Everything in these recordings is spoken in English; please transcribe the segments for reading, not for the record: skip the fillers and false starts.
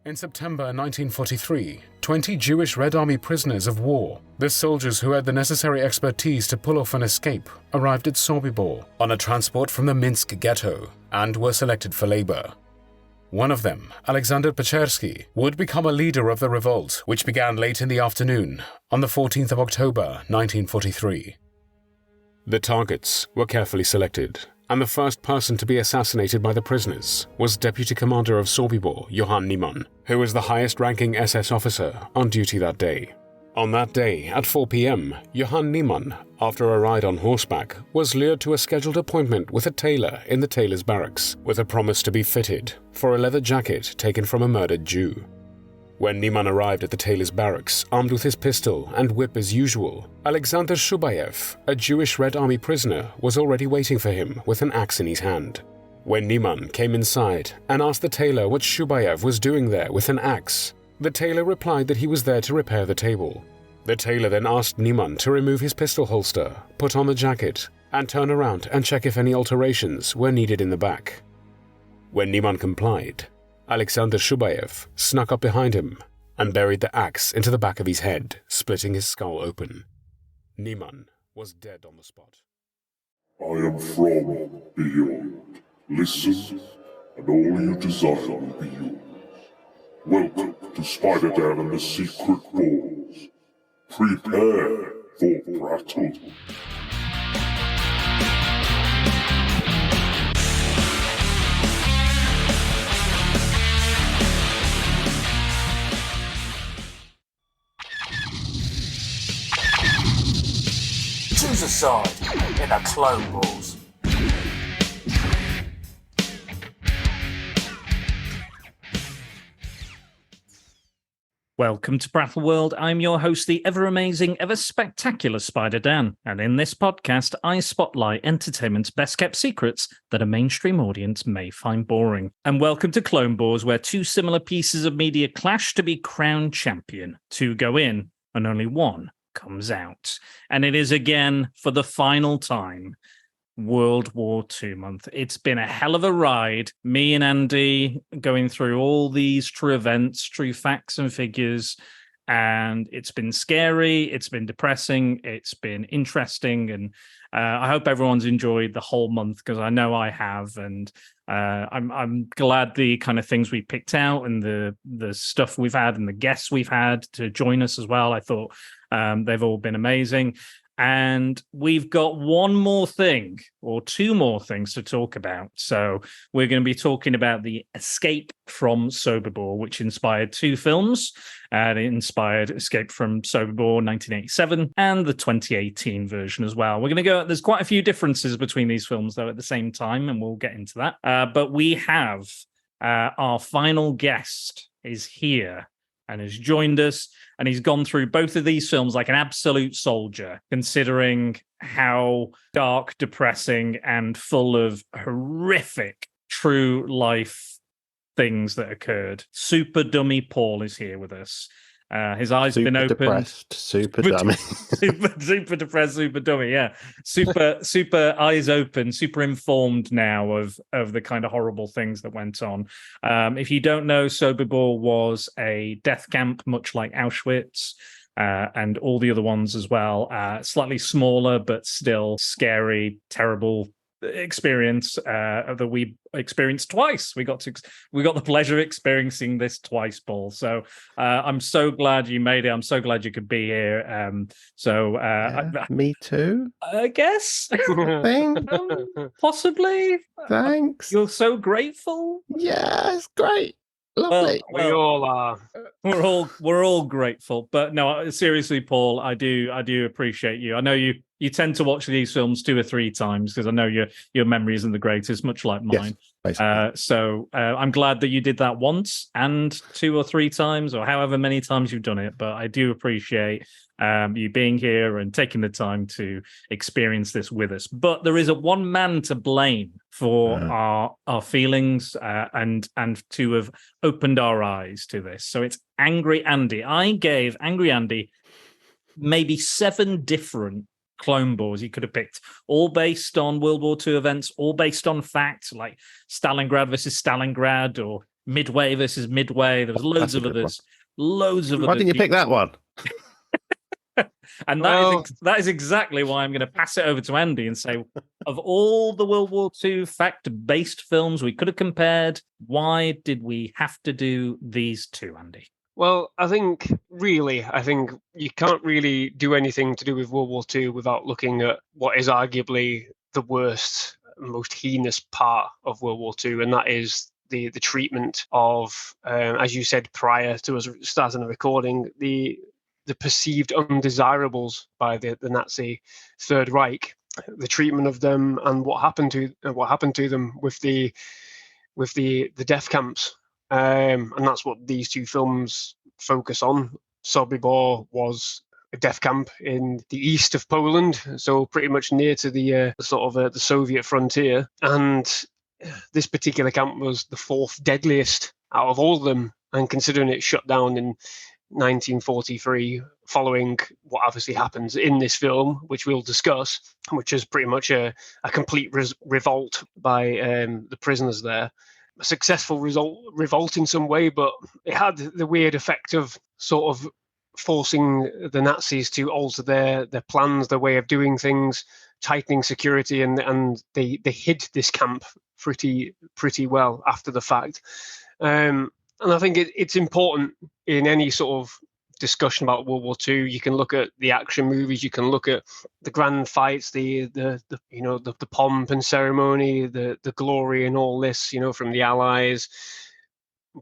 In September 1943, 20 Jewish Red Army prisoners of war, the soldiers who had the necessary expertise to pull off an escape, arrived at Sobibor on a transport from the Minsk ghetto and were selected for labor. One of them, Alexander Pechersky, would become a leader of the revolt, which began late in the afternoon on the 14th of October 1943. The targets were carefully selected, and the first person to be assassinated by the prisoners was Deputy Commander of Sobibor, Johann Niemann, who was the highest-ranking SS officer on duty that day. On that day, at 4 p.m., Johann Niemann, after a ride on horseback, was lured to a scheduled appointment with a tailor in the tailor's barracks, with a promise to be fitted for a leather jacket taken from a murdered Jew. When Niemann arrived at the tailor's barracks, armed with his pistol and whip as usual, Alexander Shubayev, a Jewish Red Army prisoner, was already waiting for him with an axe in his hand. When Niemann came inside and asked the tailor what Shubayev was doing there with an axe, the tailor replied that he was there to repair the table. The tailor then asked Niemann to remove his pistol holster, put on the jacket, and turn around and check if any alterations were needed in the back. When Niemann complied, Alexander Shubayev snuck up behind him and buried the axe into the back of his head, splitting his skull open. Niemann was dead on the spot. I am from beyond. Listen, and all you desire will be yours. Welcome to Spider-Dan and the Secret Balls. Prepare for Prattle. Choose a side in the Clone Wars. Welcome to Prattle World. I'm your host, the ever-amazing, ever-spectacular Spider-Dan, and in this podcast, I spotlight entertainment's best-kept secrets that a mainstream audience may find boring. And welcome to Clone Wars, where two similar pieces of media clash to be crowned champion. Two go in, and only one comes out. And it is again, for the final time, World War II month. It's been a hell of a ride. Me and Andy going through all these true events, true facts and figures, and it's been scary, it's been depressing, it's been interesting, and I hope everyone's enjoyed the whole month, because I know I have, and I'm glad the kind of things we picked out and the stuff we've had and the guests we've had to join us as well. I thought they've all been amazing. And we've got one more thing, or two more things to talk about. So we're going to be talking about the Escape from Sobibor, which inspired two films. It inspired Escape from Sobibor 1987 and the 2018 version as well. We're going to go, there's quite a few differences between these films, though, at the same time, and we'll get into that. But we have our final guest is here and has joined us, and he's gone through both of these films like an absolute soldier, considering how dark, depressing, and full of horrific true life things that occurred. Super Dummy Paul is here with us. His eyes have been opened. Depressed, super dummy. super depressed, super dummy, yeah. Super eyes open, super informed now of the kind of horrible things that went on. If you don't know, Sobibor was a death camp, much like Auschwitz, and all the other ones as well. Slightly smaller, but still scary, terrible experience that we experienced twice. We got the pleasure of experiencing this twice, Paul. So I'm so glad you made it. I'm so glad you could be here. Me too, I guess. Thanks. Possibly. Thanks. You're so grateful. Yeah, it's great. Lovely. We all are. We're all grateful. But no, seriously, Paul, I do appreciate you. I know you tend to watch these films 2 or 3 times, because I know your memory isn't the greatest, much like mine. Yes, so I'm glad that you did that once and 2 or 3 times, or however many times you've done it. But I do appreciate you being here and taking the time to experience this with us. But there is one man to blame for our feelings and to have opened our eyes to this. So it's Angry Andy. I gave Angry Andy maybe 7 different Clone Wars he could have picked, all based on World War II events, all based on facts, like Stalingrad versus Stalingrad, or Midway versus Midway. There was loads That's a of good others. Loads of Why others. didn't you pick that one? And Well- that is exactly why I'm going to pass it over to Andy and say, of all the World War II fact-based films we could have compared, why did we have to do these two, Andy? Well, I think you can't really do anything to do with World War II without looking at what is arguably the worst, most heinous part of World War II, and that is the treatment of, as you said prior to us starting the recording, the perceived undesirables by the Nazi Third Reich, the treatment of them, and what happened to them with the death camps. And that's what these two films focus on. Sobibor was a death camp in the east of Poland, so pretty much near to the Soviet frontier. And this particular camp was the fourth deadliest out of all of them. And considering it shut down in 1943, following what obviously happens in this film, which we'll discuss, which is pretty much a complete revolt by the prisoners there. A successful revolt in some way, but it had the weird effect of sort of forcing the Nazis to alter their plans, their way of doing things, tightening security, and they hid this camp pretty well after the fact. And I think it's important in any sort of discussion about World War II. You can look at the action movies, you can look at the grand fights, the pomp and ceremony, the glory and all this, from the Allies.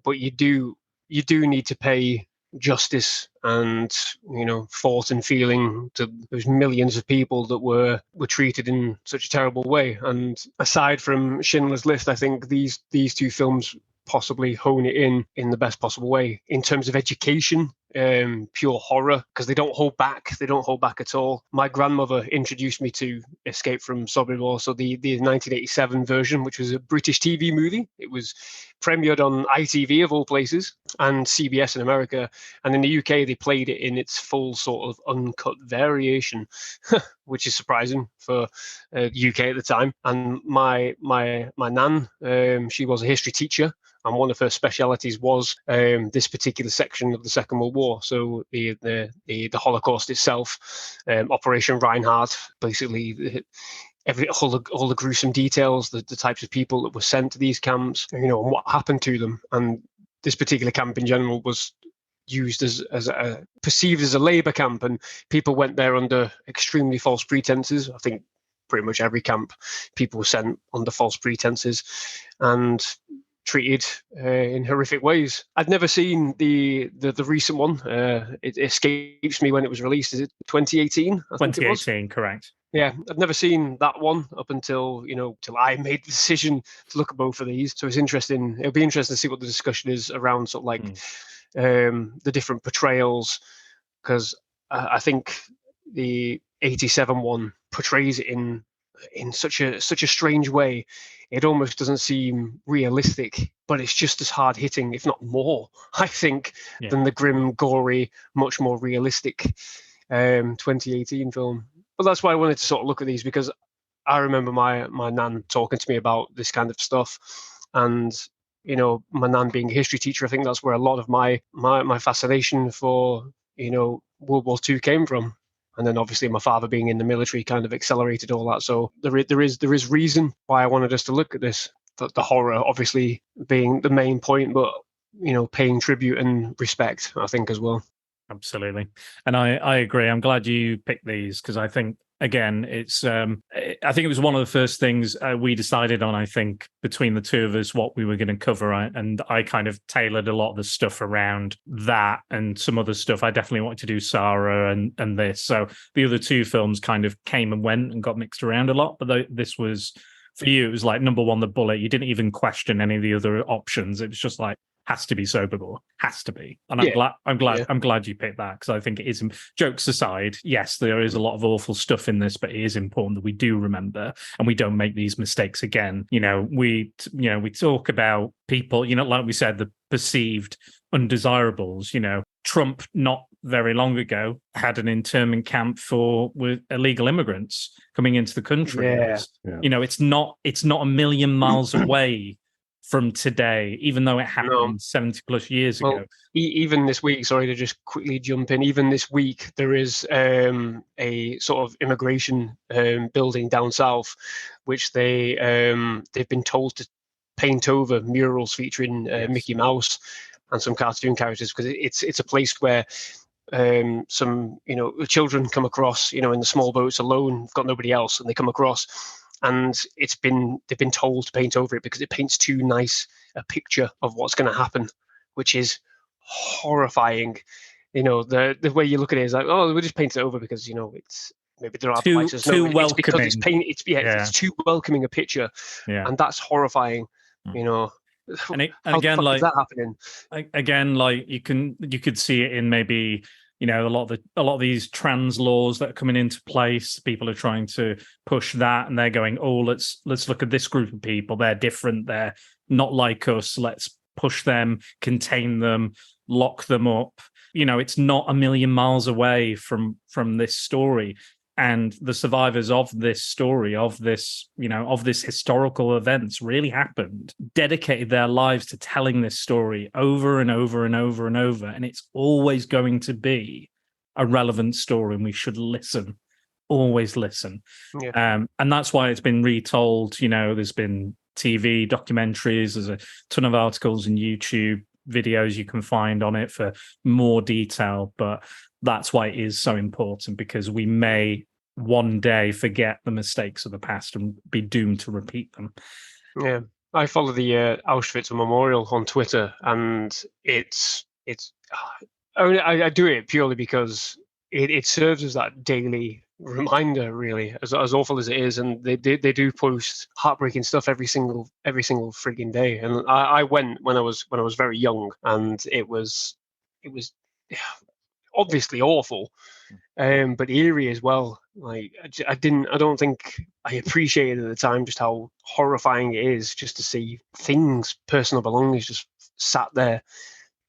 But you do need to pay justice and thought and feeling to those millions of people that were treated in such a terrible way. And aside from Schindler's List, I think these two films possibly hone it in the best possible way in terms of education, pure horror, because they don't hold back at all. My grandmother introduced me to Escape from Sobibor, so the 1987 version, which was a British TV movie. It was premiered on ITV of all places and CBS in America, and in the UK they played it in its full sort of uncut variation, which is surprising for UK at the time. And my nan, she was a history teacher, and one of her specialities was this particular section of the Second World War. So the Holocaust itself, Operation Reinhardt, basically all the gruesome details, the types of people that were sent to these camps, and what happened to them. And this particular camp in general was used perceived as a labor camp, and people went there under extremely false pretenses. I think pretty much every camp, people were sent under false pretenses and treated in horrific ways. I'd never seen the recent one. It escapes me when it was released. Is it 2018? 2018, correct. Yeah, I've never seen that one up until till I made the decision to look at both of these. So it's interesting. It'll be interesting to see what the discussion is around sort of like the different portrayals, because I think the 87 one portrays it in such a strange way. It almost doesn't seem realistic, but it's just as hard hitting, if not more, I think, than the grim, gory, much more realistic 2018 film. But that's why I wanted to sort of look at these, because I remember my nan talking to me about this kind of stuff, and my nan being a history teacher, I think that's where a lot of my fascination for World War II came from. And then obviously my father being in the military kind of accelerated all that. So there is reason why I wanted us to look at this. The horror obviously being the main point, but paying tribute and respect, I think, as well. Absolutely. And I agree. I'm glad you picked these, because I think, again, it's I think it was one of the first things we decided on, I think, between the two of us, what we were going to cover. And I kind of tailored a lot of the stuff around that and some other stuff. I definitely wanted to do Sarah and this. So the other two films kind of came and went and got mixed around a lot. But this was, for you, it was like number one, the bullet. You didn't even question any of the other options. It was just like, has to be Sobibor, has to be. And I'm glad you picked that, because I think it is. Jokes aside, yes, there is a lot of awful stuff in this, but it is important that we do remember and we don't make these mistakes again. We talk about people, like we said, the perceived undesirables. Trump not very long ago had an internment camp with illegal immigrants coming into the country. Yeah. It's not a million miles away from today, even though it happened 70 plus years ago. Even this week, sorry to just quickly jump in, even this week, there is a sort of immigration building down south, which they've been told to paint over murals featuring Mickey Mouse and some cartoon characters, because it's a place where some children come across, in the small boats alone, got nobody else, and they come across, and they've been told to paint over it because it paints too nice a picture of what's going to happen, which is horrifying. The way you look at it is like, oh, we'll just paint it over because it's maybe there are too welcoming. It's because it's too welcoming a picture, and that's horrifying. And how again, the fuck like is that happening? Again, like you could see it in maybe a lot of these trans laws that are coming into place. People are trying to push that, and they're going, oh, let's look at this group of people. They're different. They're not like us. Let's push them, contain them, lock them up. It's not a million miles away from this story. And the survivors of this story, of this historical events really happened, dedicated their lives to telling this story over and over and over and over. And it's always going to be a relevant story, and we should listen, always listen. Yeah. And that's why it's been retold. There's been TV documentaries, there's a ton of articles and YouTube videos you can find on it for more detail. But that's why it is so important, because we may one day forget the mistakes of the past and be doomed to repeat them. Yeah, I follow the Auschwitz Memorial on Twitter, and I do it purely because it serves as that daily reminder, really, as awful as it is. And they do post heartbreaking stuff every single frigging day. And I went when I was very young, and it was obviously awful, but eerie as well. Like I don't think I appreciated at the time just how horrifying it is just to see things, personal belongings, just sat there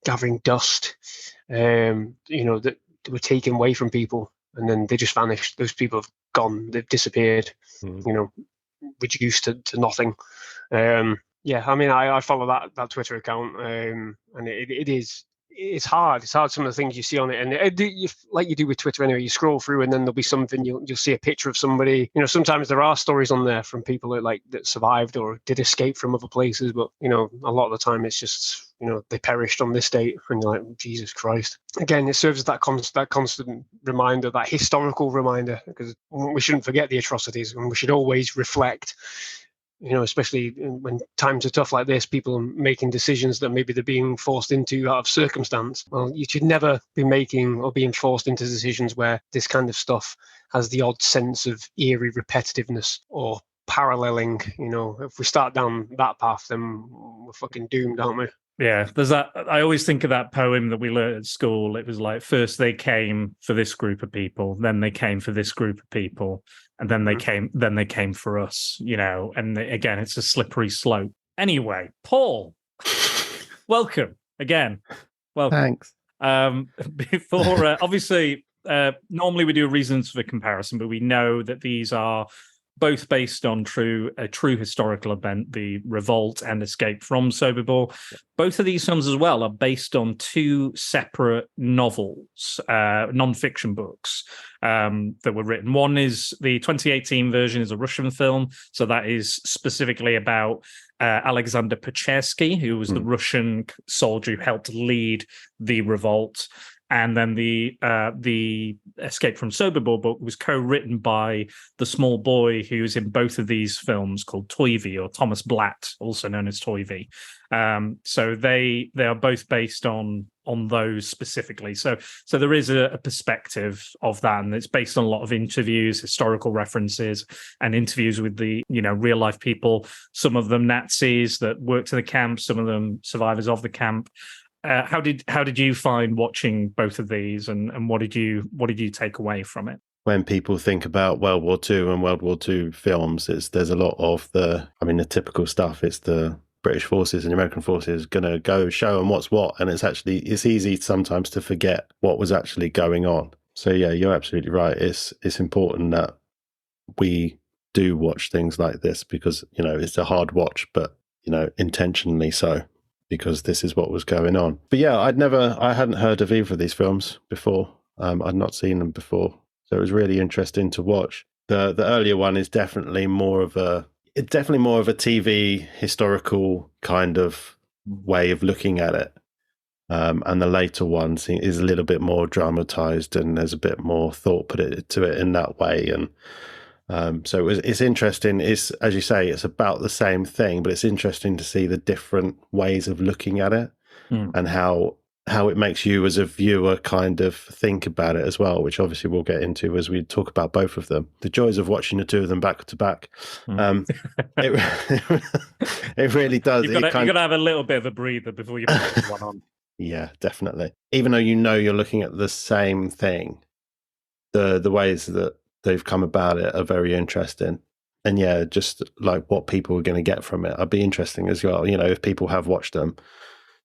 gathering dust. That were taken away from people, and then they just vanished. Those people have gone. They've disappeared. Reduced to nothing. I follow that Twitter account, and it's hard. It's hard, some of the things you see on it, and like you do with Twitter anyway. You scroll through, and then there'll be something, you'll see a picture of somebody. Sometimes there are stories on there from people that survived or did escape from other places, but a lot of the time it's just they perished on this date, and you're like, Jesus Christ. Again, it serves as that constant reminder, that historical reminder, because we shouldn't forget the atrocities, and we should always reflect. Especially when times are tough like this, people are making decisions that maybe they're being forced into out of circumstance. Well, you should never be making or being forced into decisions where this kind of stuff has the odd sense of eerie repetitiveness or paralleling. If we start down that path, then we're fucking doomed, aren't we? Yeah, there's that. I always think of that poem that we learned at school. It was like, first they came for this group of people, then they came for this group of people, and then they came for us, and again, it's a slippery slope. Anyway, Paul, welcome again. Welcome. Thanks. Before, obviously, normally we do reasons for comparison, but we know that these are both based on a true historical event, the revolt and escape from Sobibor. Both of these films as well are based on two separate novels, non-fiction books that were written. One is the 2018 version is a Russian film, so that is specifically about Alexander Pechersky, who was the Russian soldier who helped lead the revolt. And then the Escape from Sobibor book was co-written by the small boy who's in both of these films, called Toivy, or Thomas Blatt, also known as Toivy. So they are both based on those specifically. So there is a perspective of that, and it's based on a lot of interviews, historical references, and interviews with the real life people. Some of them Nazis that worked in the camp, some of them survivors of the camp. How did you find watching both of these, and what did you take away from it? When people think about World War II and World War II films, there's a lot of the typical stuff. It's the British forces and American forces going to go show them what's what, and it's easy sometimes to forget what was actually going on. So yeah, you're absolutely right. It's important that we do watch things like this, because it's a hard watch, but intentionally so, because this is what was going on. But yeah, I hadn't heard of either of these films before. I'd not seen them before, so it was really interesting to watch. The earlier one is definitely more of a TV historical kind of way of looking at it. And the later one is a little bit more dramatized, and there's a bit more thought put into it in that way. And so it's interesting. It's, as you say, it's about the same thing, but it's interesting to see the different ways of looking at it and how it makes you as a viewer kind of think about it as well, which obviously we'll get into as we talk about both of them. The joys of watching the two of them back to back. It really does. You've got to have a little bit of a breather before you put one on. Yeah, definitely. Even though you're looking at the same thing, the ways that they've come about it are very interesting. And yeah, just like what people are going to get from it, I'd be interesting as well. If people have watched them,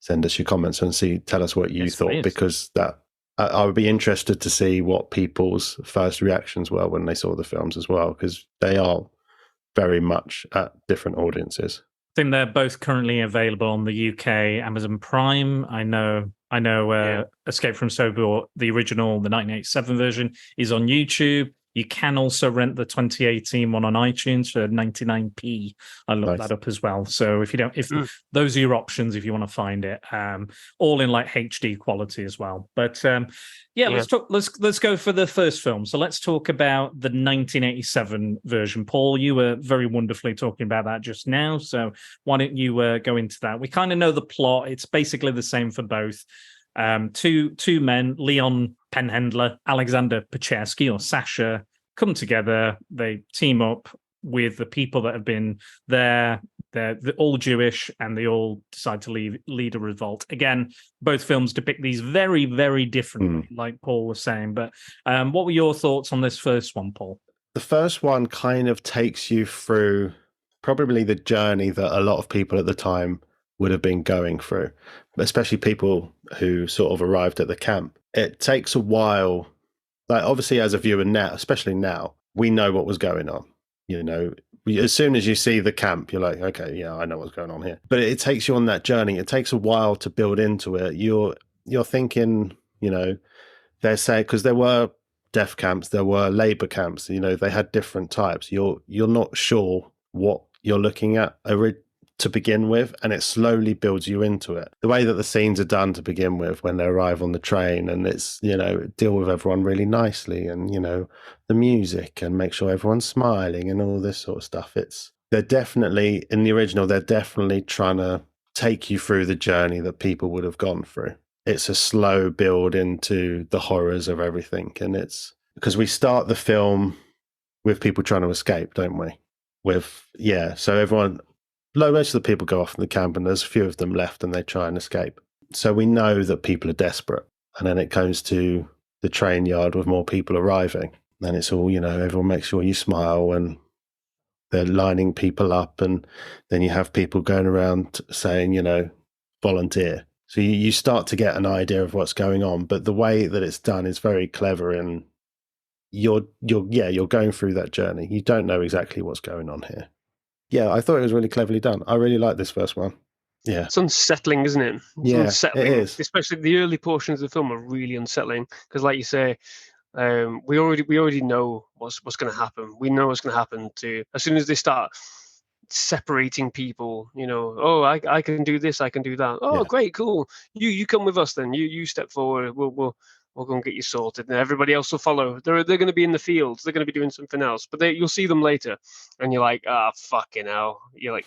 send us your comments and tell us what you thought, please. Because I would be interested to see what people's first reactions were when they saw the films as well, because they are very much at different audiences. I think they're both currently available on the UK Amazon Prime. I know. Escape from Sobibor, the original, the 1987 version, is on YouTube. You can also rent the 2018 one on iTunes for 99p. I looked that up as well. So if those are your options, if you want to find it, all in like HD quality as well. But let's go for the first film. So let's talk about the 1987 version. Paul, you were very wonderfully talking about that just now. So why don't you go into that? We kind of know the plot. It's basically the same for both. Two men, Leon Penhandler, Alexander Pechersky or Sasha, come together. They team up with the people that have been there. They're all Jewish, and they all decide to lead a revolt. Again, both films depict these very, very differently, like Paul was saying. But what were your thoughts on this first one, Paul? The first one kind of takes you through probably the journey that a lot of people at the time would have been going through, especially people who sort of arrived at the camp. It takes a while, like obviously as a viewer now, especially now, we know what was going on. As soon as you see the camp, you're like, okay, yeah, I know what's going on here. But it takes you on that journey. It takes a while to build into it. You're thinking, they're saying, because there were death camps, there were labor camps, they had different types. You're not sure what you're looking at to begin with, and it slowly builds you into it. The way that the scenes are done to begin with when they arrive on the train, and it's, deal with everyone really nicely, and, the music, and make sure everyone's smiling and all this sort of stuff. They're definitely, in the original, they're definitely trying to take you through the journey that people would have gone through. It's a slow build into the horrors of everything. And it's because we start the film with people trying to escape, don't we? So everyone, most of the people go off in the camp, and there's a few of them left, and they try and escape. So we know that people are desperate. And then it goes to the train yard with more people arriving. And it's all, everyone makes sure you smile, and they're lining people up. And then you have people going around saying, volunteer. So you start to get an idea of what's going on. But the way that it's done is very clever, and you're going through that journey. You don't know exactly what's going on here. Yeah, I thought it was really cleverly done. I really like this first one. Yeah. It's unsettling, isn't it? It's unsettling. It is. Especially the early portions of the film are really unsettling, because like you say, we already know what's going to happen. We know what's going to happen as soon as they start separating people, I can do this, I can do that. Oh, great, cool. You come with us then. You step forward. We'll go and get you sorted, and everybody else will follow. They're going to be in the fields. They're going to be doing something else, but you'll see them later, and you're like, fucking hell. You're like,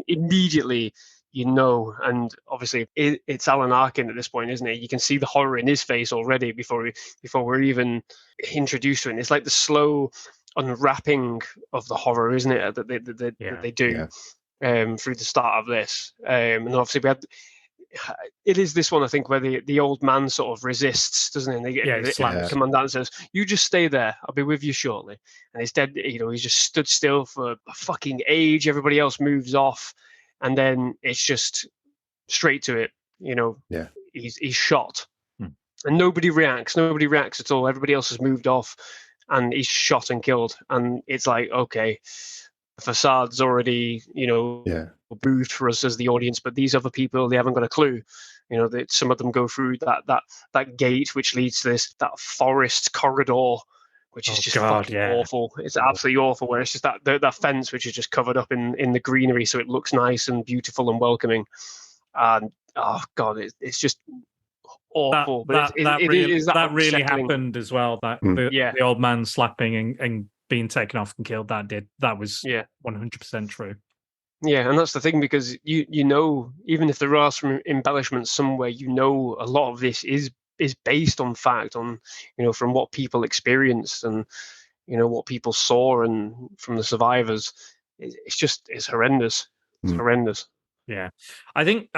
immediately, and obviously it's Alan Arkin at this point, isn't it? You can see the horror in his face already before we're even introduced to it. And it's like the slow unwrapping of the horror, isn't it? That they do through the start of this, and obviously we had. It is this one, I think, where the old man sort of resists, doesn't he? And the commandant says, "You just stay there. I'll be with you shortly." And he's dead. He's just stood still for a fucking age. Everybody else moves off, and then it's just straight to it. He's shot, and nobody reacts. Nobody reacts at all. Everybody else has moved off, and he's shot and killed. And it's like, okay, the facade's already, removed for us as the audience, but these other people, they haven't got a clue. You know, that some of them go through that gate which leads to that forest corridor, which is just fucking awful. It's absolutely awful. Where it's just that fence which is just covered up in the greenery, so it looks nice and beautiful and welcoming. And oh god, it's just awful. But it is that really happened as well. That the old man slapping and being taken off and killed. That was 100% true. Yeah, and that's the thing, because you know, even if there are some embellishments somewhere, you know, a lot of this is based on fact, on, you know, from what people experienced and, you know, what people saw and from the survivors. It's horrendous. It's horrendous. Yeah, I think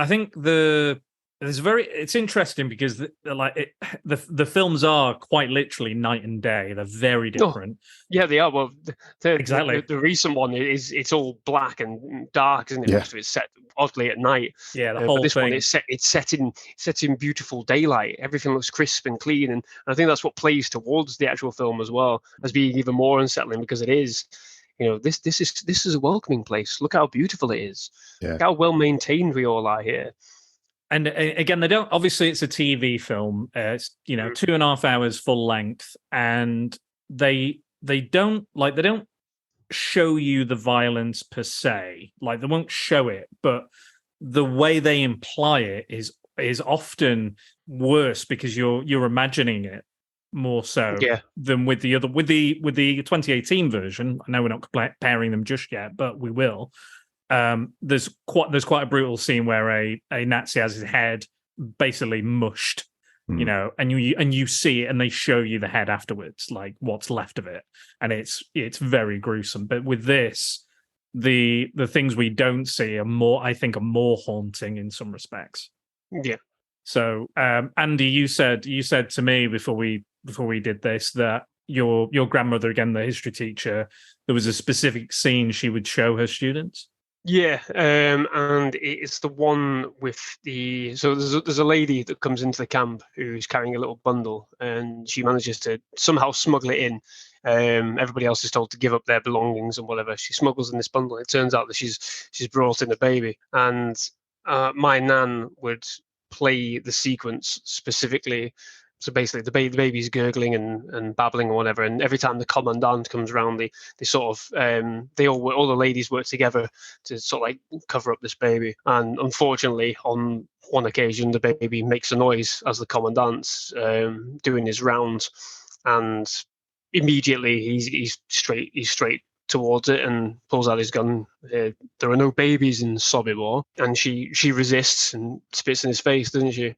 it's interesting because the films are quite literally night and day. They're very different. Yeah, they are. Well, exactly. The recent one it's all black and dark, isn't it? Yeah. Most of it's set oddly at night. Yeah, the whole this thing. One it's set in beautiful daylight. Everything looks crisp and clean, and I think that's what plays towards the actual film as well as being even more unsettling, because it is. You know, this is a welcoming place. Look how beautiful it is. Yeah. Look how well maintained we all are here. And again, they don't. Obviously, it's a TV film. It's 2.5 hours full length, and they don't show you the violence per se. Like, they won't show it, but the way they imply it is often worse because you're imagining it more so than with the 2018 version. I know we're not comparing them just yet, but we will. There's quite a brutal scene where a Nazi has his head basically mushed, you know, and you see it, and they show you the head afterwards, like what's left of it, and it's very gruesome. But with this, the things we don't see are more haunting in some respects. Yeah. So, Andy, you said to me before we did this that your grandmother, again, the history teacher, there was a specific scene she would show her students. Yeah, and it's the one with so there's a lady that comes into the camp who's carrying a little bundle, and she manages to somehow smuggle it in. Everybody else is told to give up their belongings and whatever. She smuggles in this bundle. It turns out that she's brought in a baby, and my nan would play the sequence specifically. So basically, the baby's gurgling and babbling or whatever, and every time the commandant comes around, they sort of all the ladies work together to sort of like cover up this baby. And unfortunately, on one occasion, the baby makes a noise as the commandant's doing his rounds, and immediately he's straight towards it and pulls out his gun. There are no babies in Sobibor, and she resists and spits in his face, doesn't she?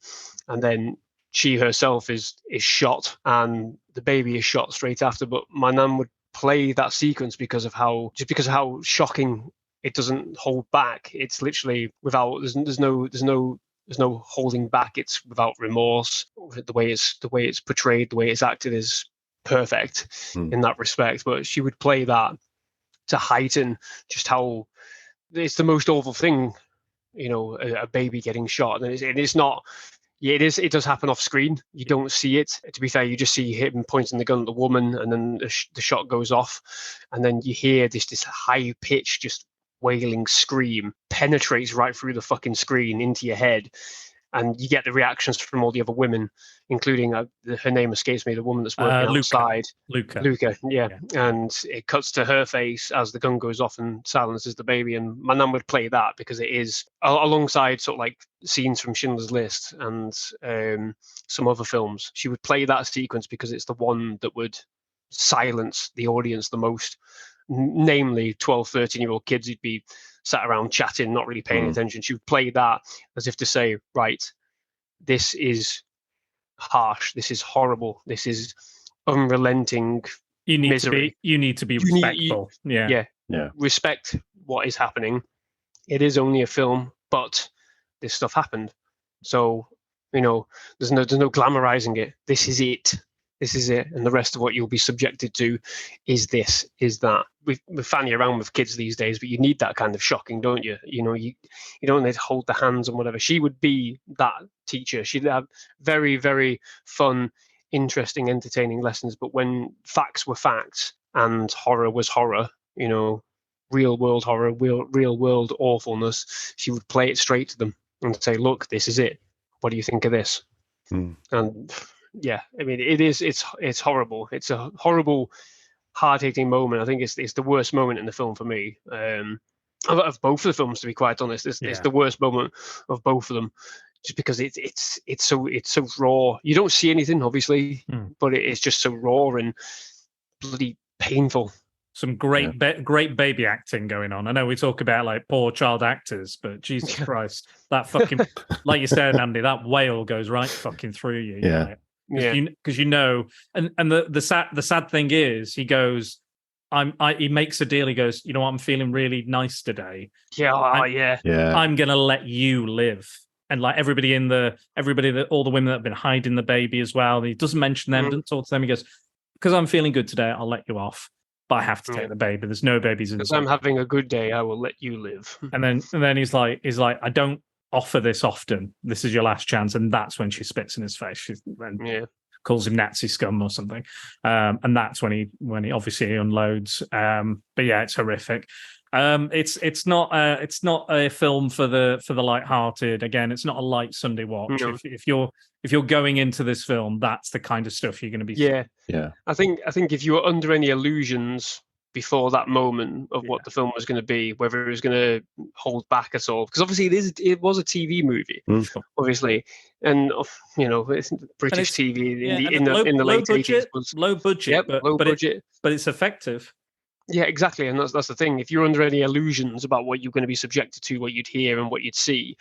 And then she herself is shot, and the baby is shot straight after. But my nan would play that sequence because of how shocking it doesn't hold back. It's literally without there's no holding back. It's without remorse. The way it's portrayed, the way it's acted is perfect in that respect. But she would play that to heighten just how it's the most awful thing, you know, a baby getting shot, and it's not. Yeah, it is. It does happen off screen. You don't see it. To be fair, you just see him pointing the gun at the woman, and then the shot goes off, and then you hear this high pitch, just wailing scream penetrates right through the fucking screen into your head, and you get the reactions from all the other women, including her name escapes me, the woman that's working outside. Luca, yeah. And it cuts to her face as the gun goes off and silences the baby. And my nan would play that because it is alongside sort of like scenes from Schindler's List and some other films. She would play that sequence because it's the one that would silence the audience the most, namely 12, 13-year-old kids who'd be sat around chatting, not really paying attention. She would play that as if to say, right, this is harsh, this is horrible, this is unrelenting misery. You need to be respectful. Yeah. Respect what is happening. It is only a film, but this stuff happened. So, you know, there's no glamorizing it. This is it. This is it. And the rest of what you'll be subjected to is this, is that. We're fanning around with kids these days, but you need that kind of shocking, don't you? You know, you don't need to hold the hands and whatever. She would be that teacher. She'd have very, very fun, interesting, entertaining lessons. But when facts were facts and horror was horror, you know, real world horror, real world awfulness, she would play it straight to them and say, "Look, this is it. What do you think of this?" And yeah, I mean, it's horrible. It's a horrible, hard-hitting moment. I think it's the worst moment in the film for me. Of both of the films, to be quite honest, it's the worst moment of both of them, just because it's so raw. You don't see anything, obviously, but it's just so raw and bloody painful. Some great baby acting going on. I know we talk about like poor child actors, but Jesus Christ, that fucking, like you said, Andy, that wail goes right fucking through you. Yeah. Because and the sad thing is, he goes, he makes a deal. He goes, you know what, I'm feeling really nice today. I'm gonna let you live. And like all the women that have been hiding the baby as well. He doesn't mention them, doesn't talk to them. He goes, because I'm feeling good today, I'll let you off. But I have to take the baby. There's no babies in. Because I'm having a good day, I will let you live. And then he's like, I don't offer this often. This is your last chance. And that's when she spits in his face. Calls him Nazi scum or something. And that's when he obviously unloads. But yeah, it's horrific. It's not a film for the lighthearted. Again, it's not a light Sunday watch. No. If you're going into this film, that's the kind of stuff you're going to be. Yeah. I think if you were under any illusions before that moment of what the film was going to be, whether it was going to hold back at all, because obviously it was a TV movie, obviously, and it's British TV in the late 80s was low budget, but it's effective. Yeah, exactly, and that's the thing. If you're under any illusions about what you're going to be subjected to, what you'd hear and what you'd see,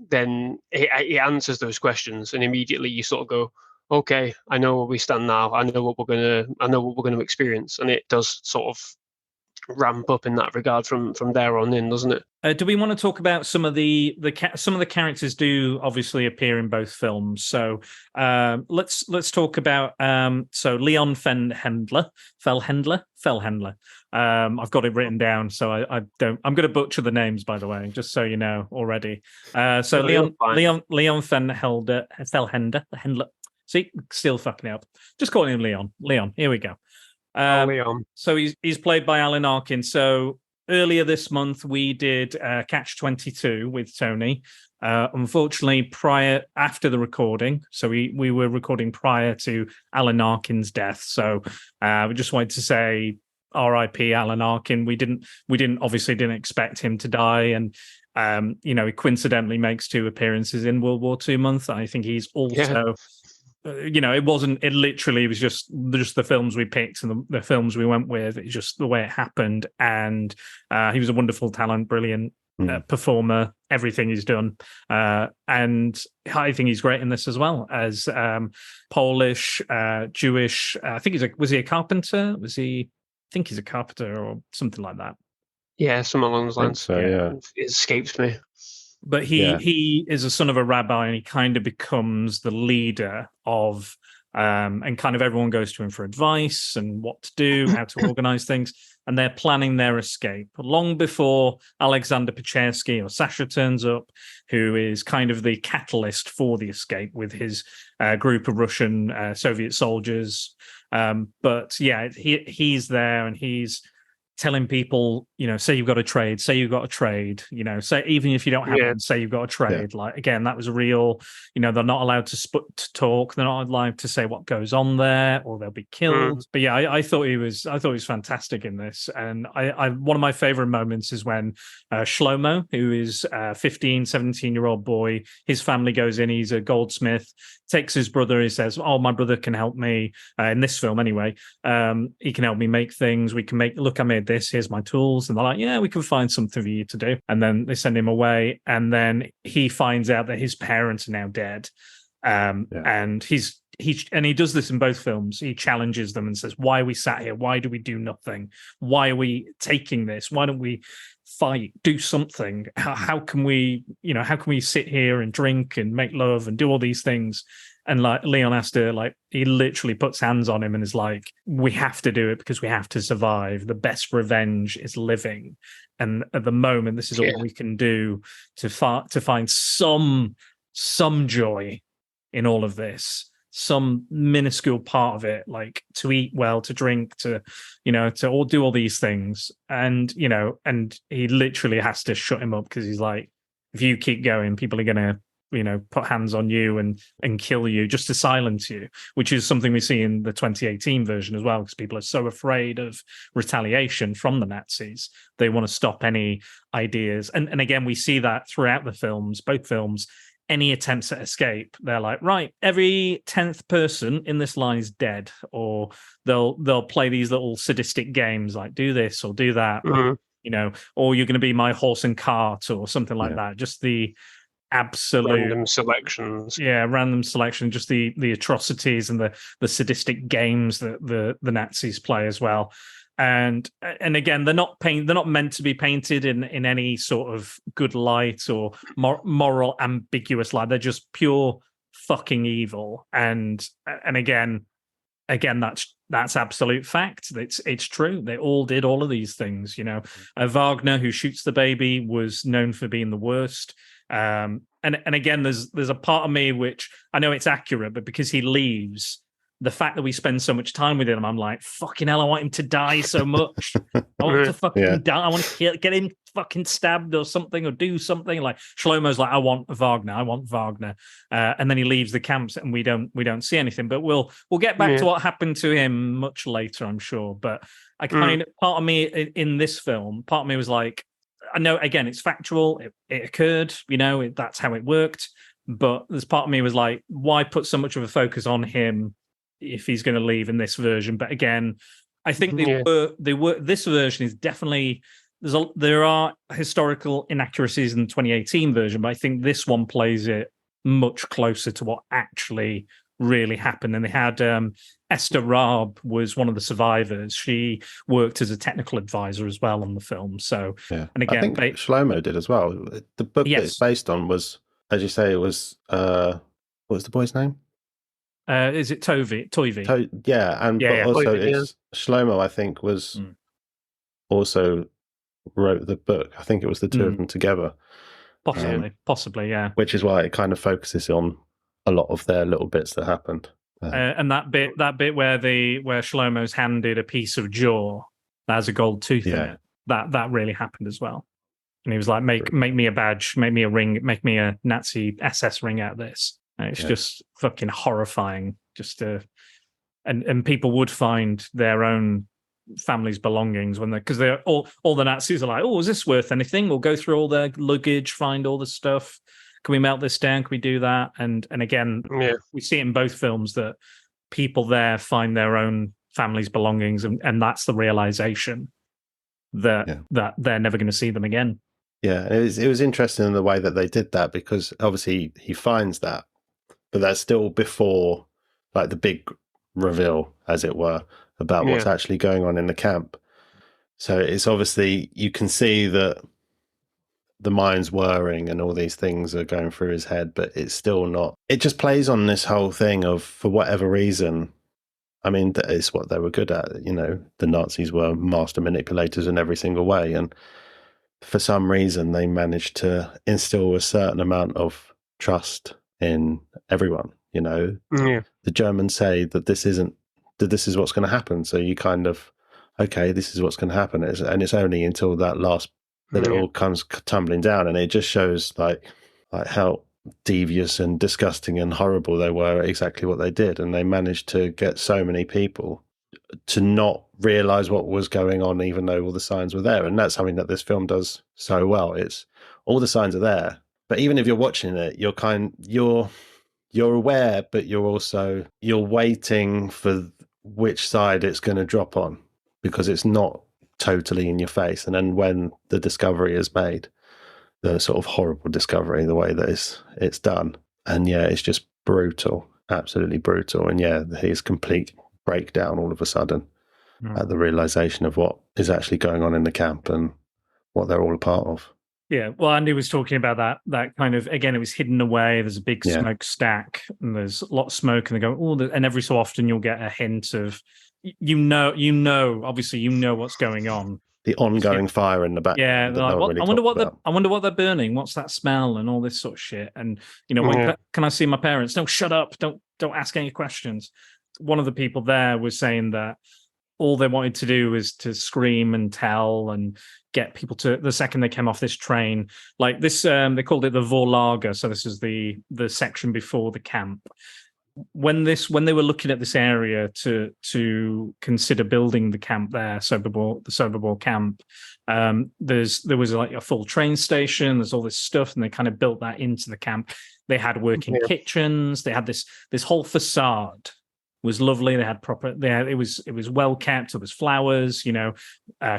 then it answers those questions, and immediately you sort of go, "Okay, I know where we stand now. I know what we're gonna experience," and it does sort of ramp up in that regard from there on in, doesn't it? Do we want to talk about some of the characters do obviously appear in both films? So let's talk about Leon Fellhendler. I've got it written down, so I'm going to butcher the names, by the way, just so you know already. So Leon Fellhendler. See, still fucking up. Just calling him Leon. Leon. Here we go. Leon. So he's played by Alan Arkin. So earlier this month we did Catch 22 with Tony. Unfortunately, after the recording, so we were recording prior to Alan Arkin's death. So we just wanted to say R.I.P. Alan Arkin. We didn't expect him to die, and he coincidentally makes 2 appearances in World War II month. I think he's also. It literally was just the films we picked and the films we went with. It's just the way it happened. And he was a wonderful talent, brilliant performer, everything he's done. And I think he's great in this as well as Polish, Jewish. I think was he a carpenter? I think he's a carpenter or something like that. Yeah, something along those lines. So, yeah. It escapes me. But he is a son of a rabbi, and he kind of becomes the leader of, and kind of everyone goes to him for advice and what to do, how to organize things, and they're planning their escape long before Alexander Pechersky or Sasha turns up, who is kind of the catalyst for the escape with his group of Russian Soviet soldiers. But yeah, he's there, and he's telling people, say you've got a trade, say even if you don't have one, say you've got a trade. Yeah. Like, again, that was real, they're not allowed to talk. They're not allowed to say what goes on there, or they'll be killed. But yeah, I thought he was fantastic in this. And I one of my favorite moments is when Shlomo, who is a 17-year-old boy, his family goes in, he's a goldsmith, takes his brother, he says, "Oh, my brother can help me," in this film anyway. He can help me make things. We can I made this, here's my tools. And they're like, "Yeah, we can find something for you to do." And then they send him away, and then he finds out that his parents are now dead. And he does this in both films. He challenges them and says, "Why are we sat here? Why do we do nothing? Why are we taking this? Why don't we fight, do something? How can we sit here and drink and make love and do all these things?" And like Leon has to, he literally puts hands on him and is like, "We have to do it because we have to survive. The best revenge is living. And at the moment, this is all we can do to find some joy in all of this." some minuscule part of it, like to eat well, to drink, to, to all do all these things. And, and he literally has to shut him up because he's like, if you keep going, people are going to, put hands on you and kill you just to silence you, which is something we see in the 2018 version as well, because people are so afraid of retaliation from the Nazis. They want to stop any ideas. And again, we see that throughout the films, both films, any attempts at escape, they're like, right, every 10th person in this line is dead, or they'll play these little sadistic games like do this or do that, or you're going to be my horse and cart or something like that. Just the absolute random selections. Random selection, just the atrocities and the sadistic games that the Nazis play as well. And again, they're not meant to be painted in any sort of good light or moral ambiguous light. They're just pure fucking evil. And again, that's absolute fact. It's true. They all did all of these things. Wagner, who shoots the baby, was known for being the worst. And again, there's a part of me which I know it's accurate, but because he leaves, the fact that we spend so much time with him, I'm like, fucking hell, I want him to die so much. I want to fucking die. I want to get him fucking stabbed or something, or do something. Like Shlomo's like, I want Wagner. And then he leaves the camps and we don't see anything. But we'll get back to what happened to him much later, I'm sure. But I kind of, part of me in this film, part of me was like, I know, again, it's factual. It occurred, that's how it worked. But there's part of me was like, why put so much of a focus on him if he's going to leave in this version? But again, I think they were. This version is definitely there are historical inaccuracies in the 2018 version, but I think this one plays it much closer to what actually really happened. And they had Esther Raab was one of the survivors. She worked as a technical advisor as well on the film. So, and again, I think Shlomo did as well. The book that it's based on was, as you say, it was what was the boy's name? Is it Toivi? But also Shlomo, I think, was also wrote the book. I think it was the two of them together. Possibly, yeah. Which is why it kind of focuses on a lot of their little bits that happened. And that bit where Shlomo's handed a piece of jaw that has a gold tooth in it, that really happened as well. And he was like, make me a badge, make me a ring, make me a Nazi SS ring out of this. And it's just fucking horrifying. And people would find their own family's belongings because they're all the Nazis are like, oh, is this worth anything? We'll go through all their luggage, find all the stuff. Can we melt this down? Can we do that? And again, we see it in both films that people there find their own family's belongings, and that's the realization that they're never going to see them again. Yeah, it was interesting in the way that they did that, because obviously he finds that, but that's still before like the big reveal, as it were, about what's actually going on in the camp. So it's obviously, you can see that the mind's whirring and all these things are going through his head, but it's still not. It just plays on this whole thing of, for whatever reason, I mean, that is what they were good at. The Nazis were master manipulators in every single way. And for some reason, they managed to instill a certain amount of trust in everyone. The Germans say that this is what's going to happen. So you kind of, okay, this is what's going to happen. And it's only until that last that it all comes tumbling down, and it just shows like how devious and disgusting and horrible they were at exactly what they did. And they managed to get so many people to not realize what was going on, even though all the signs were there. And that's something that this film does so well. It's all the signs are there, but even if you're watching it, you're aware, but you're waiting for which side it's going to drop on, because it's not totally in your face. And then when the discovery is made, the sort of horrible discovery, the way that it's done, and it's just brutal, absolutely brutal. And his complete breakdown all of a sudden at the realization of what is actually going on in the camp and what they're all a part of. Yeah, well, Andy was talking about that kind of, again, it was hidden away. There's a big smoke stack and there's a lot of smoke, and they go, and every so often you'll get a hint of, obviously what's going on. The ongoing fire in the back. Yeah, like, I wonder what they're burning. What's that smell and all this sort of shit? And when can I see my parents? No, shut up! Don't don't ask any questions. One of the people there was saying that all they wanted to do was to scream and tell and get people to, the second they came off this train, like this, they called it the Vorlager. So this is the section before the camp. When they were looking at this area to consider building the camp there, the Sobibor camp, there was like a full train station. There's all this stuff, and they kind of built that into the camp. They had working kitchens. They had this whole facade. Was lovely. They had it was well kept. There was flowers,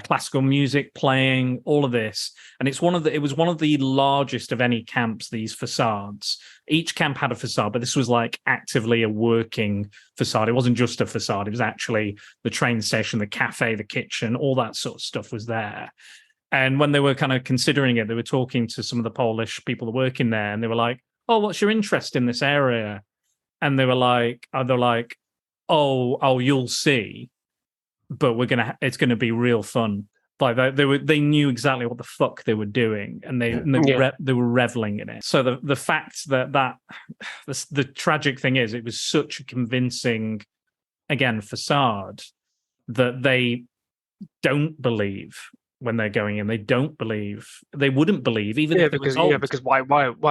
classical music playing, all of this, and it was one of the largest of any camps. These facades, each camp had a facade, but this was like actively a working facade. It wasn't just a facade; it was actually the train station, the cafe, the kitchen, all that sort of stuff was there. And when they were kind of considering it, they were talking to some of the Polish people working there, and they were like, "Oh, what's your interest in this area?" And they were like, Oh, you'll see, but it's gonna be real fun. Like they knew exactly what the fuck they were doing, and they were reveling in it. So the fact that the tragic thing is, it was such a convincing, again, facade that they don't believe when they're going in. They wouldn't believe even if because why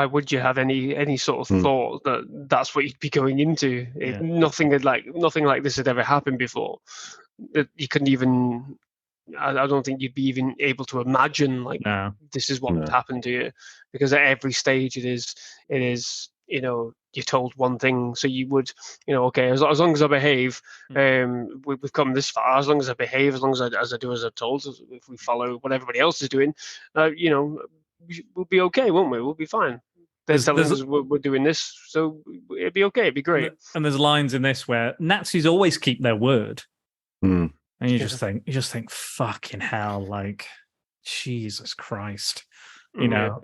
would you have any sort of thought that that's what you'd be going into? Nothing like this had ever happened before. That you couldn't even. I don't think you'd be even able to imagine this is what would happen to you, because at every stage it is you're told one thing, so you would okay, as long as I behave, we've come this far. As long as I behave, as long as I do as I'm told, if we follow what everybody else is doing, we'll be okay, won't we? We'll be fine. They're telling us we're doing this, so it'd be okay. It'd be great. And there's lines in this where Nazis always keep their word, and you just think, fucking hell, like Jesus Christ.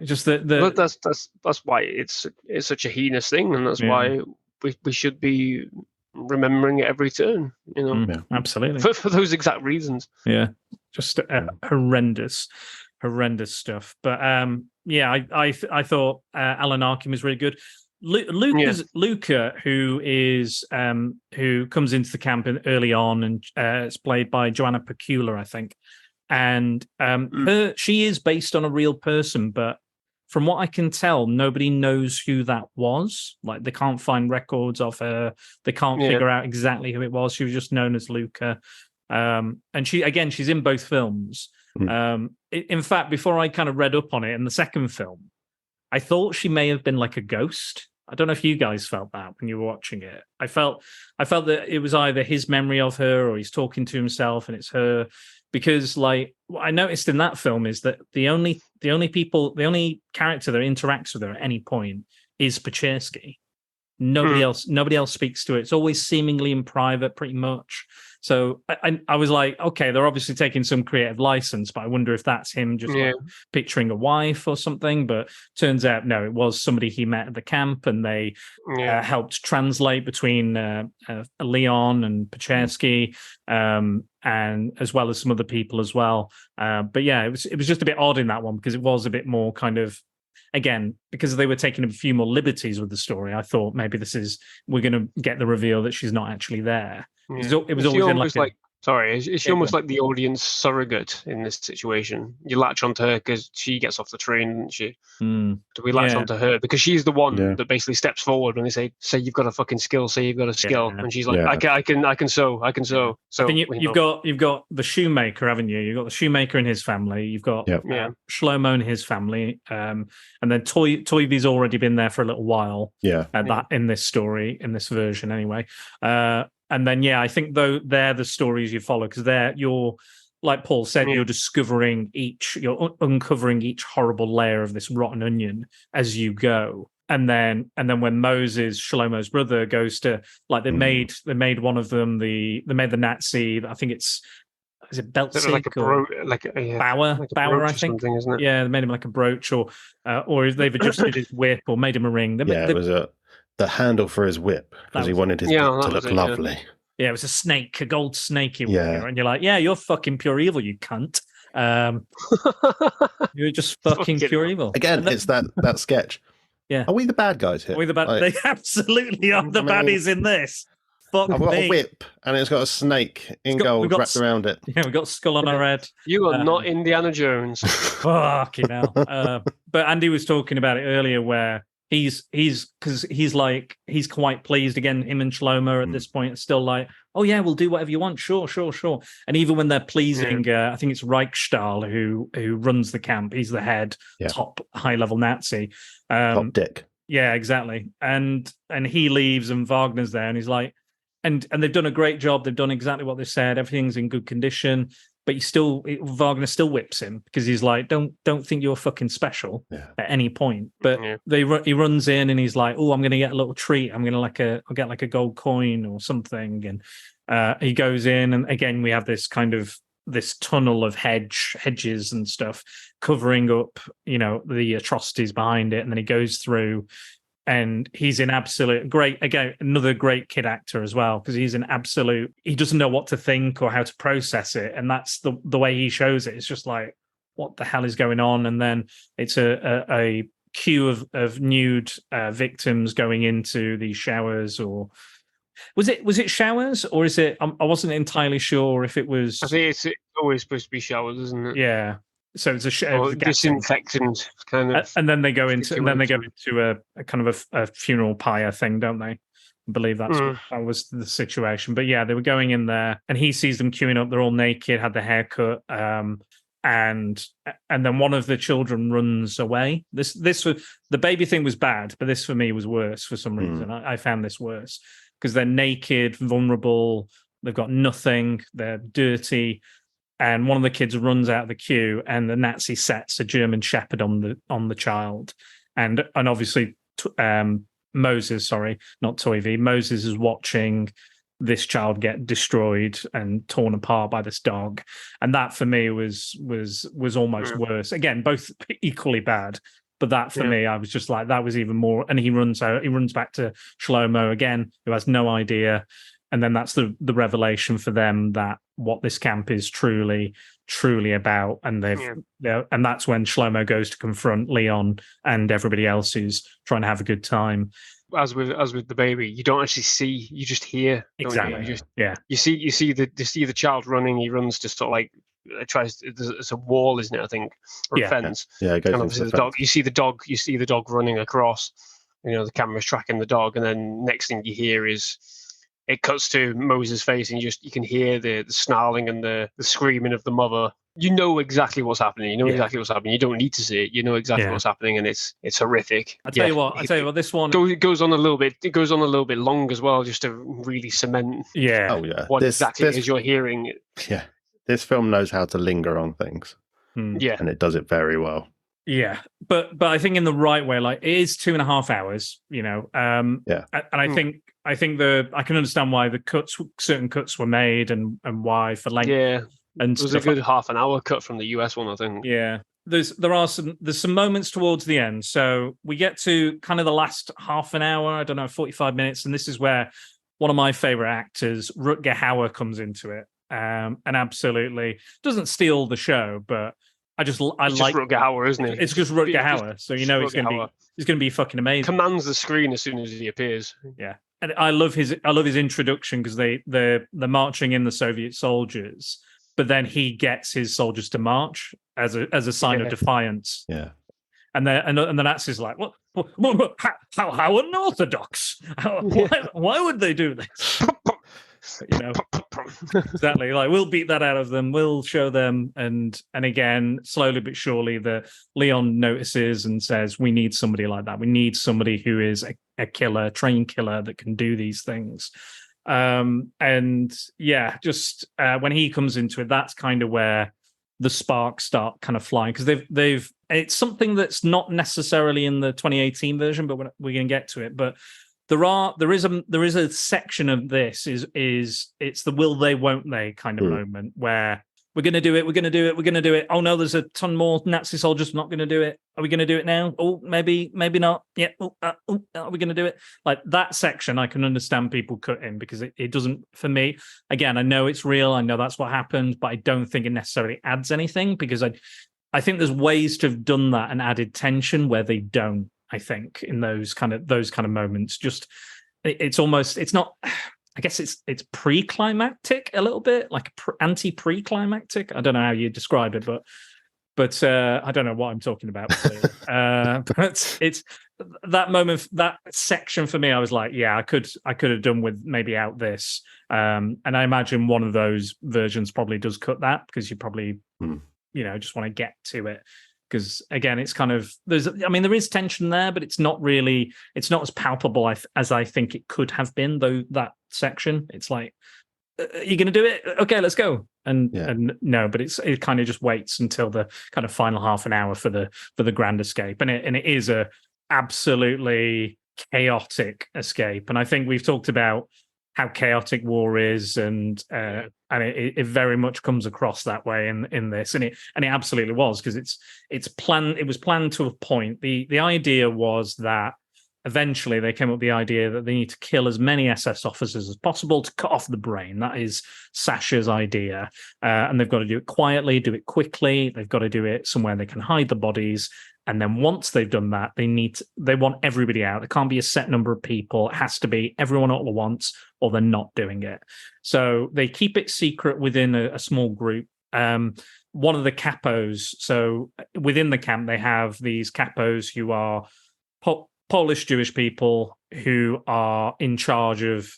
Just But that's why it's such a heinous thing, and that's why we should be remembering it every turn. Absolutely, for those exact reasons. Yeah, just horrendous stuff. But I thought Alan Arkin was really good. Luca, who comes into the camp early on, and it's played by Joanna Pecula, I think. And she is based on a real person, but from what I can tell, nobody knows who that was. Like, they can't find records of her. They can't figure out exactly who it was. She was just known as Luca. And she's in both films. In fact, before I kind of read up on it in the second film, I thought she may have been like a ghost. I don't know if you guys felt that when you were watching it. I felt that it was either his memory of her or he's talking to himself and it's her. Because, like, what I noticed in that film is that the only character that interacts with her at any point is Pachersky. Nobody else speaks to it. It's always seemingly in private, pretty much. So I was like, okay, they're obviously taking some creative license, but I wonder if that's him just like picturing a wife or something. But turns out, no, it was somebody he met at the camp, and they helped translate between Leon and Pachersky, and as well as some other people as well. But yeah, it was just a bit odd in that one, because it was a bit more kind of, again, because they were taking a few more liberties with the story. I thought maybe we're going to get the reveal that she's not actually there. It was always in is she almost like the audience surrogate in this situation? You latch onto her because she gets off the train, doesn't she? Do we latch onto her because she's the one that basically steps forward when they say you've got a fucking skill, say you've got a skill, and she's like, I can sew. So then you've got the shoemaker, haven't you? You've got the shoemaker and his family. You've got Shlomo and his family, and then Toivi's already been there for a little while. That in this story, in this version, anyway. And then, I think though they're the stories you follow, because you're, like Paul said, you're uncovering each horrible layer of this rotten onion as you go. And then when Moses, Shlomo's brother, goes to, like, they made one of them, they made the Nazi, I think is it Beltsik Bauer, I think, isn't it? Yeah, they made him like a brooch, or they've adjusted his whip or made him a ring. It was the handle for his whip, because he wanted his whip to look lovely. Yeah, it was a snake, a gold snake. And you're like, you're fucking pure evil, you cunt. You're just fucking pure evil. Again, it's that sketch. Yeah. Are we the bad guys here? Are we the bad? They absolutely are the baddies in this. Fuck I've got me. a whip, and it's got a snake in gold wrapped around it. Yeah, we've got a skull on our head. You are not Indiana Jones. Fucking hell. But Andy was talking about it earlier where he's quite pleased again. Him and Shlomo at this point are still like, oh yeah, we'll do whatever you want. Sure. And even when they're pleasing, I think it's Reichstahl who runs the camp. He's the head, top high level Nazi. Top dick. Yeah, exactly. And he leaves and Wagner's there and he's like, and they've done a great job. They've done exactly what they said. Everything's in good condition. But Wagner still whips him because he's like, don't think you're fucking special at any point. But he runs in and he's like, oh, I'm going to get a little treat. I'm going to I'll get like a gold coin or something. And he goes in and again, we have this kind of this tunnel of hedges and stuff covering up, the atrocities behind it. And then he goes through and he's in absolute another great kid actor as well, because he's an absolute, he doesn't know what to think or how to process it. And that's the way he shows it. It's just like, what the hell is going on? And then it's a queue of nude victims going into these showers, or was it showers, or is it, I wasn't entirely sure if it was. I think it's always supposed to be showers, isn't it? Yeah. So it's a disinfectant kind of, and then they go into a kind of a funeral pyre thing, don't they? I believe that was the situation. But yeah, they were going in there, and he sees them queuing up. They're all naked, had the haircut, and then one of the children runs away. This was, the baby thing was bad, but this for me was worse for some reason. I found this worse because they're naked, vulnerable. They've got nothing. They're dirty. And one of the kids runs out of the queue, and the Nazi sets a German Shepherd on the child, and obviously Moses, not Toivi, Moses is watching this child get destroyed and torn apart by this dog, and that for me was almost worse. Again, both equally bad, but that for me, I was just like, that was even more. And he runs back to Shlomo again, who has no idea. And then that's the revelation for them that what this camp is truly about, and and that's when Shlomo goes to confront Leon and everybody else who's trying to have a good time. As with the baby, you don't actually see; you just hear. Exactly. You see the child running. He runs to sort of like tries. It's a wall, isn't it? I think, or a fence. Yeah, it goes and obviously the dog. You see the dog running across. The camera's tracking the dog, and then next thing you hear is. It cuts to Moses' face, and you can hear the snarling and the screaming of the mother. You know exactly what's happening. You know exactly what's happening. You don't need to see it. You know exactly what's happening, and it's horrific. I tell you what, this one it goes on a little bit. It goes on a little bit long as well, just to really cement. What exactly is you're hearing. Yeah, this film knows how to linger on things. Yeah, and it does it very well. Yeah, but I think in the right way. Like, it is 2.5 hours, and I think I can understand why certain cuts were made and why for length. Yeah, and it was a good half an hour cut from the US one, I think. Yeah, there's some moments towards the end. So we get to kind of the last half an hour, I don't know, 45 minutes, and this is where one of my favorite actors, Rutger Hauer, comes into it, and absolutely doesn't steal the show, but. It's like Rutger Hauer, isn't it? It's just Rutger Hauer, so he's going to be fucking amazing. Commands the screen as soon as he appears. Yeah, and I love his introduction because they're marching in the Soviet soldiers, but then he gets his soldiers to march as a sign of defiance. Yeah, and the Nazis like, what? How unorthodox? Why would they do this? Exactly. Like, we'll beat that out of them. We'll show them, and again, slowly but surely, the Leon notices and says, "We need somebody like that. We need somebody who is a killer, trained killer that can do these things." And yeah, just when he comes into it, that's kind of where the sparks start kind of flying, because they've it's something that's not necessarily in the 2018 version, but we're going to get to it, but. There is a section of this is it's the will they won't they kind of moment where we're going to do it. Oh no, there's a ton more Nazi soldiers not going to do it. Are we going to do it now? Oh, maybe not. Yeah. Are we going to do it? Like that section, I can understand people cutting because it doesn't, for me. Again, I know it's real. I know that's what happened, but I don't think it necessarily adds anything because I think there's ways to have done that and added tension where they don't. I think, in those kind of moments. Just it's almost, it's not, I guess it's pre-climactic a little bit, like anti-pre-climactic. I don't know how you describe it, but I don't know what I'm talking about. But it's that moment, that section for me. I was like, yeah, I could have done with maybe out this, and I imagine one of those versions probably does cut that, because you probably just want to get to it. Because again, it's kind of, there is tension there, but it's not as palpable as I think it could have been, though, that section. It's like, are you going to do it? Okay, let's go. And no, but it kind of just waits until the kind of final half an hour for the grand escape. And it is a absolutely chaotic escape. And I think we've talked about how chaotic war is, and it very much comes across that way in this, and it absolutely was, because it's planned. It was planned to a point. The idea was that eventually they came up with the idea that they need to kill as many SS officers as possible to cut off the brain. That is Sasha's idea, and they've got to do it quietly, do it quickly. They've got to do it somewhere they can hide the bodies. And then once they've done that, they want everybody out. There can't be a set number of people. It has to be everyone all at once, or they're not doing it. So they keep it secret within a small group. One of the capos, so within the camp, they have these capos who are Polish Jewish people who are in charge of,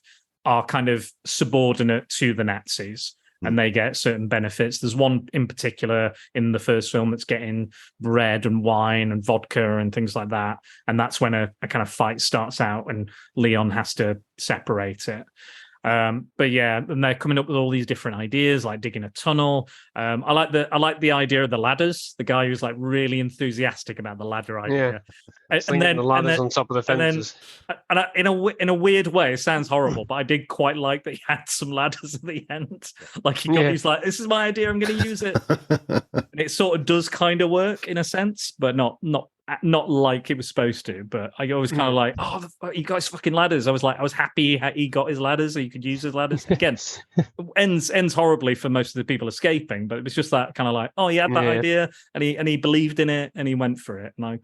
are kind of subordinate to the Nazis. And they get certain benefits. There's one in particular in the first film that's getting bread and wine and vodka and things like that. And that's when a kind of fight starts out, and Leon has to separate it. But yeah, and they're coming up with all these different ideas, like digging a tunnel. I like the idea of the ladders. The guy who's like really enthusiastic about the ladder idea. And then the ladders on top of the fences. In a weird way, it sounds horrible, but I did quite like that he had some ladders at the end. Like he's like, "This is my idea. I'm going to use it." And it sort of does kind of work in a sense, but not like it was supposed to. But I always kind of like, "Oh, you guys fucking ladders." I was happy he got his ladders, so you could use his ladders. Again, ends horribly for most of the people escaping, but it was just that kind of like, oh, he had that idea, and he believed in it, and he went for it. And I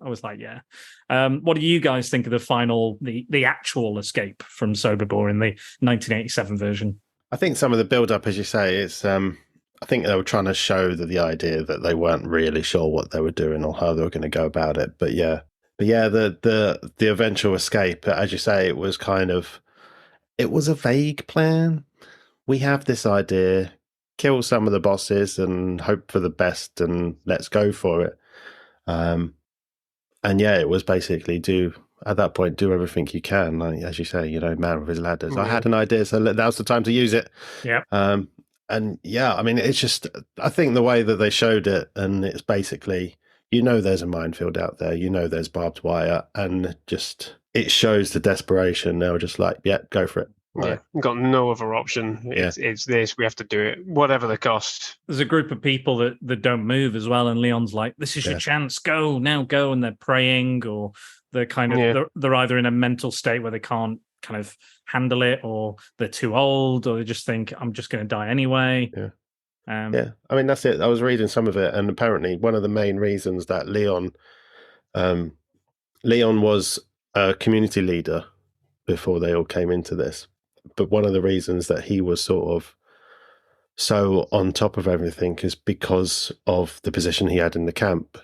was like, yeah. What do you guys think of the actual escape from Sobibor in the 1987 version? I think some of the build-up, as you say, it's I think they were trying to show the idea that they weren't really sure what they were doing or how they were going to go about it. But yeah, the eventual escape, as you say, it was a vague plan. We have this idea, kill some of the bosses and hope for the best, and let's go for it. And yeah, it was basically at that point, do everything you can. Like, as you say, man with his ladders. I had an idea, so now's the time to use it. Yeah. And yeah, I mean, it's just, I think the way that they showed it, and it's basically, there's a minefield out there, there's barbed wire, and just, it shows the desperation. They were just like, yeah, go for it. Right. Yeah, we've got no other option. It's this, we have to do it, whatever the cost. There's a group of people that don't move as well, and Leon's like, this is your chance, go, now go, and they're praying, or they're kind of, they're either in a mental state where they can't kind of handle it, or they're too old, or they just think, I'm just going to die anyway. I mean, that's it. I was reading some of it, and apparently one of the main reasons that Leon was a community leader before they all came into this, but one of the reasons that he was sort of so on top of everything is because of the position he had in the camp.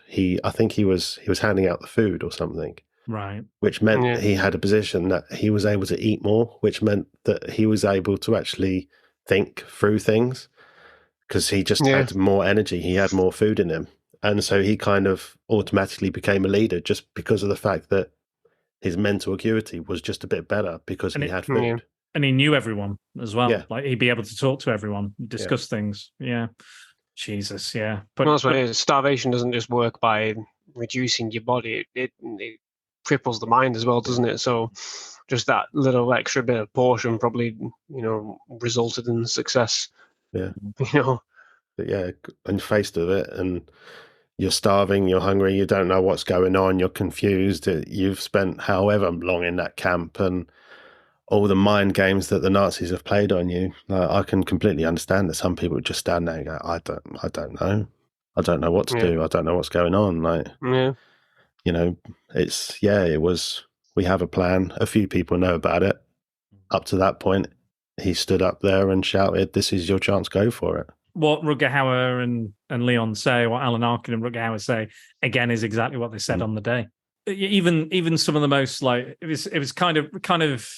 I think he was handing out the food or something. Right. Which meant he had a position that he was able to eat more, which meant that he was able to actually think through things, because he just had more energy. He had more food in him. And so he kind of automatically became a leader just because of the fact that his mental acuity was just a bit better because he had food. Yeah. And he knew everyone as well. Yeah. Like, he'd be able to talk to everyone, discuss things. Yeah. Jesus, yeah. But that's what it is. Starvation doesn't just work by reducing your body. It cripples the mind as well, doesn't it? So just that little extra bit of portion probably, resulted in success. Yeah. But yeah, and faced with it, and you're starving, you're hungry, you don't know what's going on, you're confused. You've spent however long in that camp, and all the mind games that the Nazis have played on you. I can completely understand that some people would just stand there and go, I don't know. I don't know what to do. I don't know what's going on. it was, we have a plan. A few people know about it. Up to that point, he stood up there and shouted, "This is your chance, go for it." What Rutger Hauer and Leon say, what Alan Arkin and Rutger Hauer say, again, is exactly what they said on the day. Even some of the most, like, it was kind of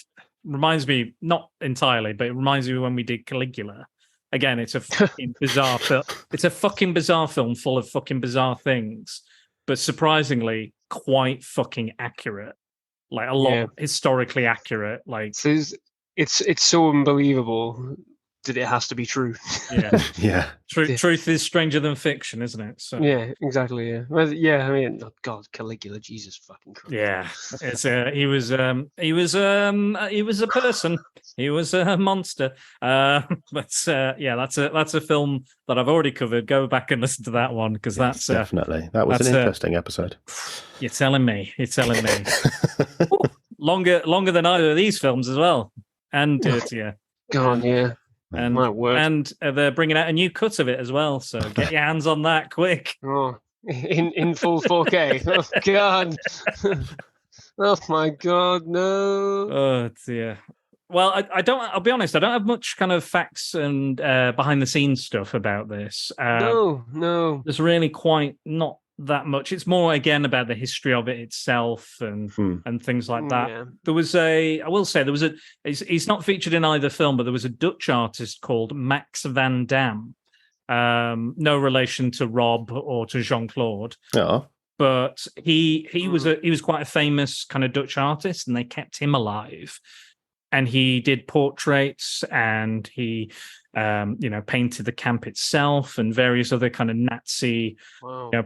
reminds me, not entirely, but it reminds me when we did Caligula. Again, it's a fucking bizarre film. It's a fucking bizarre film full of fucking bizarre things, but surprisingly quite fucking accurate. Like a lot historically accurate. Like it's so unbelievable that it has to be true. Yeah. Yeah. Truth is stranger than fiction, isn't it? So yeah, exactly. Yeah. Well, yeah. I mean, oh God, Caligula, Jesus fucking Christ. yeah, it's he was a person. He was a monster. But yeah, that's a film that I've already covered. Go back and listen to that one because that's definitely that was an interesting episode. You're telling me. Ooh, longer than either of these films as well, and dirtier. God, yeah. And my word. And they're bringing out a new cut of it as well. So get your hands on that quick. Oh, in full 4K. Oh God. Oh my God, no. Oh dear. Well, I don't. I'll be honest. I don't have much kind of facts and behind the scenes stuff about this. No. There's really quite not that much. It's more again about the history of it itself and things like that. Yeah. There was he's not featured in either film, but there was a Dutch artist called Max van Dam. No relation to Rob or to Jean-Claude. Yeah. But he was quite a famous kind of Dutch artist, and they kept him alive. And he did portraits, and he painted the camp itself and various other kind of Nazi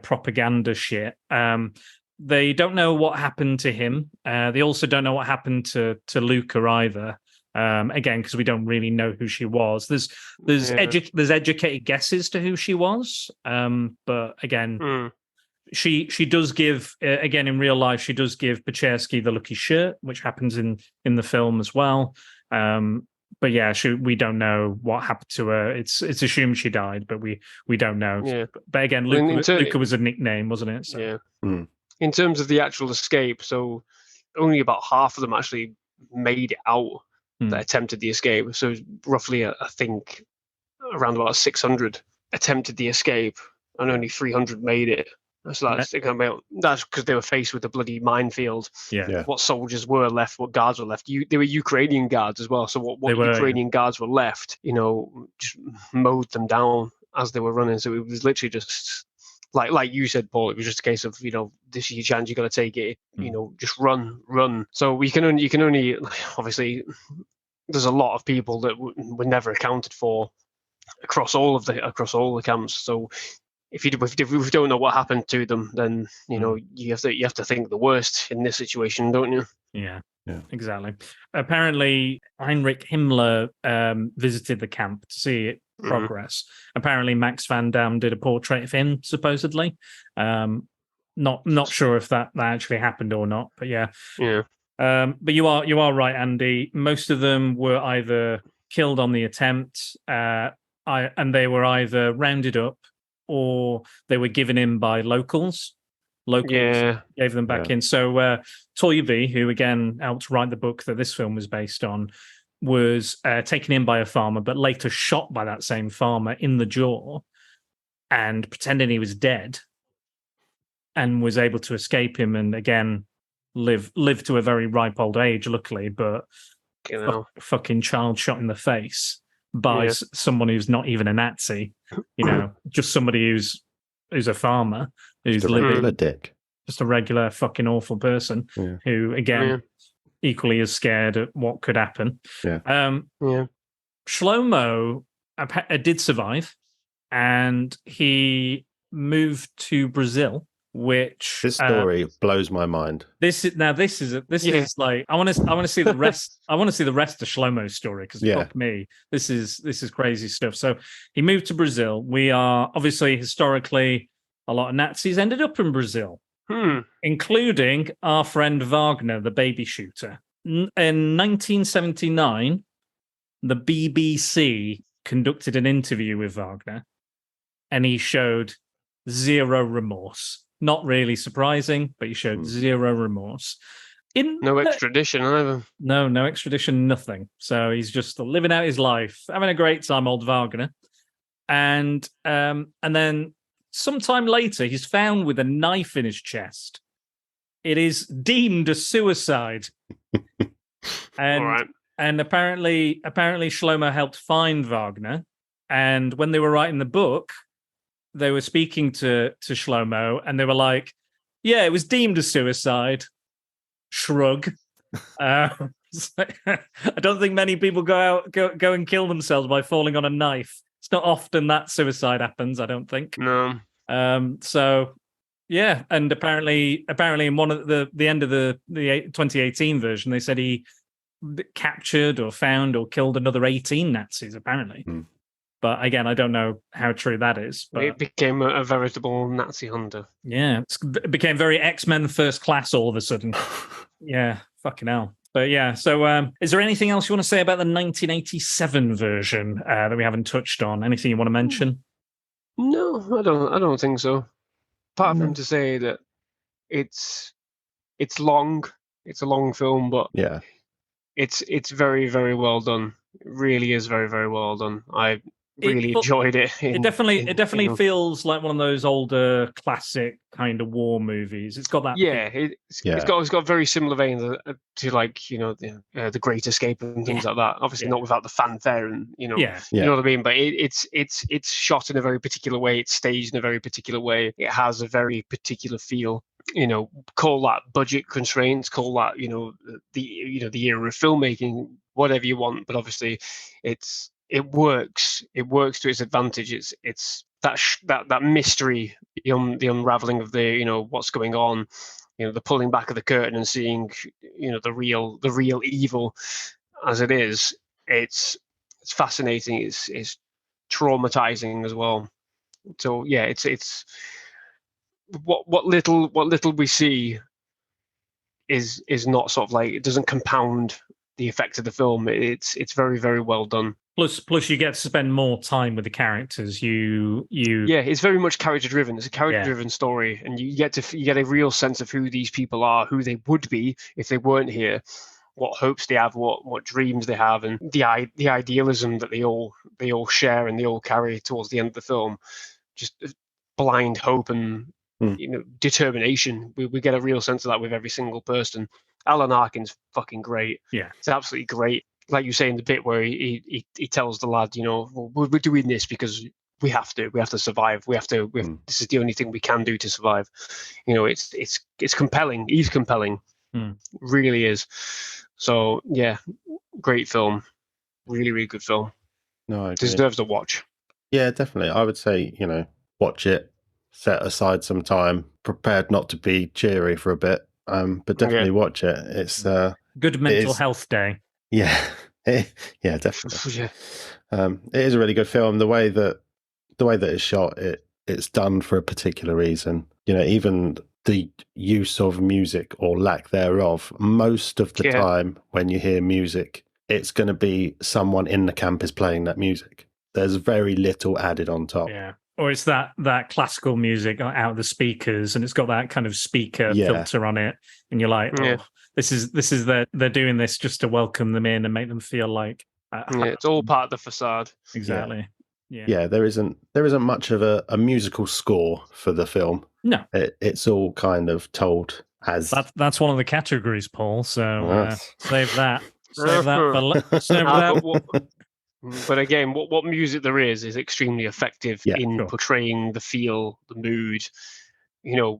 propaganda shit. They don't know what happened to him. They also don't know what happened to Luca either. Again, because we don't really know who she was. There's educated guesses to who she was, but again, she does give again in real life. She does give Peczerski the lucky shirt, which happens in the film as well. But yeah, we don't know what happened to her. It's assumed she died, but we don't know. Yeah. But again, Luca was a nickname, wasn't it? So. Yeah. In terms of the actual escape, so only about half of them actually made it out that attempted the escape. So roughly, I think, around about 600 attempted the escape, and only 300 made it. So that's because they were faced with a bloody minefield. Yeah. What soldiers were left, what guards were left. They were Ukrainian guards as well. So what Ukrainian guards were left, just mowed them down as they were running. So it was literally just like you said, Paul. It was just a case of this is your chance. You got to take it. Just run. So you can only obviously there's a lot of people that were never accounted for across all the camps. So. If we don't know what happened to them, then you have to think the worst in this situation, don't you? Yeah, exactly. Apparently, Heinrich Himmler visited the camp to see it progress. Apparently, Max van Dam did a portrait of him, supposedly. Not sure if that actually happened or not, but yeah. But you are right, Andy. Most of them were either killed on the attempt, and they were either rounded up, or they were given in by locals. Gave them back in. So Toivy, who again helped write the book that this film was based on, was taken in by a farmer, but later shot by that same farmer in the jaw, and pretending he was dead, and was able to escape him, and again live to a very ripe old age, luckily, but fucking child shot in the face by someone who's not even a Nazi, just somebody who's a farmer, who's just a regular dick, just a regular fucking awful person who, again, equally is scared at what could happen. Shlomo did survive, and he moved to Brazil. Which this story blows my mind. This is like I want to see the rest. I want to see the rest of Shlomo's story because fuck me, this is crazy stuff. So he moved to Brazil. We are obviously historically a lot of Nazis ended up in Brazil, including our friend Wagner, the baby shooter. In 1979, the BBC conducted an interview with Wagner, and he showed zero remorse. Not really surprising, but he showed zero remorse. No extradition either. No extradition, nothing. So he's just living out his life, having a great time, old Wagner. And then sometime later, he's found with a knife in his chest. It is deemed a suicide. And All right. and apparently Shlomo helped find Wagner. And when they were writing the book, they were speaking to Shlomo, and they were like, "Yeah, it was deemed a suicide." Shrug. I don't think many people go and kill themselves by falling on a knife. It's not often that suicide happens, I don't think. No. So yeah, and apparently in one of the end of the 2018 version, they said he captured or found or killed another 18 Nazis, apparently. But again, I don't know how true that is. But it became a veritable Nazi hunter. Yeah, it became very X-Men First Class all of a sudden. Yeah, fucking hell. But yeah, so is there anything else you want to say about the 1987 version that we haven't touched on? Anything you want to mention? No, I don't think so. Apart from to say that it's long. It's a long film, but Yeah. It's very, very well done. It really is very, very well done. I really enjoyed it. It definitely feels like one of those older classic kind of war movies. It's got that. Yeah, it's got very similar veins to like the Great Escape and things like that. Obviously not without the fanfare and you know what I mean. But it's shot in a very particular way. It's staged in a very particular way. It has a very particular feel. Call that budget constraints. Call that the era of filmmaking. Whatever you want, but obviously it works. It works to its advantage. It's that mystery, the unraveling of the what's going on, the pulling back of the curtain and seeing the real evil as it is. It's fascinating. It's traumatizing as well. So yeah, it's what little we see is not sort of like, it doesn't compound the effect of the film. It's very, very well done. Plus you get to spend more time with the characters. Yeah, it's very much character driven. It's a character driven story, and you get a real sense of who these people are, who they would be if they weren't here, what hopes they have, what dreams they have, and the idealism that they all share and they all carry towards the end of the film. Just blind hope and determination. We get a real sense of that with every single person. Alan Arkin's fucking great. Yeah, it's absolutely great. Like you say in the bit where he tells the lad, we're doing this because we have to survive. This is the only thing we can do to survive. It's compelling. He's compelling. Really is. So yeah, great film. Really, really good film. No, I deserves a watch. Yeah, definitely. I would say, watch it, set aside some time, prepared not to be cheery for a bit, but definitely watch it. It's good mental health day. Yeah, yeah, definitely. It is a really good film. The way that it's shot, it's done for a particular reason. Even the use of music or lack thereof, most of the time when you hear music, it's going to be someone in the camp is playing that music. There's very little added on top. Yeah. Or it's that classical music out of the speakers, and it's got that kind of speaker filter on it, and you're like, this is they're doing this just to welcome them in and make them feel like it's all part of the facade. Exactly. Yeah. There isn't much of a musical score for the film. No, it's all kind of told as that's one of the categories, Paul. So save that. Save that. But again, what music there is extremely effective in portraying the feel, the mood.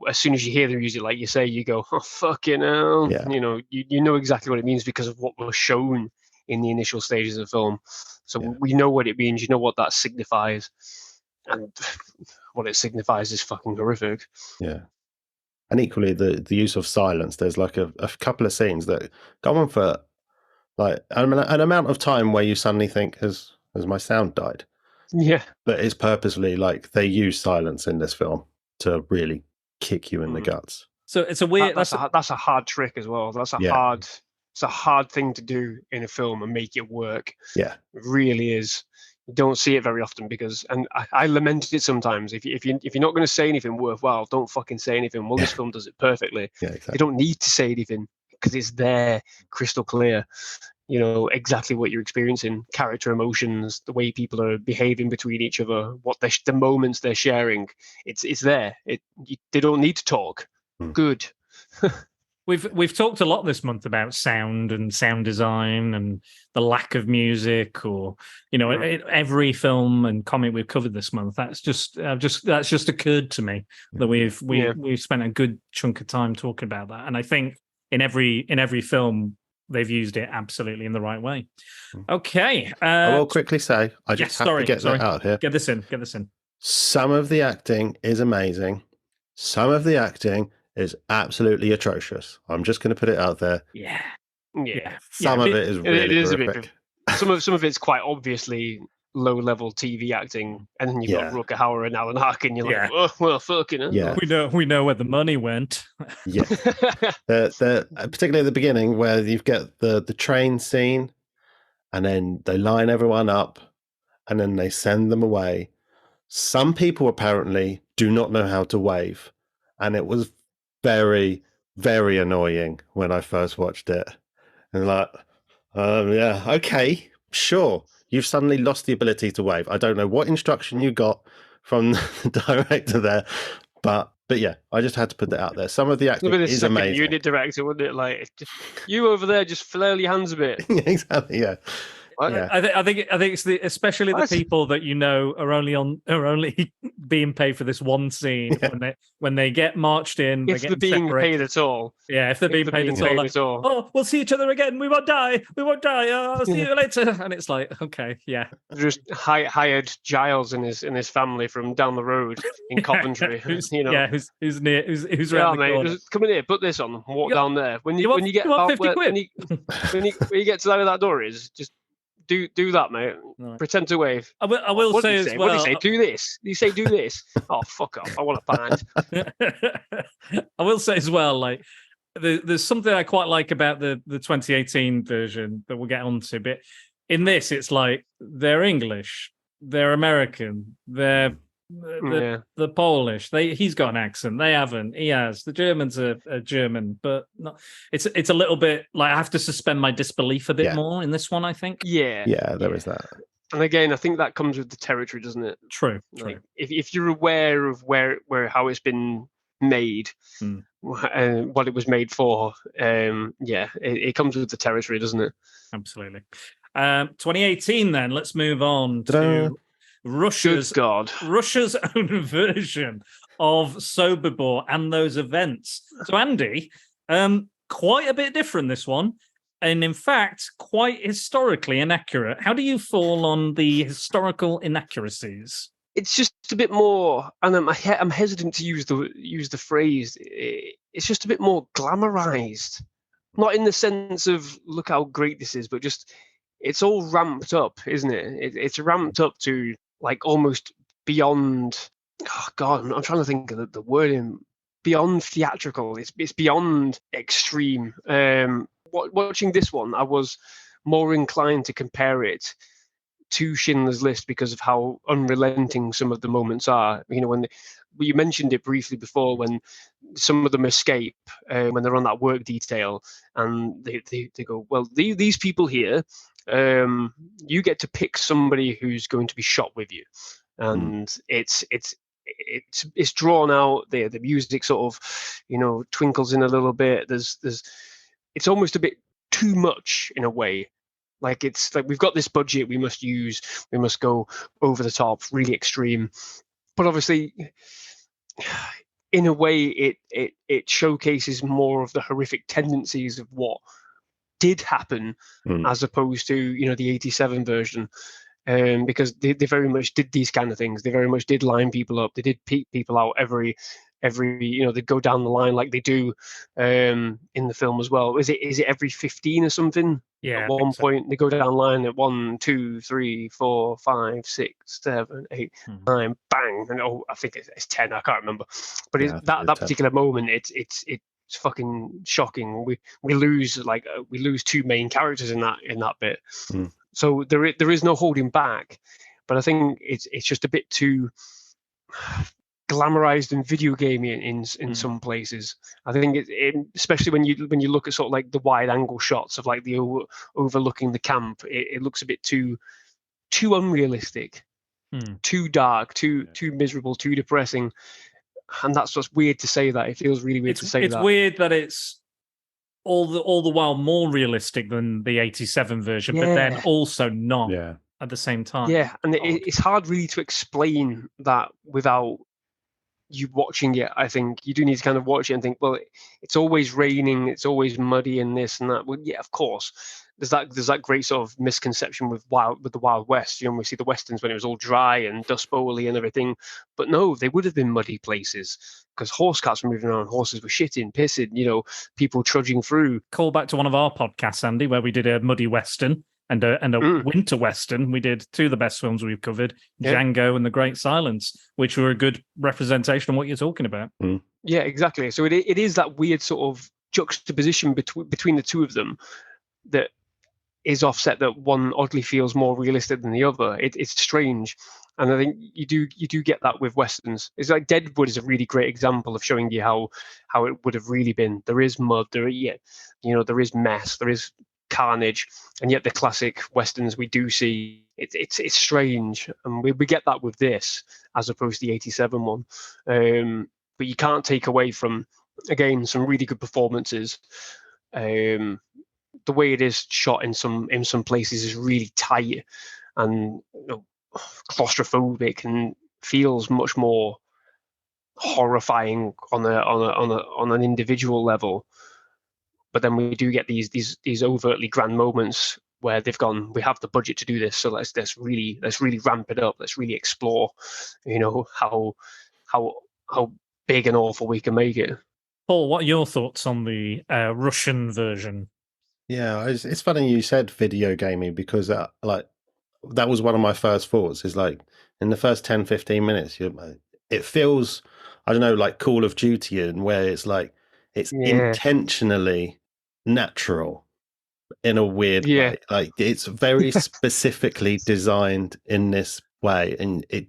As soon as you hear the music, like you say, you go, "Oh fucking hell!" Yeah. You know exactly what it means because of what was shown in the initial stages of the film. So we know what it means. You know what that signifies, and what it signifies is fucking horrific. Yeah. And equally, the use of silence. There's like a couple of scenes that go on for like an amount of time where you suddenly think, has my sound died? Yeah. But it's purposely like they use silence in this film to really kick you in the guts. So it's a weird. That's a hard trick as well. That's a hard thing to do in a film and make it work. Yeah, it really is. You don't see it very often because, and I lament it sometimes. If you're not going to say anything worthwhile, don't fucking say anything. Well, this film does it perfectly. Yeah, exactly. You don't need to say anything because it's there, crystal clear. You know exactly what you're experiencing, character emotions, the way people are behaving between each other, what the moments they're sharing. It's there. They don't need to talk. Good. We've talked a lot this month about sound and sound design and the lack of music, or every film and comic we've covered this month. That's just occurred to me that we've spent a good chunk of time talking about that, and I think in every film they've used it absolutely in the right way. Okay, I will quickly say I just have to get that out here. Get this in. Some of the acting is amazing. Some of the acting is absolutely atrocious. I'm just going to put it out there. Yeah. Some of it is really horrific. Some of it's quite obviously low-level TV acting, and then you've got Rutger Hauer and Alan Arkin. You're like, oh, well, fucking hell. Yeah. We know where the money went. Yeah. Particularly at the beginning, where you've got the train scene, and then they line everyone up, and then they send them away. Some people apparently do not know how to wave, and it was very, very annoying when I first watched it. And like, okay, sure. You've suddenly lost the ability to wave. I don't know what instruction you got from the director there, but yeah, I just had to put that out there. Some of the acting is amazing. Unit director, wouldn't it? Like, you over there, just flail your hands a bit. Exactly. Yeah. Yeah. I think it's especially the people that are only being paid for this one scene when they get marched in. If they're being paid at all. Yeah, if they're being paid at all. Oh, we'll see each other again. We won't die. I'll see you later. And it's like, okay, yeah. Just hired Giles and his family from down the road in Coventry. who's around the corner. Just come in here, put this on, walk down there. When you get to that door is just. Do that, mate. Right. Pretend to wave. I will say as well. What do you say? Do this. You say do this. Oh, fuck off! I want a pound. I will say as well, like there's something I quite like about the 2018 version that we'll get onto. But in this, it's like they're English, they're American, they're Polish. He's got an accent. They haven't. He has. The Germans are German, but not. It's a little bit like I have to suspend my disbelief a bit more in this one. I think. Yeah, there is that. And again, I think that comes with the territory, doesn't it? True. Like, if you're aware of how it's been made, what it was made for, it comes with the territory, doesn't it? Absolutely. 2018. Then let's move on to Russia's own version of Sobibor and those events. So, Andy, quite a bit different, this one. And in fact, quite historically inaccurate. How do you fall on the historical inaccuracies? It's just a bit more, and I'm hesitant to use the phrase. It's just a bit more glamorized, not in the sense of look how great this is, but just it's all ramped up, isn't it? It's ramped up to like almost beyond. Oh God, I'm trying to think of the wording. Beyond theatrical, it's beyond extreme. Watching this one, I was more inclined to compare it to Schindler's List because of how unrelenting some of the moments are. You know, when you mentioned it briefly before, when some of them escape, when they're on that work detail, and they go, well, these people here, you get to pick somebody who's going to be shot with you, and it's drawn out. The music sort of, twinkles in a little bit. It's almost a bit too much in a way. Like it's like we've got this budget we must go over the top, really extreme. But obviously, in a way, it showcases more of the horrific tendencies of what did happen, as opposed to the 87 version. Because they very much did these kind of things. They very much did line people up. They did peek people out every they'd go down the line like they do in the film as well. Is it every 15 or something? Yeah. At one point they go down the line at 1, 2, 3, 4, 5, 6, 7, 8, 9, bang, and I think it's 10. I can't remember. But that particular moment, it's fucking shocking. We lose two main characters in that bit. So there is no holding back. but I think it's just a bit too glamorized and video gamey in some places. I think especially when you look at sort of like the wide angle shots of like the overlooking the camp, it looks a bit too unrealistic, too dark, too miserable, too depressing. And that's what's weird to say that. It feels really weird to say that. It's weird that it's all the while more realistic than the 87 version, but then also not at the same time. Yeah, and it's hard really to explain that without you watching it. I think you do need to kind of watch it and think, well, it's always raining, it's always muddy and this and that. Well, yeah, of course. There's that great sort of misconception with the Wild West. You know, we see the westerns when it was all dry and dust bowly and everything, but no, they would have been muddy places because horse carts were moving around, horses were shitting, pissing, you know, people trudging through. Call back to one of our podcasts, Andy, where we did a muddy western and a winter western. We did two of the best films we've covered, Django and The Great Silence, which were a good representation of what you're talking about. Yeah, exactly. So it is that weird sort of juxtaposition between the two of them that is offset, that one oddly feels more realistic than the other. It's strange, and I think you do get that with westerns. It's like Deadwood is a really great example of showing you how it would have really been. There is mud, there is mess, there is carnage, and yet the classic westerns we do see, it's strange, and we get that with this as opposed to the 87 one. But you can't take away from, again, some really good performances. The way it is shot in some places is really tight and claustrophobic, and feels much more horrifying on an individual level. But then we do get these overtly grand moments where they've gone, we have the budget to do this, so let's really ramp it up. Let's really explore, how big and awful we can make it. Paul, what are your thoughts on the Russian version? Yeah, it's funny you said video gaming, because that was one of my first thoughts. Is like in the first 10, 15 minutes, it feels, I don't know, like Call of Duty, and where it's like it's intentionally natural in a weird way. Like it's very specifically designed in this way, and it,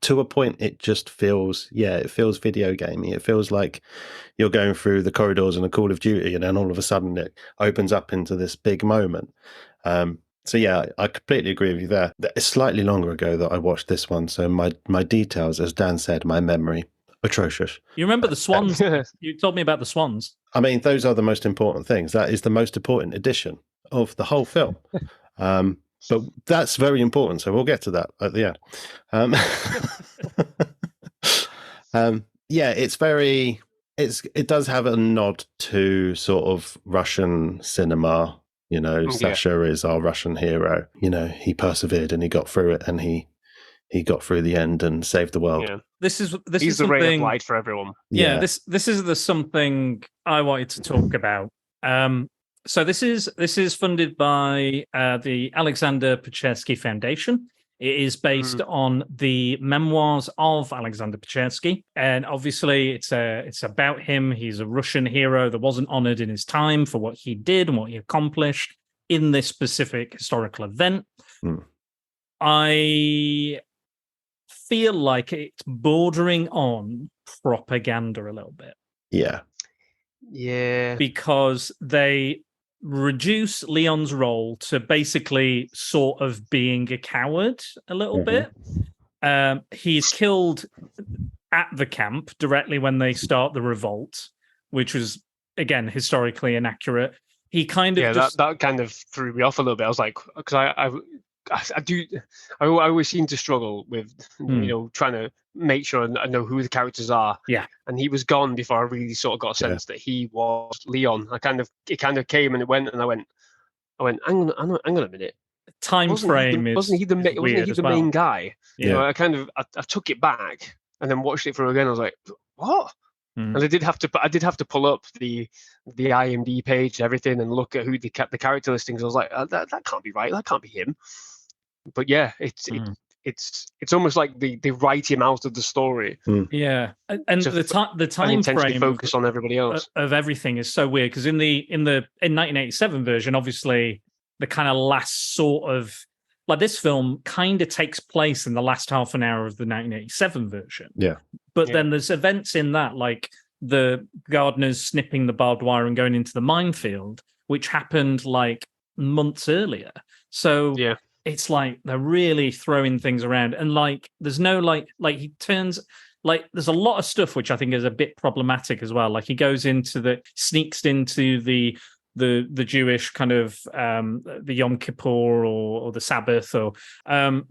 to a point, it just feels, it feels video gamey. It feels like you're going through the corridors in a Call of Duty, and then all of a sudden it opens up into this big moment. So yeah, I completely agree with you there. It's slightly longer ago that I watched this one, so my details, as Dan said, my memory, atrocious. You remember the swans? You told me about the swans. I mean, those are the most important things. That is the most important addition of the whole film. But that's very important, so we'll get to that at the end. It does have a nod to sort of Russian cinema. Sasha is our Russian hero. He persevered and he got through it, and he got through the end and saved the world. Yeah. This He's is the something, ray of light for everyone. Yeah, this is something I wanted to talk about. So this is funded by the Alexander Pechersky Foundation. It is based on the memoirs of Alexander Pechersky, and obviously it's about him. He's a Russian hero that wasn't honored in his time for what he did and what he accomplished in this specific historical event. I feel like it's bordering on propaganda a little bit. Yeah. Because they reduce Leon's role to basically sort of being a coward a little bit. He's killed at the camp directly when they start the revolt, which was, again, historically inaccurate. He kind of that kind of threw me off a little bit. I was like, because I always seem to struggle with trying to make sure I know who the characters are. Yeah, and he was gone before I really sort of got a sense that he was Leon. It kind of came and it went, and I went. Hang on a minute. Time frame wasn't he the main guy? Yeah, I took it back and then watched it through again. I was like, what? And I did have to pull up the IMDb page and everything and look at who the character listings. I was like, that can't be right. That can't be him. But yeah, it's almost like they write him out of the story. Yeah, and the time frame focus on everybody else of everything is so weird, because in 1987 version, obviously the kind of last sort of like this film kind of takes place in the last half an hour of the 1987 version. Yeah. But then there's events in that, like the gardeners snipping the barbed wire and going into the minefield, which happened like months earlier. So it's like they're really throwing things around, and like there's no like he turns. Like, there's a lot of stuff which I think is a bit problematic as well. Like, he sneaks into the Jewish kind of the Yom Kippur or the Sabbath, or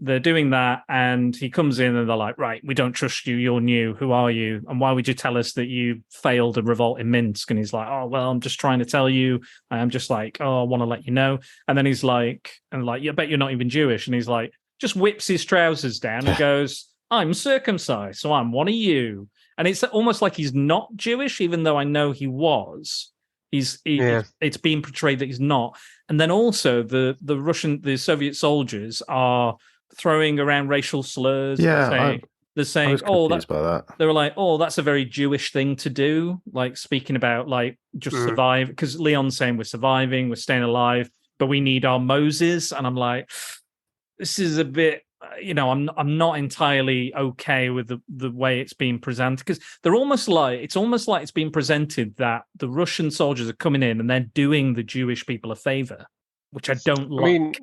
they're doing that, and he comes in and they're like, right, we don't trust you. You're new. Who are you? And why would you tell us that you failed a revolt in Minsk? And he's like, oh, well, I'm just trying to tell you. I'm just like, oh, I want to let you know. And then he's like, I bet you're not even Jewish. And he's like, just whips his trousers down and goes, I'm circumcised, so I'm one of you. And it's almost like he's not Jewish, even though I know he was. It's being portrayed that he's not. And then also the Soviet soldiers are throwing around racial slurs. Yeah, they're saying, that. They were like, oh, that's a very Jewish thing to do. Like speaking about like just survive, because Leon's saying we're surviving, we're staying alive, but we need our Moses. And I'm like, this is a bit. I'm not entirely okay with the way it's being presented, because it's almost like it's being presented that the Russian soldiers are coming in and they're doing the Jewish people a favor, which I don't like.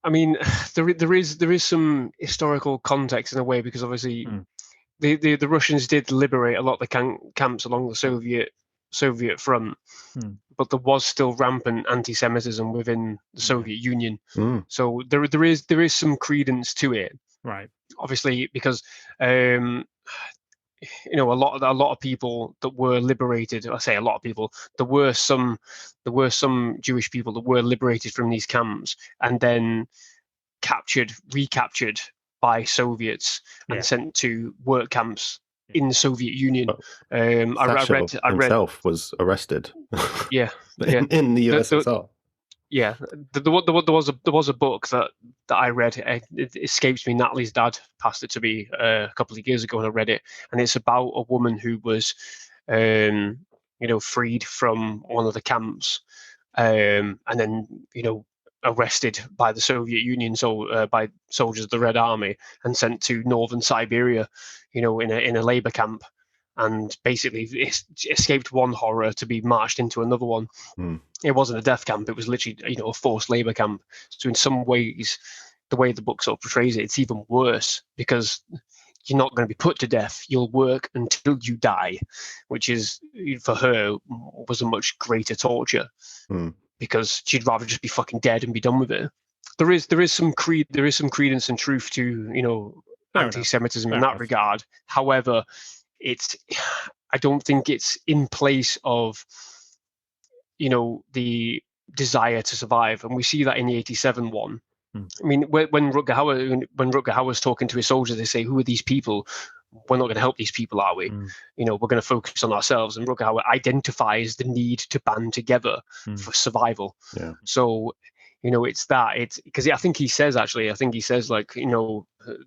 I mean, there is some historical context in a way, because obviously the Russians did liberate a lot of the camps along the Soviet front, but there was still rampant anti-Semitism within the Soviet Union. So there is some credence to it, right? Obviously, because a lot of people that were liberated. I say a lot of people. There were some Jewish people that were liberated from these camps and then recaptured by Soviets and sent to work camps in the Soviet Union. Thatcher himself was arrested. in the USSR. There was a book that I read. It escapes me. Natalie's dad passed it to me a couple of years ago, and I read it. And it's about a woman who was, freed from one of the camps, and then arrested by the Soviet Union, by soldiers of the Red Army, and sent to northern Siberia, in a labor camp, and basically escaped one horror to be marched into another one. It wasn't a death camp; it was literally a forced labor camp. So in some ways, the way the book sort of portrays it, it's even worse, because you're not going to be put to death. You'll work until you die, which is, for her, was a much greater torture. Because she'd rather just be fucking dead and be done with it. There is some credence and truth to anti-Semitism in that regard. However, I don't think it's in place of the desire to survive, and we see that in the 87 one. I mean, when Rutger Hauer was talking to his soldiers, they say, "Who are these people? We're not going to help these people, are we? We're going to focus on ourselves." And Rutger Hauer identifies the need to band together for survival. So, it's that. It's because I think he says like,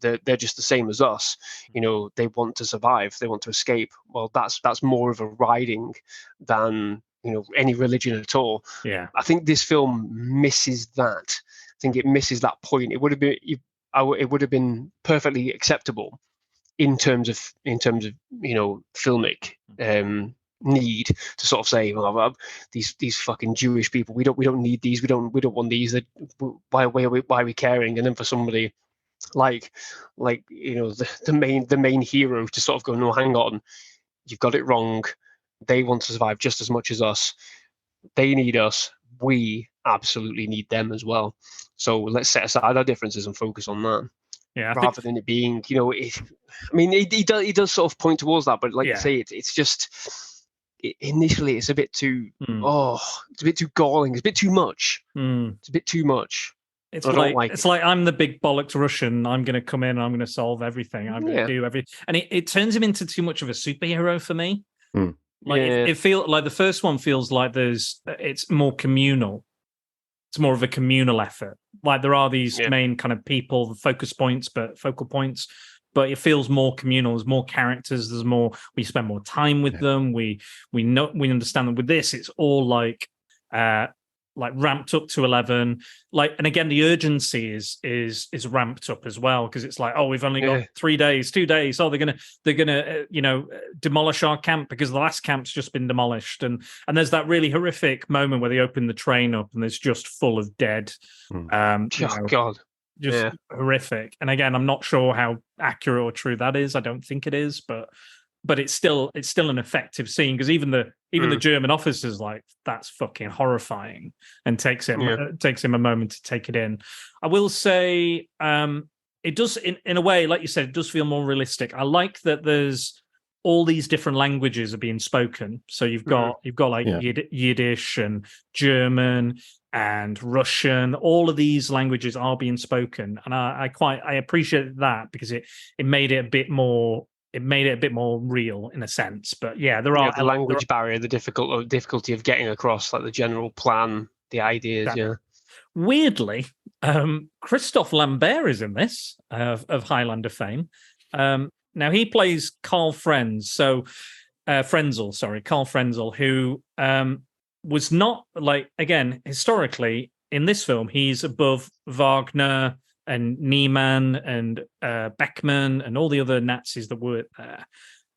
they're just the same as us. They want to survive. They want to escape. Well, that's more of a riding than any religion at all. I think this film misses that. I think it misses that point. It would have been perfectly acceptable in terms of filmic need to sort of say, well, these fucking Jewish people, we don't need these, we don't want these. Why are we caring? And then for somebody like the main hero to sort of go, no, hang on, you've got it wrong. They want to survive just as much as us. They need us. We absolutely need them as well. So let's set aside our differences and focus on that. Rather than it being, he does sort of point towards that, but like you say, it's just initially it's a bit too, it's a bit too galling. It's a bit too much. It's a bit too much. It's like I'm the big bollocks Russian. I'm going to come in and I'm going to solve everything. I'm going to do everything, and it turns him into too much of a superhero for me. It feels like the first one feels like it's more communal. It's more of a communal effort. Like there are these main kind of people, focal points, but it feels more communal. There's more characters. There's more. We spend more time with them. We understand them. With this, it's all like like ramped up to 11. Like, and again, the urgency is ramped up as well, because it's like, oh, we've only got 3 days, 2 days. Oh, they're gonna demolish our camp because the last camp's just been demolished. And there's that really horrific moment where they open the train up and it's just full of dead. God. Just horrific. And again, I'm not sure how accurate or true that is. I don't think it is, but it's still an effective scene, because even the German officer's like, that's fucking horrifying, and takes him a moment to take it in. I will say it does, in a way, like you said, it does feel more realistic. I like that there's all these different languages are being spoken. So you've got like Yiddish and German and Russian. All of these languages are being spoken, and I appreciate that, because it made it a bit more. It made it a bit more real in a sense. But yeah, there are the language barrier, the difficulty of getting across like the general plan, the ideas. Weirdly, Christophe Lambert is in this of Highlander fame. Now he plays Carl Frenzel, Carl Frenzel, who was not, like, again, historically in this film, he's above Wagner and Niemann and Beckmann and all the other Nazis that were there.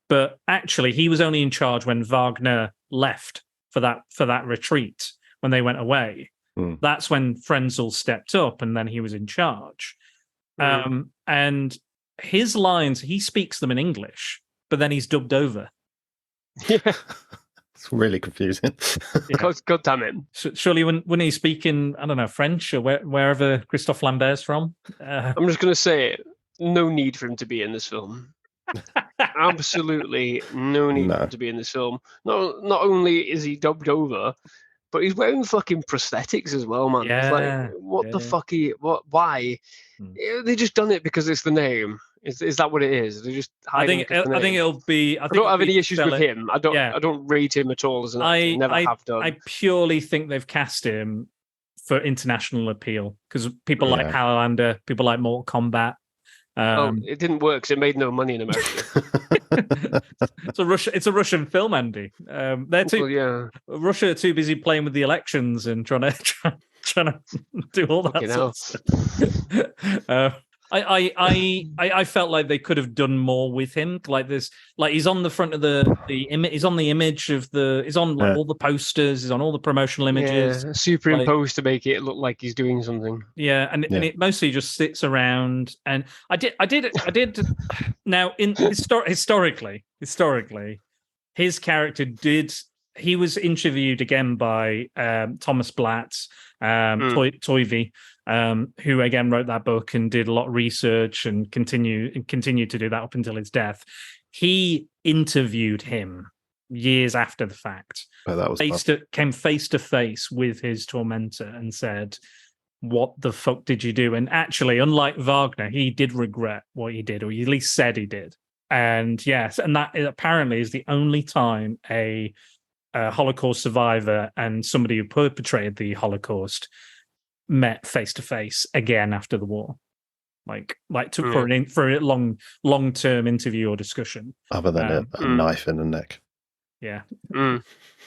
But actually, he was only in charge when Wagner left for that retreat, when they went away. That's when Frenzel stepped up, and then he was in charge. And his lines, he speaks them in English, but then he's dubbed over. Yeah. It's really confusing. God damn it. Surely when he's speaking, I don't know, French or wherever Christophe Lambert's from. I'm just going to say it. No need for him to be in this film. Absolutely no need for him to be in this film. Not only is he dubbed over, but he's wearing fucking prosthetics as well, man. Yeah, it's like, what the fuck? Why? They just done it because it's the name. Is that what it is? They just I think it'll be. I don't have any issues with him. I don't rate him at all as an actor. Never have done. I purely think they've cast him for international appeal, because people like Highlander, people like Mortal Kombat. It didn't work because it made no money in America. It's a Russian film, Andy. Russia are too busy playing with the elections and trying to do all that sort of stuff. I felt like they could have done more with him. Like this, like he's on the front of the image. He's on the image of he's on all the posters. He's on all the promotional images. Superimposed to make it look like he's doing something. Yeah, and it mostly just sits around. And I did. Now, historically, his character did. He was interviewed again by Thomas Blatt, Toivy, who again wrote that book and did a lot of research and continued to do that up until his death. He interviewed him years after the fact. Came face to face with his tormentor and said, "What the fuck did you do?" And actually, unlike Wagner, he did regret what he did, or he at least said he did. And yes, and that apparently is the only time a Holocaust survivor and somebody who perpetrated the Holocaust met face to face again after the war, for a long term interview or discussion. Other than a knife in the neck. Yeah,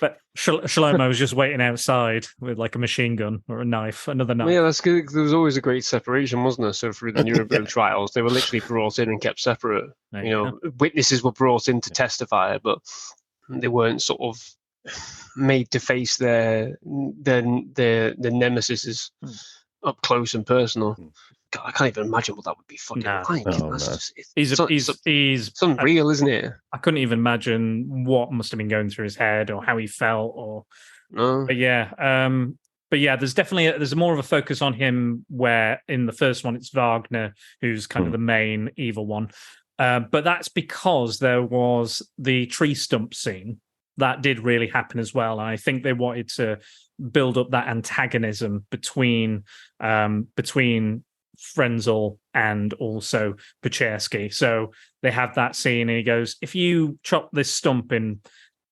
but Shlomo was just waiting outside with like a machine gun or a knife, another knife. Yeah, that's good. There was always a great separation, wasn't there? So through the Nuremberg trials, they were literally brought in and kept separate. Witnesses were brought in to testify, but they weren't sort of made to face their nemesis up close and personal. God, I can't even imagine what that would be fucking like. He's unreal, isn't it? I couldn't even imagine what must have been going through his head or how he felt. But there's definitely more of a focus on him, where in the first one it's Wagner who's kind of the main evil one. But that's because there was the tree stump scene. That did really happen as well. And I think they wanted to build up that antagonism between Frenzel and also Pechersky. So they have that scene, and he goes, "If you chop this stump in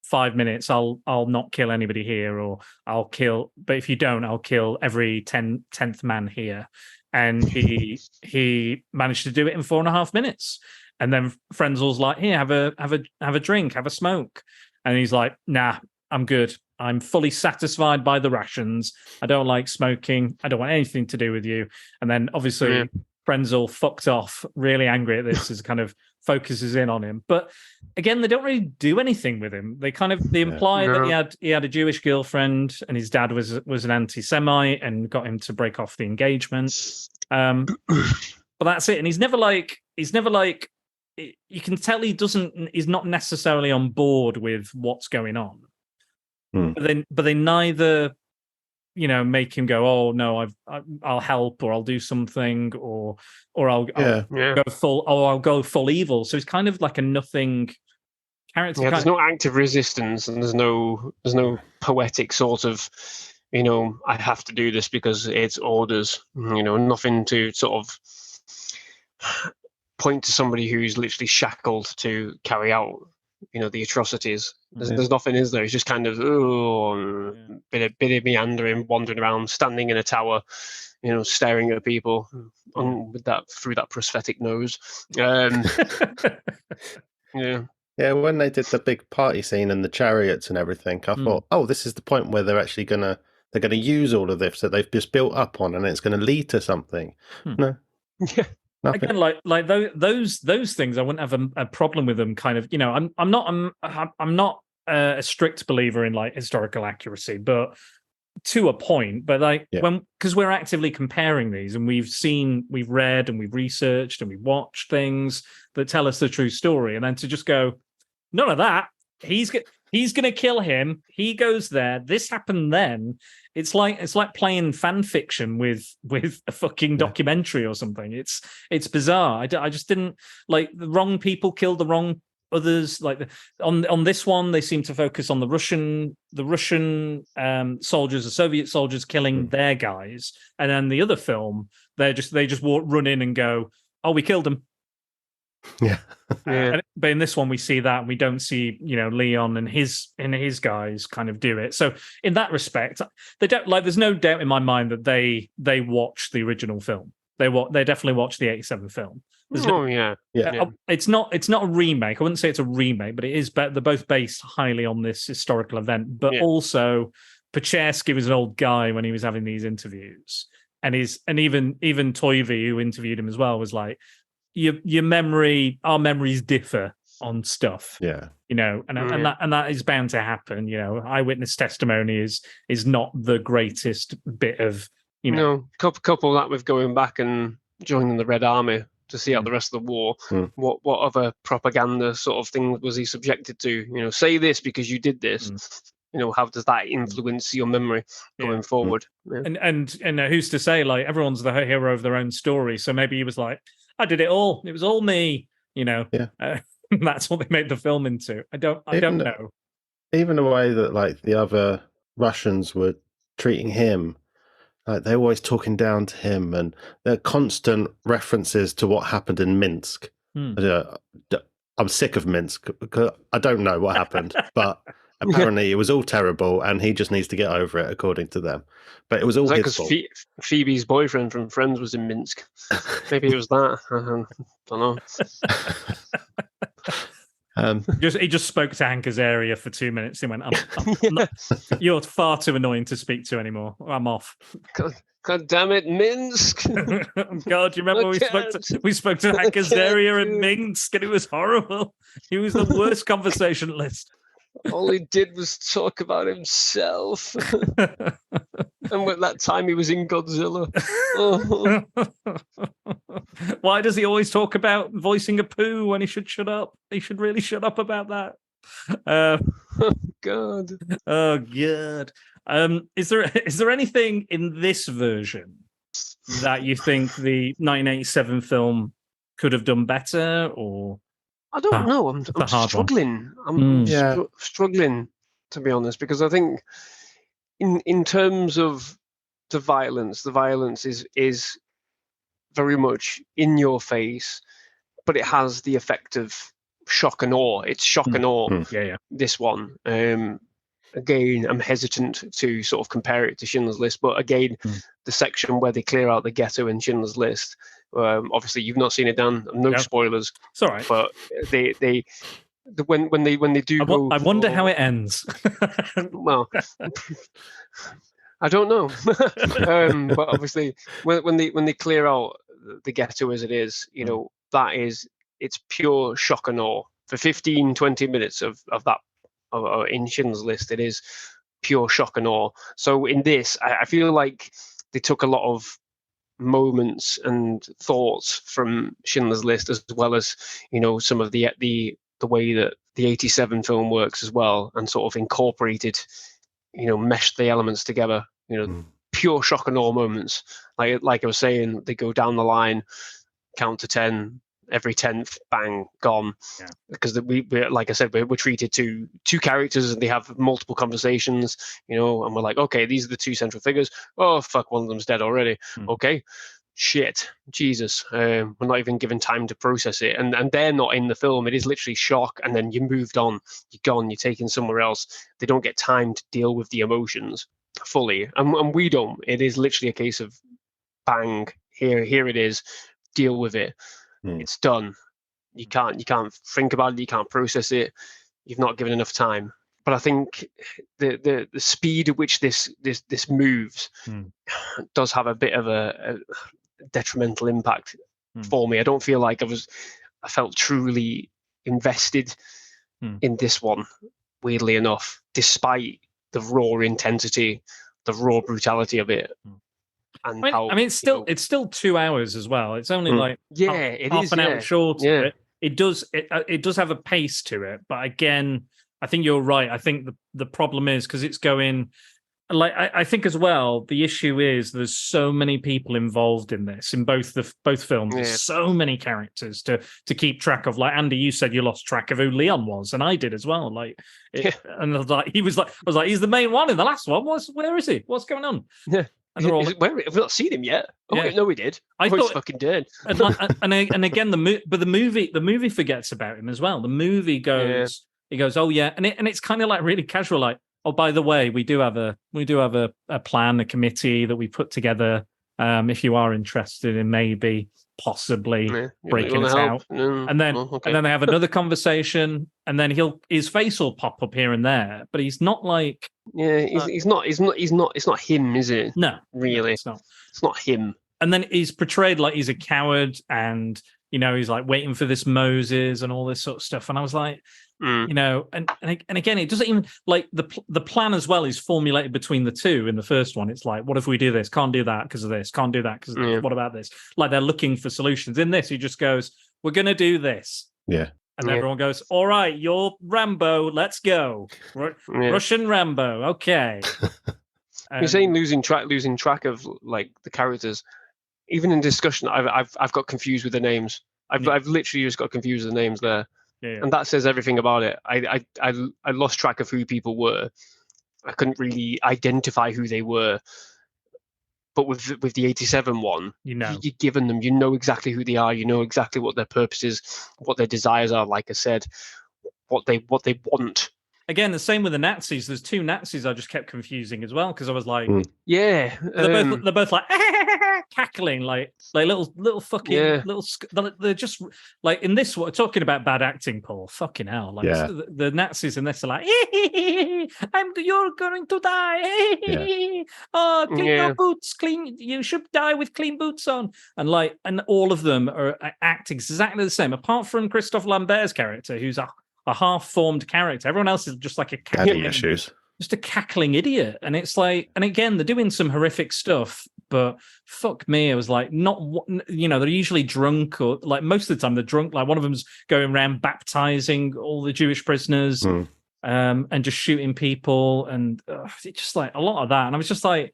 5 minutes, I'll not kill anybody here, or I'll kill. But if you don't, I'll kill every 10th man here." And he managed to do it in 4.5 minutes. And then Frenzel's like, "Here, have a drink, have a smoke." And he's like, "Nah, I'm good." I'm fully satisfied by the rations. I don't like smoking. I don't want anything to do with you. And then obviously Frenzel fucked off, really angry at this, as kind of focuses in on him. But again, they don't really do anything with him. They imply that he had a Jewish girlfriend and his dad was an anti-Semite and got him to break off the engagement. But that's it. And he's never like you can tell he's not necessarily on board with what's going on. But they neither, make him go, oh no, I'll help, or I'll do something, or I'll go full evil. So it's kind of like a nothing character. Yeah, there's no active resistance, and there's no poetic sort of, I have to do this because it's orders. Nothing to sort of point to somebody who's literally shackled to carry out, the atrocities. There's nothing, is there? It's just kind of bit of meandering, wandering around, standing in a tower, staring at people through that prosthetic nose. Yeah. Yeah, when they did the big party scene and the chariots and everything, I thought, oh, this is the point where they're actually they're gonna use all of this that they've just built up on, and it's going to lead to something. No. Yeah. Nothing. Again, like those things, I wouldn't have a problem with them. Kind of, I'm not a strict believer in like historical accuracy, but to a point. But because we're actively comparing these, and we've read, and we've researched, and we've watched things that tell us the true story, and then to just go, none of that. He's going to kill him. He goes there. This happened then. It's like playing fan fiction with a fucking documentary or something. It's bizarre. I just didn't like the wrong people killed the wrong others. Like on this one, they seem to focus on the Russian soldiers, the Soviet soldiers killing their guys, and then the other film, they just run in and go, oh, we killed them. Yeah. But in this one, we see that, and we don't see Leon and his guys kind of do it. So in that respect, they don't like. There's no doubt in my mind that they watched the original film. They definitely watched the '87 film. It's not a remake. I wouldn't say it's a remake, but it is. They're both based highly on this historical event. But also, Pechersky was an old guy when he was having these interviews, and even Toivy, who interviewed him as well, was like, our memories differ on stuff. Yeah. And that is bound to happen. Eyewitness testimony is not the greatest bit of, couple that with going back and joining the Red Army to see out the rest of the war. What other propaganda sort of thing was he subjected to? Say this because you did this. How does that influence your memory going forward? And who's to say, like, everyone's the hero of their own story. So maybe he was like, I did it all. It was all me. That's what they made the film into. I don't know. Even the way that like the other Russians were treating him, like they're always talking down to him, and there are constant references to what happened in Minsk. I'm sick of Minsk because I don't know what happened, but apparently it was all terrible, and he just needs to get over it, according to them. But it was all his fault. Phoebe's boyfriend from Friends was in Minsk. Maybe it was that. I don't know. He just spoke to Hank Azaria for 2 minutes. He went, I'm not, "You're far too annoying to speak to anymore. I'm off." God damn it, Minsk! God, you remember we spoke to Hank Azaria in Minsk, and it was horrible. He was the worst conversationalist. All he did was talk about himself. And at that time, he was in Godzilla. Why does he always talk about voicing a poo when he should shut up? He should really shut up about that. God. Oh, God. Is there anything in this version that you think the 1987 film could have done better, or? I don't know. I'm struggling. Struggling, to be honest, because I think in terms of the violence is very much in your face, but it has the effect of shock and awe. It's shock and awe. This one. Again, I'm hesitant to sort of compare it to Schindler's List, but again, the section where they clear out the ghetto in Schindler's List. Obviously, you've not seen it, Dan. No spoilers. It's all right. But they when they do go. I wonder how it ends. Well, I don't know. But obviously, when they clear out the ghetto as it is, it's pure shock and awe. For 15, 20 minutes of that in Schindler's List, it is pure shock and awe. So in this, I feel like they took a lot of moments and thoughts from Schindler's List, as well as some of the way that the 87 film works as well, and sort of incorporated, meshed the elements together. Pure shock and awe moments. Like I was saying, they go down the line, count to 10. Every 10th, bang, gone. Yeah. Because we like I said, we're treated to two characters, and they have multiple conversations, and we're like, okay, these are the two central figures. Oh fuck, one of them's dead already. Okay, shit, Jesus. We're not even given time to process it, and they're not in the film. It is literally shock, and then you moved on, you're gone, you're taken somewhere else. They don't get time to deal with the emotions fully, and we don't. It is literally a case of bang, here it is, deal with it. It's done. You can't think about it. You can't process it. You've not given enough time. But I think the speed at which this moves does have a bit of a detrimental impact for me. I don't feel like I felt truly invested in this one, weirdly enough, despite the raw intensity, the raw brutality of it. And it's still 2 hours as well. It's only like half an hour short. Yeah. It does have a pace to it, but again, I think you're right. I think the problem is because it's going like I think as well. The issue is there's so many people involved in this in both films. There's so many characters to keep track of. Like Andy, you said you lost track of who Leon was, and I did as well. And I was like, he's the main one in the last one. Where is he? What's going on? Yeah. And have we not seen him yet? Oh, no, we did. I thought he's fucking dead. and again, the movie forgets about him as well. The movie goes, he goes, oh yeah, and it's kind of like really casual, like, oh, by the way, we do have a plan, a committee that we put together. If you are interested in maybe possibly breaking it out, and then they have another conversation, and then his face will pop up here and there, but he's not like he's not it's not him, is it? No, really, it's not him. And then he's portrayed like he's a coward, and he's like waiting for this Moses and all this sort of stuff, and I was like, and again, it doesn't even like the plan as well is formulated between the two. In the first one, it's like, what if we do this? Can't do that because of this. Can't do that because of this. What about this? Like they're looking for solutions. In this, he just goes, "We're gonna do this." Yeah. And everyone goes, "All right, you're Rambo. Let's go, Russian Rambo." Okay. You're saying losing track of like the characters. Even in discussion, I've got confused with the names. I've literally just got confused with the names there. Yeah. And that says everything about it. I lost track of who people were. I couldn't really identify who they were. But with the 87 one, you're given them. You know exactly who they are. You know exactly what their purpose is, what their desires are. Like I said, what they want. Again, the same with the Nazis. There's two Nazis I just kept confusing as well because I was like, they're both like cackling like little fucking little. They're just like in this. What talking about bad acting, Paul? Fucking hell! Like the Nazis in this are like, you're going to die. Oh, clean your boots, clean. You should die with clean boots on. And all of them are acting exactly the same, apart from Christophe Lambert's character, who's a half-formed character. Everyone else is just like a cackling, issues. Just a cackling idiot. And it's like, and again, they're doing some horrific stuff, but fuck me, it was like not, they're usually drunk, or like most of the time they're drunk. Like one of them's going around baptizing all the Jewish prisoners and just shooting people, and it's just like a lot of that. And I was just like,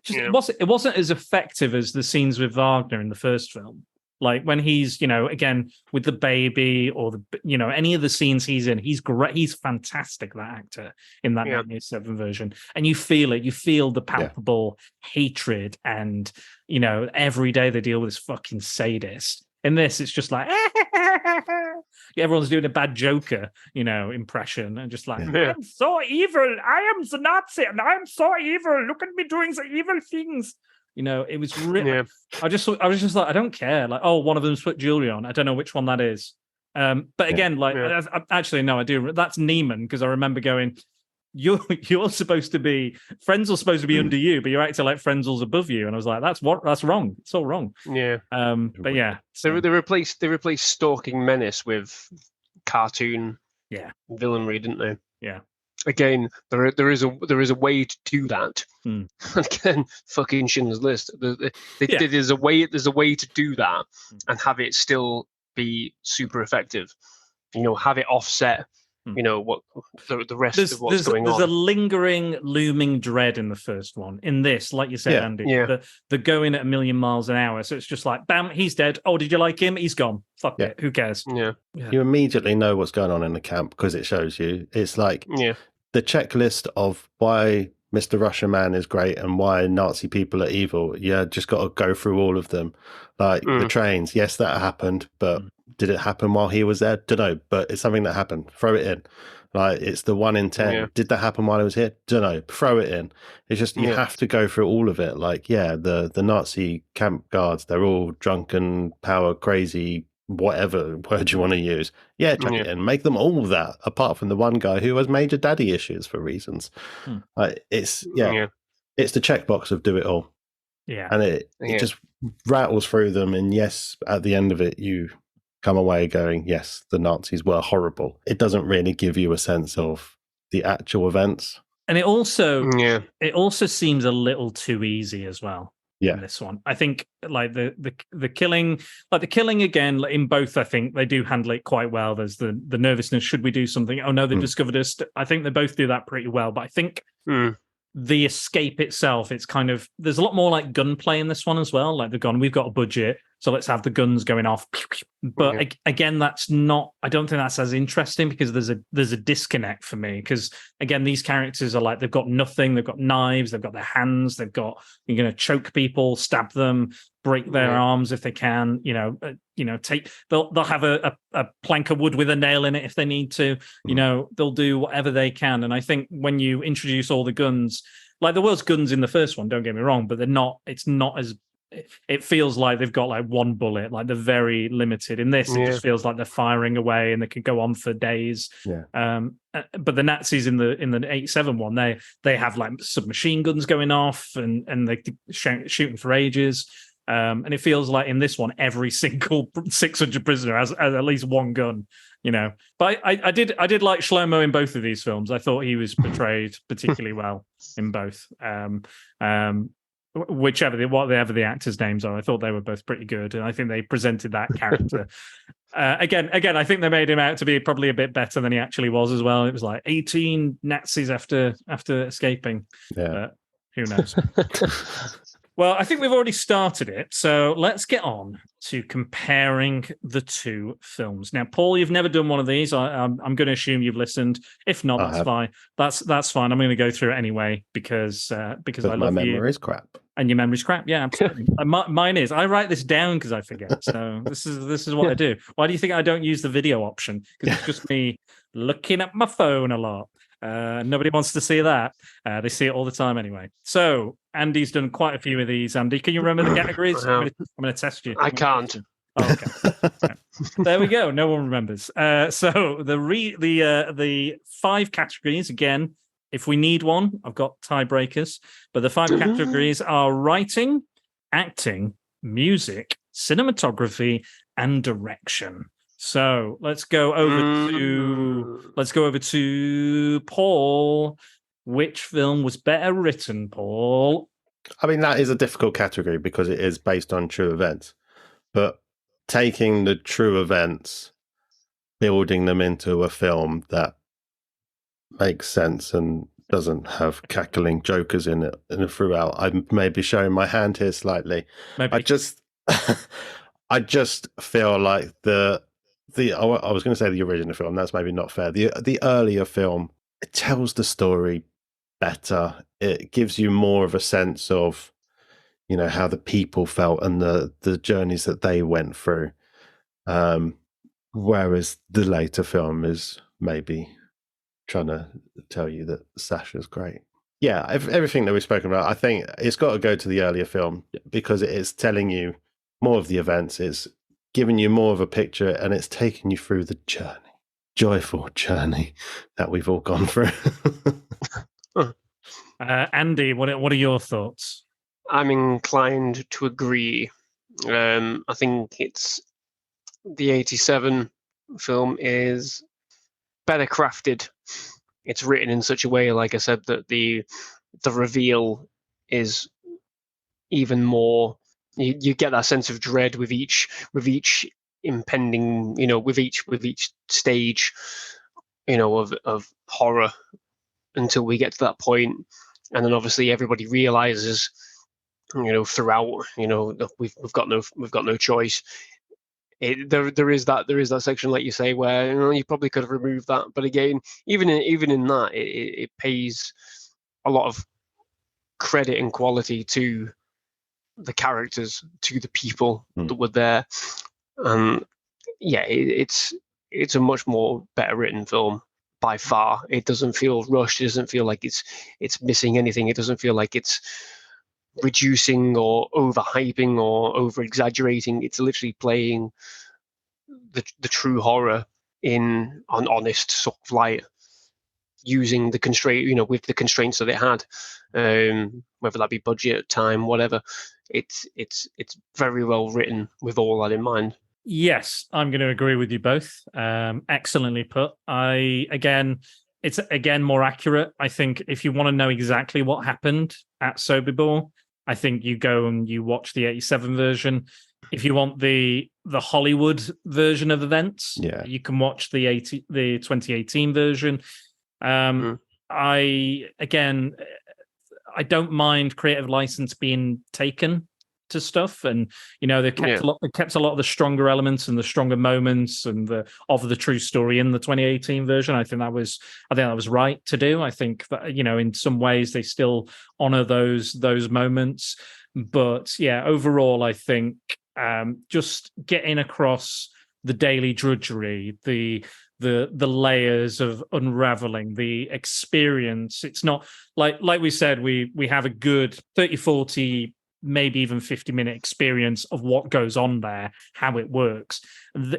it wasn't as effective as the scenes with Wagner in the first film. Like when he's, again, with the baby or any of the scenes he's in, he's great. He's fantastic, that actor in that 1987 version. And you feel it. You feel the palpable hatred and, every day they deal with this fucking sadist. In this, it's just like, everyone's doing a bad Joker, impression and just like, I'm so evil. I am the Nazi and I'm so evil. Look at me doing the evil things. It was really. I was just like, I don't care. Like, oh, one of them's put jewelry on. I don't know which one that is. But again, actually, no, I do. That's Neiman, because I remember going, you're supposed to be, Frenzel's supposed to be under you, but you're acting like Frenzel's above you. And I was like, that's wrong. It's all wrong. Yeah. But yeah. So they replaced Stalking Menace with cartoon villainry, didn't they? Yeah. Again, there is a way to do that. Again, fucking Schindler's List. There's a way to do that and have it still be super effective. Have it offset. What the rest of what's going on. There's a lingering, looming dread in the first one. In this, like you said, Andy, the going at 1,000,000 miles an hour. So it's just like, bam, he's dead. Oh, did you like him? He's gone. Fuck it. Who cares? Yeah. You immediately know what's going on in the camp because it shows you. It's like the checklist of why Mr. Russian Man is great and why Nazi people are evil. Yeah, just got to go through all of them. Like the trains. Yes, that happened, but did it happen while he was there? Don't know, but it's something that happened. Throw it in. Like it's the 1 in 10. Yeah. Did that happen while I was here? Don't know. Throw it in. It's just you have to go through all of it. Like the Nazi camp guards, they're all drunken, power crazy, whatever word you want to use. Yeah, chuck it in. Make them all that. Apart from the one guy who has major daddy issues for reasons. It's the checkbox of do it all. Yeah, and it just rattles through them. And yes, at the end of it, you come away going, yes, the Nazis were horrible. It doesn't really give you a sense of the actual events. And it also seems a little too easy as well. Yeah. In this one, I think like the killing, again, like in both, I think they do handle it quite well. There's the nervousness. Should we do something? Oh no, they discovered us. I think they both do that pretty well. But I think the escape itself, it's kind of, there's a lot more like gunplay in this one as well. Like we've got a budget, so let's have the guns going off. But again, that's not, I don't think that's as interesting because there's a disconnect for me. Because again, these characters are like, they've got nothing, they've got knives, they've got their hands, you're going to choke people, stab them, break their arms if they can, they'll have a plank of wood with a nail in it if they need to, they'll do whatever they can. And I think when you introduce all the guns, like there was guns in the first one, don't get me wrong, but it's not as, it feels like they've got like one bullet, like they're very limited. In this, it just feels like they're firing away and they could go on for days. But the Nazis in the 87 one, they have like submachine guns going off and they shooting for ages. And it feels like in this one, every single 600 prisoner has at least one gun, But I did like Shlomo in both of these films. I thought he was portrayed particularly well in both. Whatever the actors' names are, I thought they were both pretty good, and I think they presented that character. Again, I think they made him out to be probably a bit better than he actually was as well. It was like 18 Nazis after escaping. Yeah, who knows? Well, I think we've already started it, so let's get on to comparing the two films. Now, Paul, you've never done one of these. I'm going to assume you've listened. If not, that's fine. That's fine. I'm going to go through it anyway because I love you. My memory is crap. And your memory's crap. Yeah, absolutely. Mine is. I write this down because I forget. So this is what I do. Why do you think I don't use the video option? Because it's just me looking at my phone a lot. Nobody wants to see that. They see it all the time anyway. So Andy's done quite a few of these. Andy, can you remember the categories? I'm going to test you. I can't. Oh, okay. There we go. No one remembers. So the 5 categories again. If we need one, I've got tiebreakers. But the 5 categories are writing, acting, music, cinematography, and direction. So let's go over to Paul. Which film was better written, Paul? I mean, that is a difficult category because it is based on true events. But taking the true events, building them into a film that makes sense and doesn't have cackling jokers in it throughout. I may be showing my hand here slightly. Maybe. I just feel like I was going to say the original film. That's maybe not fair. The earlier film, it tells the story better. It gives you more of a sense of, how the people felt and the journeys that they went through. Whereas the later film is maybe trying to tell you that Sasha's great. Yeah, everything that we've spoken about, I think it's got to go to the earlier film because it is telling you more of the events. It's giving you more of a picture, and it's taking you through the joyful journey that we've all gone through. Andy, what are your thoughts? I'm inclined to agree. I think it's the 87 film is better crafted. It's written in such a way, like I said, that the reveal is even more. You get that sense of dread with each impending, with each stage, of horror, until we get to that point, and then obviously everybody realizes, throughout, that we've got no choice. There is that section, like you say, where you probably could have removed that, but again, even in that, it pays a lot of credit and quality to the characters, to the people that were there. It's a much more better written film by far. It doesn't feel rushed. It doesn't feel like it's missing anything. It doesn't feel like it's reducing or overhyping or over exaggerating. It's literally playing the true horror in an honest sort of light, using the constraint, with the constraints that it had, whether that be budget, time, whatever. It's very well written with all that in mind. Yes, I'm going to agree with you both. Excellently put. It's more accurate. I think if you want to know exactly what happened at Sobibor, I think you go and you watch the 87 version. If you want the Hollywood version of events, you can watch the 2018 version. I don't mind creative license being taken to stuff, and they kept a lot of the stronger elements and the stronger moments and of the true story in the 2018 version. I think that was right to do. I think that in some ways they still honor those moments, but overall I think just getting across the daily drudgery, the layers of unraveling, the experience. It's not like we said, we have a good 30, 40, maybe even 50-minute experience of what goes on there, how it works.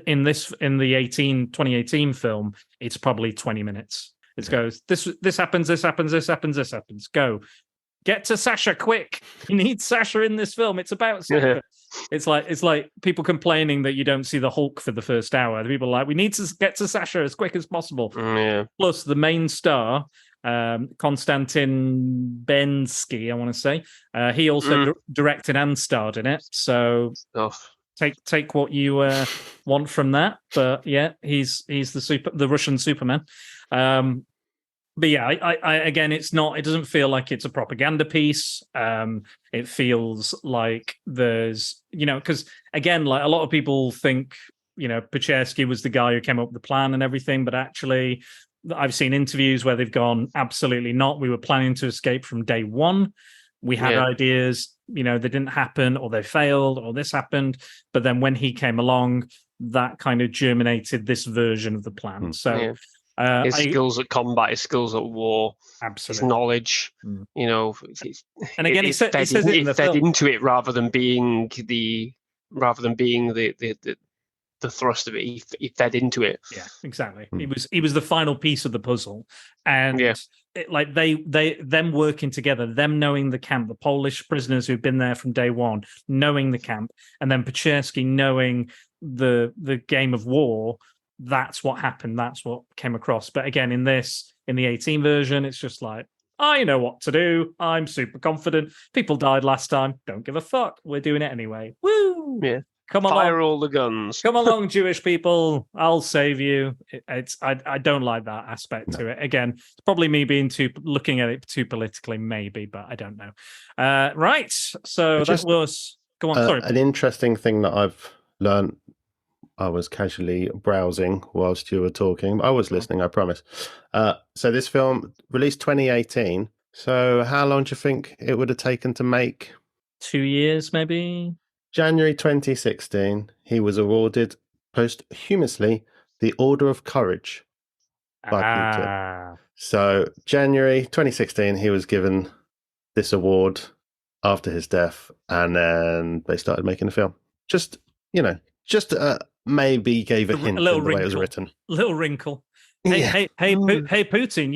In the 2018 film, it's probably 20 minutes. It goes, this happens, this happens, this happens, this happens. Go. Get to Sasha quick. You need Sasha in this film. It's about Sasha. It's like people complaining that you don't see the Hulk for the first hour. The people are like, we need to get to Sasha as quick as possible. Plus, the main star, Konstantin Bensky, I want to say, he also directed and starred in it. So take what you want from that. But he's the Russian Superman. But again, it doesn't feel like it's a propaganda piece. It feels like there's, because again, like a lot of people think, Pachetsky was the guy who came up with the plan and everything, but actually I've seen interviews where they've gone, absolutely not. We were planning to escape from day one. We had ideas, they didn't happen, or they failed, or this happened. But then when he came along, that kind of germinated this version of the plan. So his skills at combat, his skills at war, absolutely, his knowledge, and again, he says it in the fed film. into it rather than being the thrust of it. He fed into it. Yeah, exactly. He was the final piece of the puzzle, and them working together, them knowing the camp, the Polish prisoners who've been there from day one, knowing the camp, and then Pachetsky knowing the game of war. That's what happened. That's what came across. But again, in the 18 version, it's just like, I know what to do. I'm super confident. People died last time. Don't give a fuck. We're doing it anyway. Woo! Yeah. Come along. Fire all the guns. Come along, Jewish people. I'll save you. I don't like that aspect to it. Again, it's probably me looking at it too politically, maybe, but I don't know. Right. So that was. Go on. Sorry. An interesting thing that I've learned. I was casually browsing whilst you were talking. I was listening, I promise. So this film released 2018. So how long do you think it would have taken to make? 2 years, maybe. January 2016, he was awarded posthumously the Order of Courage by Putin. So January 2016, he was given this award after his death, and then they started making the film. Just, Just maybe gave a hint in the way it was written. Little wrinkle. Hey, Putin,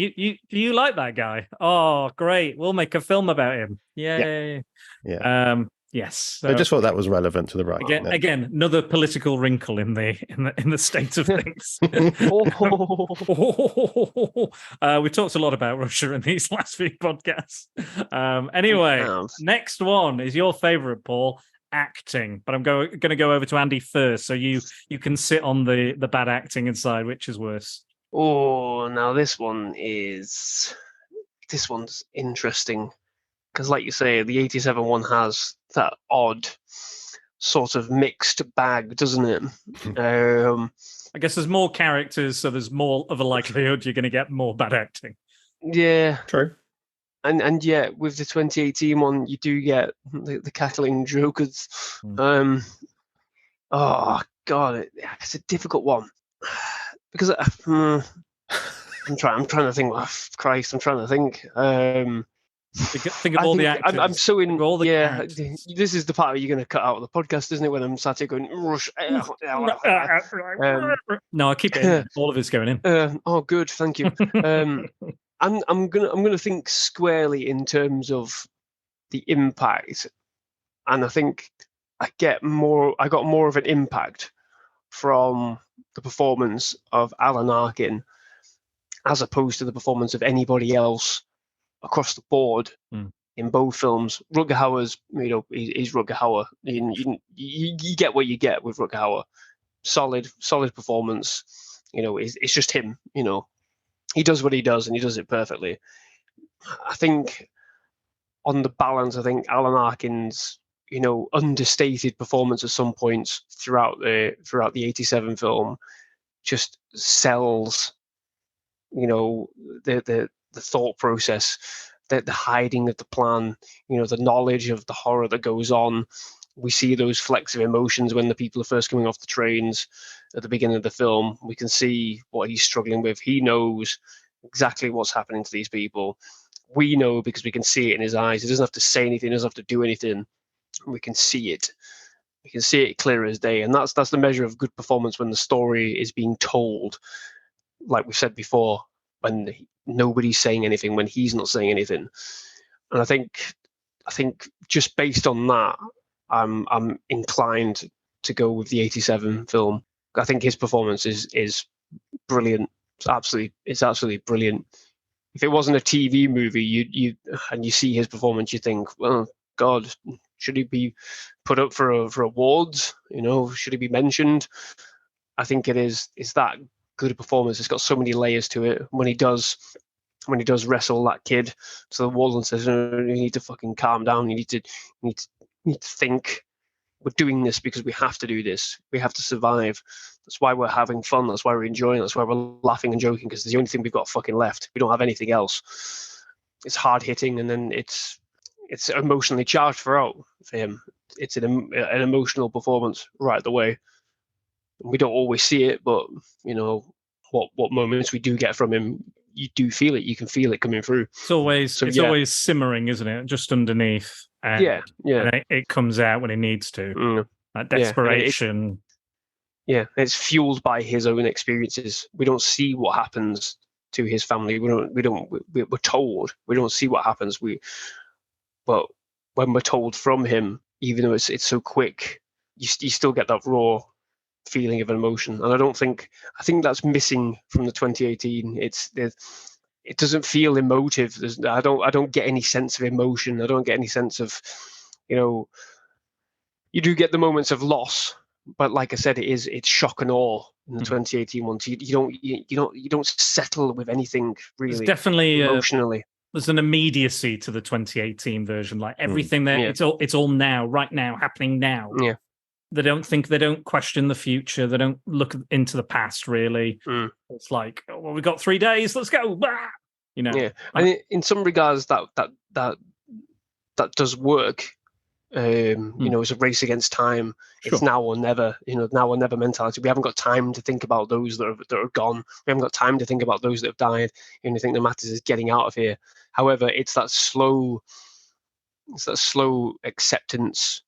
do you like that guy? Oh, great. We'll make a film about him. Yay. Yeah. Yes. I just thought that was relevant to the right. Again, another political wrinkle in the state of things. We talked a lot about Russia in these last few podcasts. Anyway, next one is your favorite, Paul. Acting, but I'm going to go over to Andy first, so you can sit on the bad acting and decide which is worse. Oh, now this one's interesting because, like you say, the 87 one has that odd sort of mixed bag, doesn't it? I guess there's more characters, so there's more of a likelihood you're going to get more bad acting. Yeah, true. And yet, with the 2018 one, you do get the cackling jokers. Oh God, it's a difficult one because I'm trying to think. Oh, Christ, I'm trying to think. Think of all the actors. I'm so in. All the characters. This is the part where you're going to cut out of the podcast, isn't it? When I'm sat here going, Rush. No, I keep it in. All of it's going in. Oh, good, thank you. I'm gonna think squarely in terms of the impact, and I think I got more of an impact from the performance of Alan Arkin as opposed to the performance of anybody else across the board in both films. Rutger Hauer's, is Rutger Hauer. You get what you get with Rutger Hauer. Solid performance. It's just him. He does what he does, and he does it perfectly. I think, on the balance, Alan Arkin's, understated performance at some points throughout the 87 film just sells, the thought process, the hiding of the plan, the knowledge of the horror that goes on. We see those flecks of emotions when the people are first coming off the trains at the beginning of the film. We can see what he's struggling with. He knows exactly what's happening to these people. We know because we can see it in his eyes. He doesn't have to say anything. He doesn't have to do anything. We can see it. We can see it clear as day. And that's the measure of good performance when the story is being told, like we said before, when nobody's saying anything, when he's not saying anything. And I think just based on that, I'm inclined to go with the 87 film. I think his performance is brilliant. It's absolutely brilliant. If it wasn't a TV movie, you see his performance, you think, well, God, should he be put up for awards? Should he be mentioned? I think it's that good a performance. It's got so many layers to it. When he does wrestle that kid to the wall and says, "No, you need to fucking calm down. You need to think. We're doing this because we have to do this. We have to survive. That's why we're having fun. That's why we're enjoying. That's why we're laughing and joking, because it's the only thing we've got fucking left. We don't have anything else." It's hard hitting, and then it's emotionally charged for him. It's an emotional performance right the way. We don't always see it, but what moments we do get from him, you do feel it. You can feel it coming through. It's always simmering, isn't it? Just underneath. And, and it comes out when it needs to. That desperation. It's fueled by his own experiences. We don't see what happens to his family. We're told. We don't see what happens. But when we're told from him, even though it's so quick, you still get that raw feeling of emotion. And I think that's missing from the 2018. It doesn't feel emotive. I don't get any sense of emotion. I don't get any sense of, you do get the moments of loss, but like I said, it's shock and awe in the 2018 one. So you don't settle with anything really. There's definitely emotionally. There's an immediacy to the 2018 version. Like everything there, it's all now, right now, happening now. Yeah. They don't question the future. They don't look into the past, really. It's like, well, we've got 3 days. Let's go. Bah! Yeah. And in some regards, that does work. It's a race against time. Sure. It's now or never. Now or never mentality. We haven't got time to think about those that are gone. We haven't got time to think about those that have died. The only thing that matters is getting out of here. However, it's that slow acceptance.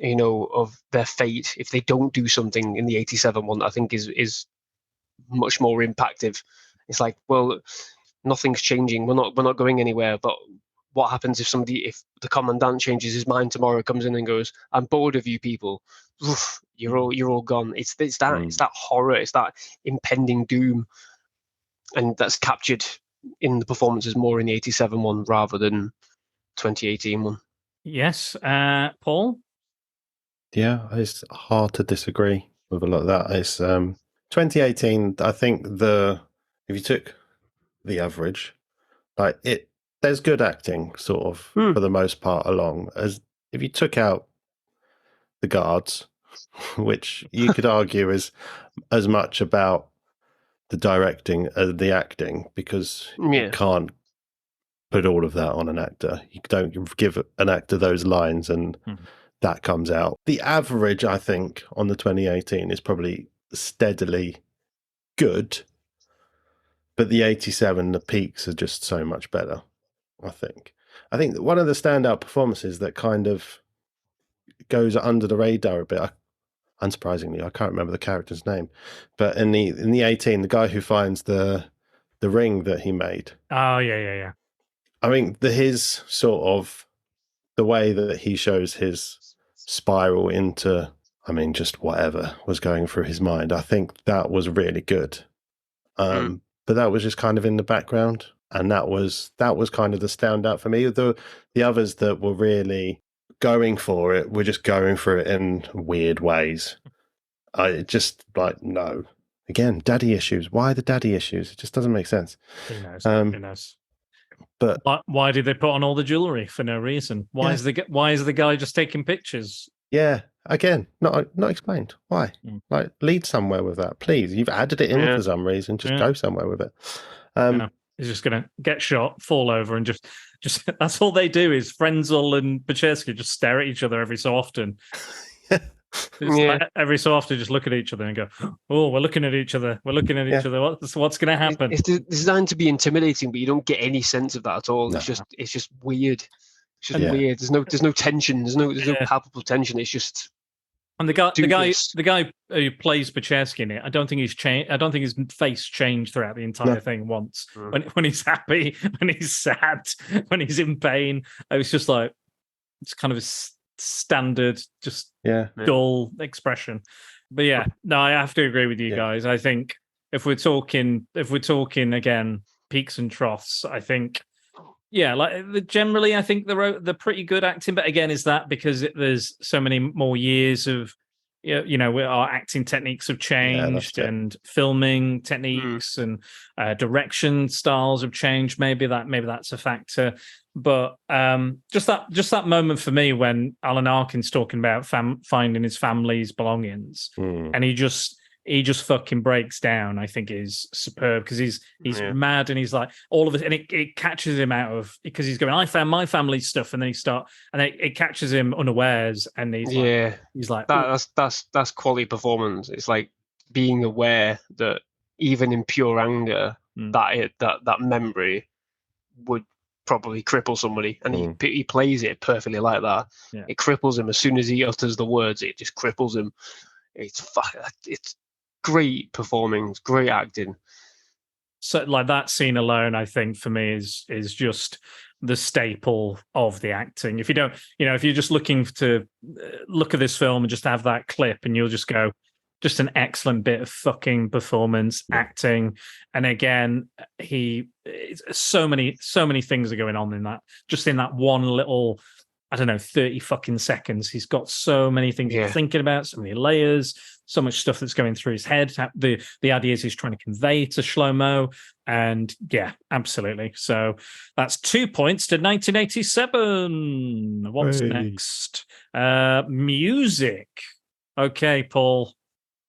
of their fate if they don't do something in the 87 one, I think is much more impactful. It's like, well, nothing's changing. We're not going anywhere. But what happens if the commandant changes his mind tomorrow, comes in and goes, "I'm bored of you people. Oof, you're all gone." It's that horror. It's that impending doom, and that's captured in the performances more in the 87 one rather than 2018 one. Yes, Paul. Yeah, it's hard to disagree with a lot of that. It's 2018. I think if you took the average, there's good acting sort of for the most part along. As if you took out the guards, which you could argue is as much about the directing as the acting, because you can't put all of that on an actor. You don't give an actor those lines and that comes out. The average, I think, on the 2018 is probably steadily good, but the 87, the peaks are just so much better, I think. I think one of the standout performances that kind of goes under the radar a bit, unsurprisingly, I can't remember the character's name, but in the 18, the guy who finds the ring that he made. Oh, yeah. I mean, his sort of, the way that he shows his spiral into, I mean, just whatever was going through his mind, I think that was really good. But that was just kind of in the background, and that was kind of the standout for me. The others that were really going for it were just going for it in weird ways. I just no. Again, daddy issues. Why the daddy issues? It just doesn't make sense. Who knows? But why did they put on all the jewelry for no reason? Why is the guy just taking pictures? Yeah, again, not explained. Why? Lead somewhere with that, please. You've added it in for some reason. Just go somewhere with it. He's just going to get shot, fall over, and just that's all they do. Is Frenzel and Pachetsky just stare at each other every so often. Every so often, just look at each other and go, "Oh, we're looking at each other. We're looking at each other. What's going to happen?" It's designed to be intimidating, but you don't get any sense of that at all. No. It's just weird. It's just weird. There's no tension. There's no palpable tension. It's just. And the guy who plays Pachetsky in it, I don't think he's changed. I don't think his face changed throughout the entire thing once. When he's happy, when he's sad, when he's in pain, it was just like it's kind of a standard, just dull expression. But I have to agree with you guys. I think if we're talking again peaks and troughs, I think generally I think they're pretty good acting. But again, is that because there's so many more years of our acting techniques have changed and filming techniques and direction styles have changed. Maybe that's a factor. But just that moment for me when Alan Arkin's talking about finding his family's belongings, and he just fucking breaks down, I think is superb, because he's mad and he's like all of it, and it catches him out of, because he's going, I found my family's stuff, and then it catches him unawares, and he's like that's quality performance. It's like being aware that even in pure anger, that memory would probably cripple somebody, and he plays it perfectly like that. It cripples him as soon as he utters the words. It just cripples him. It's great performing, great acting. So like that scene alone, I think for me is just the staple of the acting. If you don't, if you're just looking to look at this film and just have that clip, and you'll just go, just an excellent bit of fucking performance, acting. And again, so many things are going on in that one little, I don't know, 30 fucking seconds. He's got so many things he's thinking about, so many layers, so much stuff that's going through his head. The ideas he's trying to convey to Shlomo. And absolutely. So that's 2 points to 1987. What's next? Music. Okay, Paul,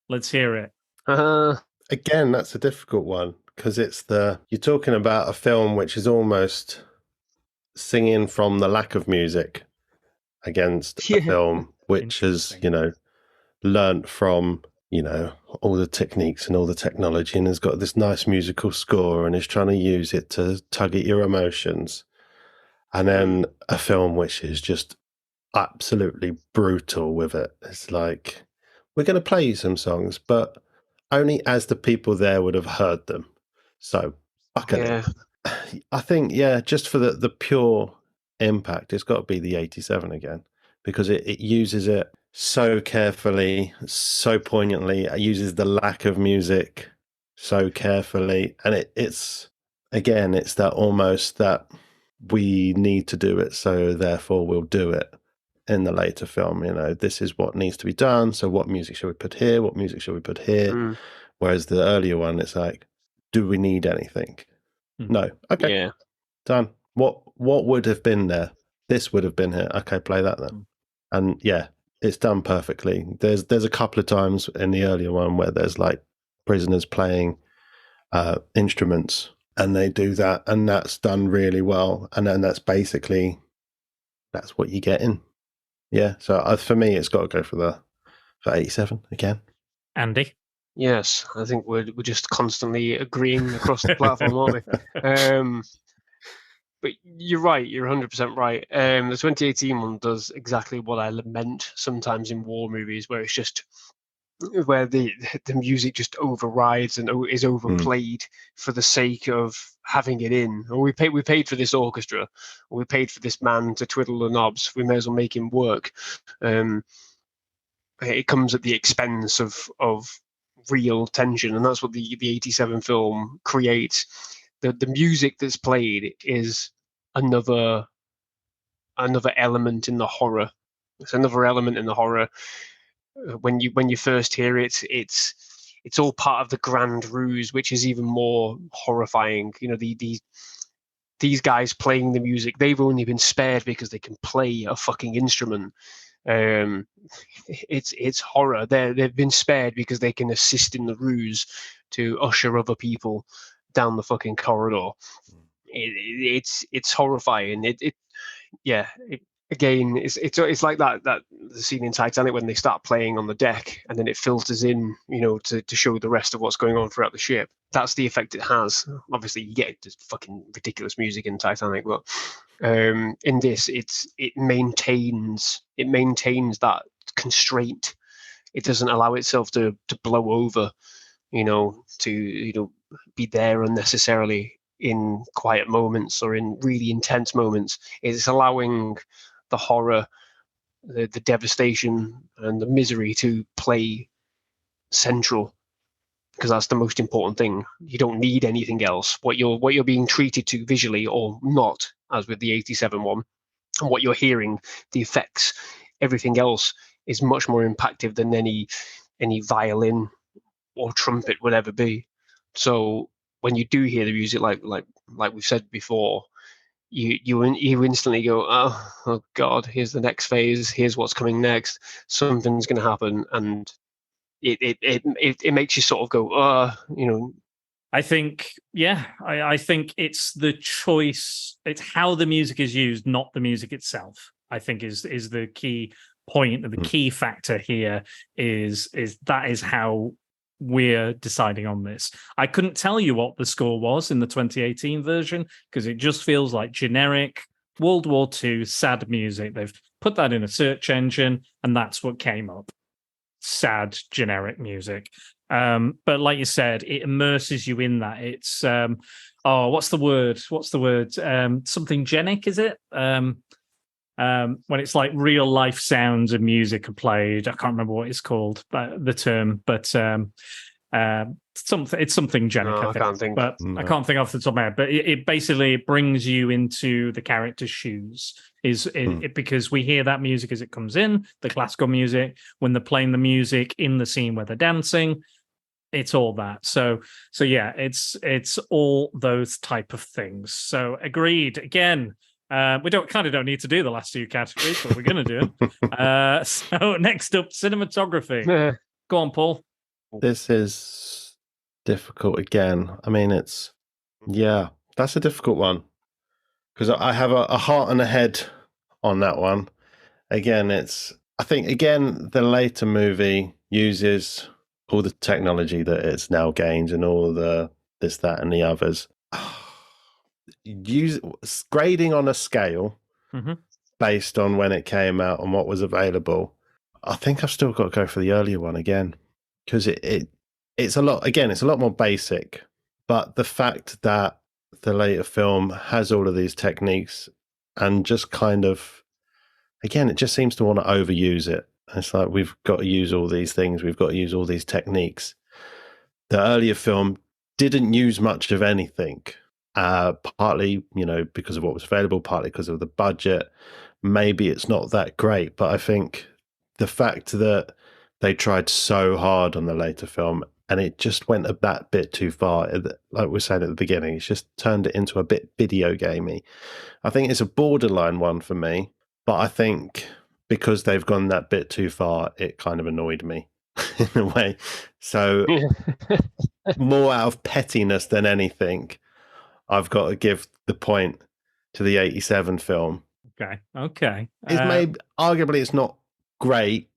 let's hear it. Again, that's a difficult one, because you're talking about a film which is almost singing from the lack of music against a film which has, learnt from, all the techniques and all the technology, and has got this nice musical score and is trying to use it to tug at your emotions. And then a film which is just absolutely brutal with it. It's like, we're going to play you some songs, but only as the people there would have heard them. So, bucket Yeah. it. I think, just for the pure impact, it's got to be the 87 again, because it uses it so carefully, so poignantly. It uses the lack of music so carefully. And it's that almost that we need to do it, so therefore we'll do it. In the later film, this is what needs to be done. So what music should we put here? What music should we put here? Whereas the earlier one, it's like, do we need anything? No. Okay. Yeah. Done. What would have been there? This would have been here. Okay, play that then. And it's done perfectly. There's a couple of times in the earlier one where there's like prisoners playing instruments, and they do that, and that's done really well. And then that's what you get in. Yeah, so for me, it's got to go for 87 again. Andy? Yes, I think we're just constantly agreeing across the platform, aren't we? But you're right. You're 100% right. The 2018 one does exactly what I lament sometimes in war movies, where it's just where the music just overrides and is overplayed for the sake of having it in. Or we paid for this orchestra, or we paid for this man to twiddle the knobs. We may as well make him work. It comes at the expense of real tension, and that's what the 87 film creates. The music that's played is another element in the horror. It's another element in the horror. When you first hear it, it's all part of the grand ruse, which is even more horrifying. These guys playing the music, they've only been spared because they can play a fucking instrument. It's horror. They've been spared because they can assist in the ruse to usher other people down the fucking corridor. It's horrifying. Again, it's like that the scene in Titanic when they start playing on the deck and then it filters in, to show the rest of what's going on throughout the ship. That's the effect it has. Obviously, you get just fucking ridiculous music in Titanic, but in this, it maintains that constraint. It doesn't allow itself to blow over, to be there unnecessarily in quiet moments or in really intense moments. It's allowing the horror, the devastation, and the misery to play central, because that's the most important thing. You don't need anything else. What you're being treated to visually or not, as with the 87 one, and what you're hearing, the effects, everything else is much more impactful than any violin or trumpet would ever be. So when you do hear the music, like we've said before, you instantly go, oh God, here's the next phase. Here's what's coming next. Something's going to happen, and it makes you sort of go, I think, I think it's the choice. It's how the music is used, not the music itself. I think is the key point. The key factor here is that is how we're deciding on this. I couldn't tell you what the score was in the 2018 version because it just feels like generic World War II sad music. They've put that in a search engine and that's what came up. Sad generic music. But like you said, it immerses you in that. It's what's the word? Something genic, is it? When it's like real life sounds of music are played. I can't remember what it's called, the term, but it's something genic. I can't think off the top of my head. But it basically brings you into the character's shoes. Because we hear that music as it comes in, the classical music, when they're playing the music in the scene where they're dancing. It's all that. So yeah, it's all those type of things. So agreed. Again. We don't need to do the last two categories, but we're going to do them. So next up, cinematography. Go on, Paul. This is difficult again. I mean, that's a difficult one because I have a heart and a head on that one. Again, I think the later movie uses all the technology that it's now gained and all the this, that, and the others. Grading on a scale, based on when it came out and what was available, I think I've still got to go for the earlier one again, because it's a lot. Again, it's a lot more basic, but the fact that the later film has all of these techniques and just kind of, again, it just seems to want to overuse it. It's like, we've got to use all these things, we've got to use all these techniques. The earlier film didn't use much of anything, partly, because of what was available, partly because of the budget. Maybe it's not that great, but I think the fact that they tried so hard on the later film and it just went a bit too far, like we were saying at the beginning, it's just turned it into a bit video gamey. I think it's a borderline one for me, but I think because they've gone that bit too far, it kind of annoyed me in a way. So more out of pettiness than anything, I've got to give the point to the 87 film. Okay. It's maybe, arguably, it's not great,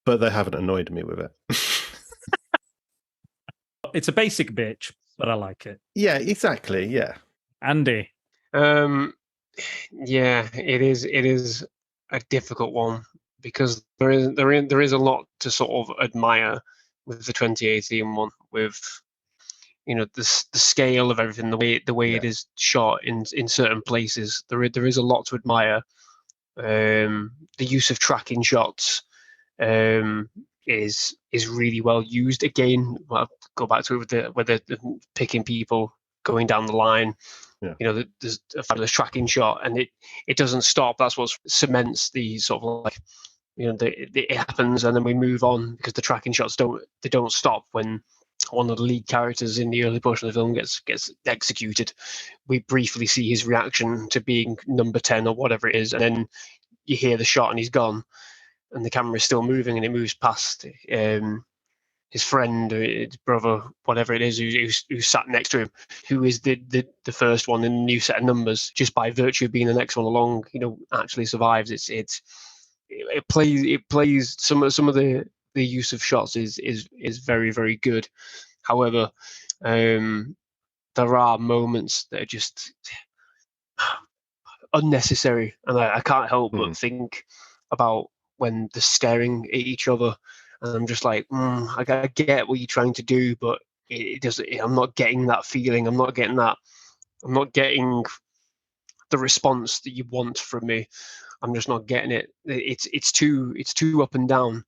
but they haven't annoyed me with it. It's a basic bitch, but I like it. Yeah, exactly. Yeah. Andy. Yeah, it is a difficult one, because there is a lot to sort of admire with the 2018 one, with the scale of everything, the way it is shot in certain places. There is a lot to admire. The use of tracking shots is really well used. Again, I'll go back to it with the picking people going down the line. Yeah. There's a fabulous tracking shot, and it doesn't stop. That's what cements the sort of like, it happens and then we move on, because the tracking shots don't stop when one of the lead characters in the early portion of the film gets executed. We briefly see his reaction to being number 10 or whatever it is, and then you hear the shot and he's gone, and the camera is still moving, and it moves past his friend or his brother, whatever it is, who sat next to him, who is the first one in the new set of numbers, just by virtue of being the next one along, actually survives. It plays some of the use of shots is very, very good. However, there are moments that are just unnecessary, and I can't help but think about when they're staring at each other, and I'm just like, I get what you're trying to do, but it doesn't. I'm not getting that feeling. I'm not getting the response that you want from me. I'm just not getting it. It's too up and down.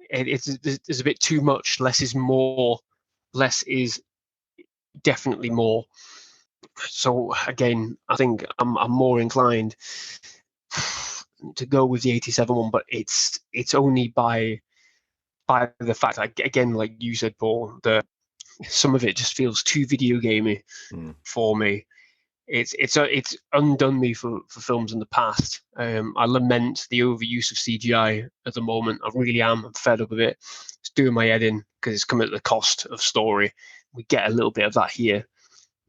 There's a bit too much. Less is more. Less is definitely more. So again, I think I'm more inclined to go with the 87 one, but it's only by the fact that, again, like you said, Paul, that some of it just feels too video gamey for me. It's undone me for films in the past. I lament the overuse of CGI at the moment. I really am. I'm fed up with it. It's doing my head in, because it's come at the cost of story. We get a little bit of that here.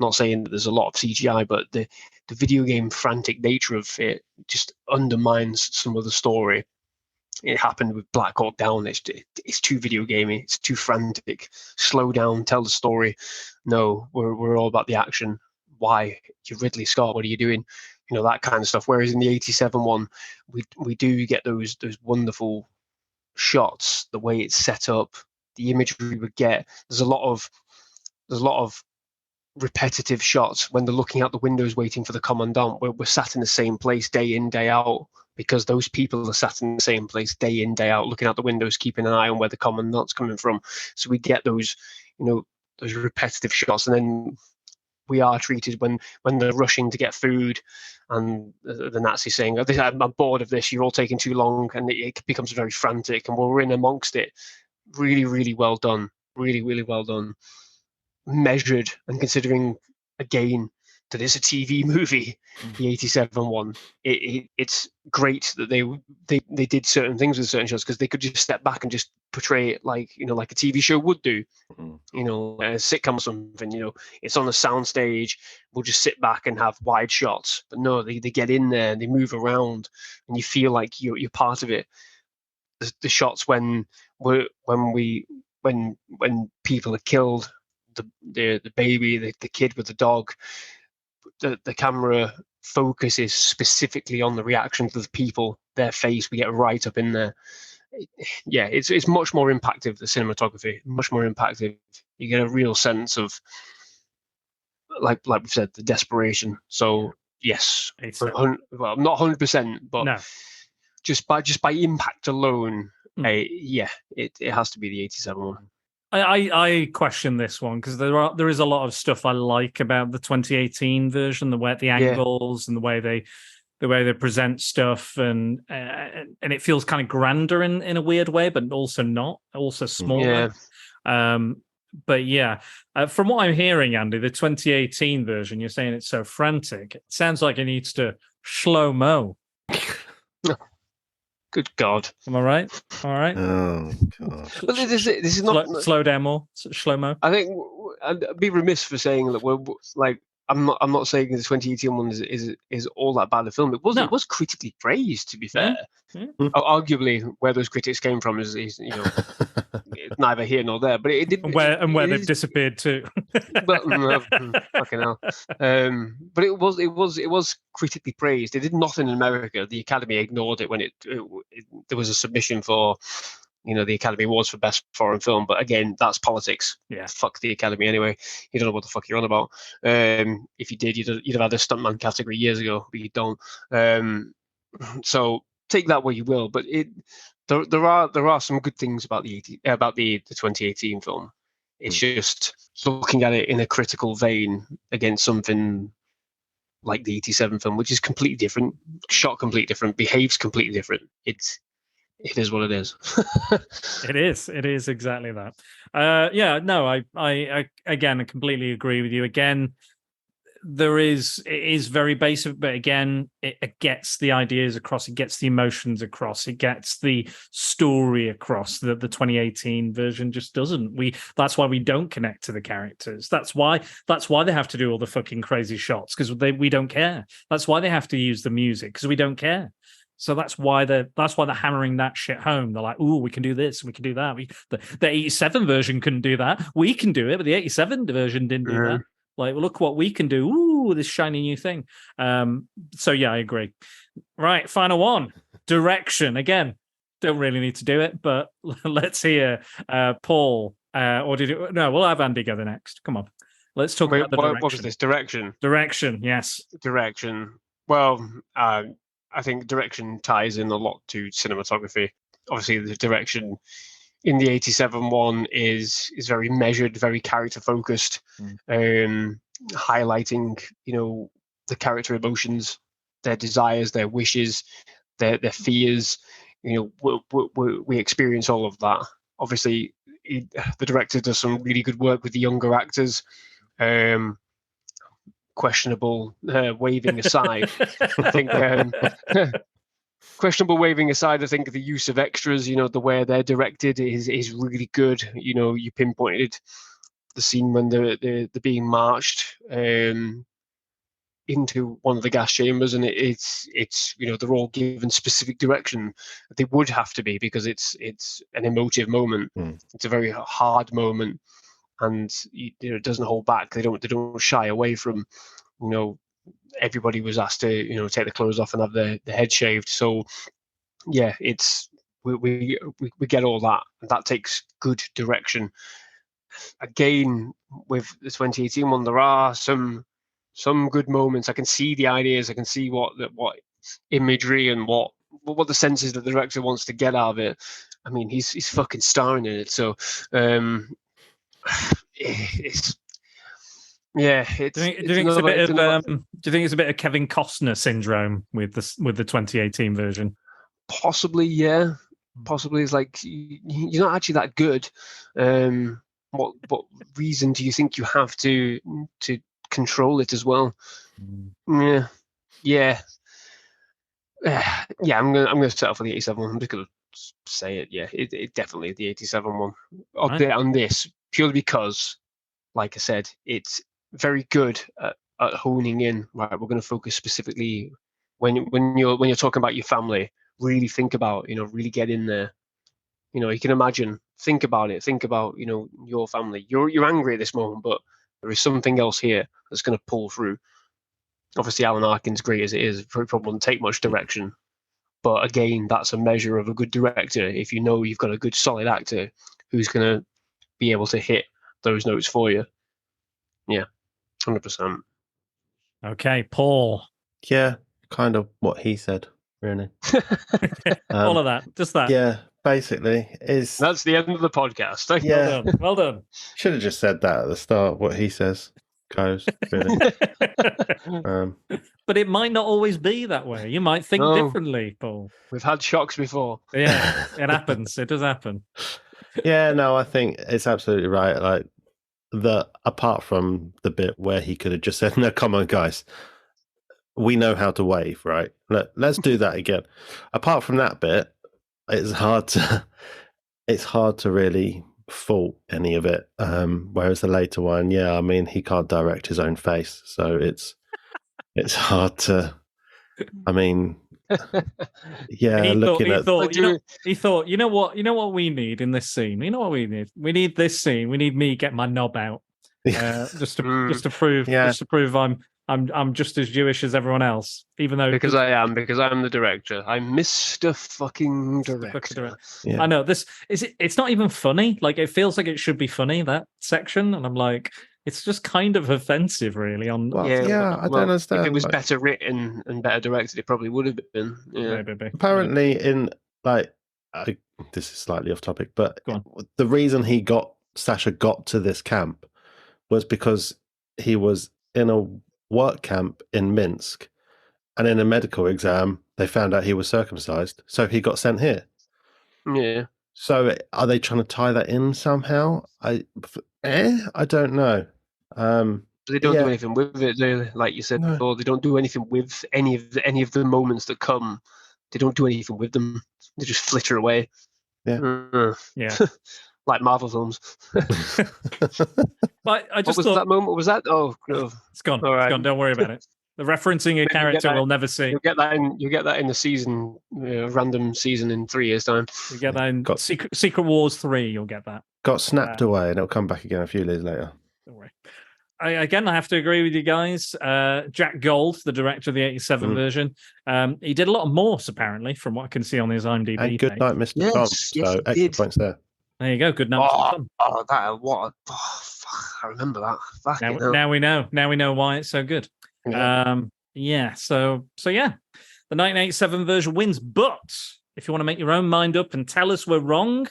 Not saying that there's a lot of CGI, but the video game frantic nature of it just undermines some of the story. It happened with Black Hawk Down. It's too video gamey. It's too frantic. Slow down. Tell the story. No, we're all about the action. Why? You're Ridley Scott. What are you doing? That kind of stuff. Whereas in the 87 one, we do get those wonderful shots. The way it's set up, the imagery we get. There's a lot of repetitive shots when they're looking out the windows waiting for the commandant. We're sat in the same place day in, day out, because those people are sat in the same place day in, day out, looking out the windows, keeping an eye on where the commandant's coming from. So we get those repetitive shots, and then we are treated when they're rushing to get food, and the Nazis saying, "I'm bored of this. You're all taking too long," and it becomes very frantic, and we're in amongst it. Really, really well done. Really, really well done. Measured, and considering, again, that it's a TV movie, the 87 one, it's great that they did certain things with certain shots, because they could just step back and just portray it like a TV show would do, a sitcom or something. It's on the soundstage, we'll just sit back and have wide shots. But no, they get in there and they move around, and you feel like you're part of it. The shots when people are killed, the baby, the kid with the dog, the camera focuses specifically on the reactions of the people, their face. We get right up in there. Yeah, it's much more impactful, the cinematography, much more impactful. You get a real sense of, like we've said, the desperation. So yes, well, not 100%, but No. just by impact alone, Mm. yeah, it has to be the 87 one. I question this one because there is a lot of stuff I like about the 2018 version, the angles and the way they present stuff, and it feels kind of grander in a weird way, but also not, also smaller. But yeah, from what I'm hearing, Andy, the 2018 version, you're saying it's so frantic. It sounds like it needs to slow-mo. Good God. Am I right? All right. Oh, God. But this is not... Slow down more, slow-mo. I think I'd be remiss for saying that we're like... I'm not saying the 2018 one is all that bad a film. It was critically praised, to be fair. Yeah. Arguably, where those critics came from is neither here nor there. But it did where they've disappeared too. But fucking hell. But it was critically praised. It did nothing in America. The Academy ignored it when there was a submission for the Academy Awards for Best Foreign Film. But again, that's politics. Yeah. Fuck the Academy anyway. You don't know what the fuck you're on about. If you did, you'd have had a stuntman category years ago, but you don't. So take that where you will. But there are some good things about the 2018 film. It's just looking at it in a critical vein against something like the 87 film, which is completely different, shot completely different, behaves completely different. It is what it is. It is exactly that. I again, I completely agree with you. Again, it is very basic, but again, it gets the ideas across, it gets the emotions across, it gets the story across that the 2018 version just doesn't. That's why we don't connect to the characters. That's why they have to do all the fucking crazy shots, because we don't care. That's why they have to use the music, because we don't care. So that's why they're hammering that shit home. They're like, "Ooh, we can do this, we can do that." The 87 version couldn't do that. We can do it, but the 87 version didn't do that. Like, look what we can do. Ooh, this shiny new thing. So yeah, I agree. Right, final one. Direction. Again, don't really need to do it, but let's hear Paul. Or did it? No, we'll have Andy go the next. Come on. Let's talk about the direction. What was this? Direction. Direction, yes. Direction. Well, I think direction ties in a lot to cinematography. Obviously, the direction in the 87 one is very measured, very character focused, highlighting the character emotions, their desires, their wishes, their fears. We experience all of that. Obviously, the director does some really good work with the younger actors. Questionable waving aside, I think questionable waving aside, I think the use of extras, the way they're directed is really good. You pinpointed the scene when they're being marched into one of the gas chambers, and it's they're all given specific direction. They would have to be, because it's an emotive moment. It's a very hard moment, and it doesn't hold back. They don't shy away from, everybody was asked to take the clothes off and have their head shaved. So yeah, it's we get all that, and that takes good direction. Again, with the 2018 one, there are some good moments. I can see the ideas. I can see what imagery and what the senses that the director wants to get out of it. I mean, he's fucking starring in it. So it's. Yeah, do you think it's a bit of Kevin Costner syndrome with the 2018 version? Possibly, yeah. Possibly, it's like you're not actually that good. What reason do you think you have to control it as well? Yeah. I'm gonna settle for the 87 one. I'm just gonna say it. Yeah, it definitely the 87 one on this, purely because, like I said, it's very good at honing in. Right, we're going to focus specifically when you're talking about your family. Really think about, really get in there. You can imagine, think about it. Think about, your family. You're angry at this moment, but there is something else here that's going to pull through. Obviously, Alan Arkin's great as it is. It probably wouldn't take much direction. But again, that's a measure of a good director. If you know you've got a good, solid actor who's going to be able to hit those notes for you. Yeah, 100%. Okay, Paul. Yeah, kind of what he said, really. All of that, just that. Yeah, basically. That's the end of the podcast. Yeah. Well done. Should have just said that at the start, what he says goes, really. But it might not always be that way. You might think differently, Paul. We've had shocks before. Yeah, it happens. It does happen. Yeah, no, I think it's absolutely right. Like, apart from the bit where he could have just said, no, come on, guys. We know how to wave, right? Let's do that again. Apart from that bit, it's hard to really fault any of it. Whereas the later one, yeah, I mean, he can't direct his own face, so it's hard to. I mean, yeah, he thought, you know what we need in this scene. You know what we need? We need this scene. We need me get my knob out, just to prove I'm just as Jewish as everyone else, even though because I'm the director. I'm Mr. fucking Director. Yeah. I know this is. It's not even funny. Like, it feels like it should be funny, that section, and I'm like, it's just kind of offensive, really. I don't understand. If it was better written and better directed, it probably would have been. Yeah. Maybe. Apparently, this is slightly off topic, but the reason Sasha got to this camp was because he was in a work camp in Minsk, and in a medical exam they found out he was circumcised, so he got sent here. Yeah. So are they trying to tie that in somehow? I don't know. They don't do anything with it, like you said before. They don't do anything with any of the moments that come. They don't do anything with them. They just flitter away. Yeah. Yeah. Like Marvel films. But I just what was that moment? What was that? Oh, it's gone. All right. It's gone. Don't worry about it. The referencing a character we'll never see. You'll get that in the season, random season in 3 years' time. You get that in Secret Wars 3. You'll get that. Got snapped away, and it'll come back again a few years later. Don't worry. I have to agree with you guys. Jack Gold, the director of the 87 version, he did a lot of Morse, apparently, from what I can see on his IMDb. And good night, Mr. Tom. So extra points there. There you go. Good night, Mr. Tom. I remember that. Now we know. Now we know why it's so good. Yeah. So yeah, the 1987 version wins. But if you want to make your own mind up and tell us we're wrong,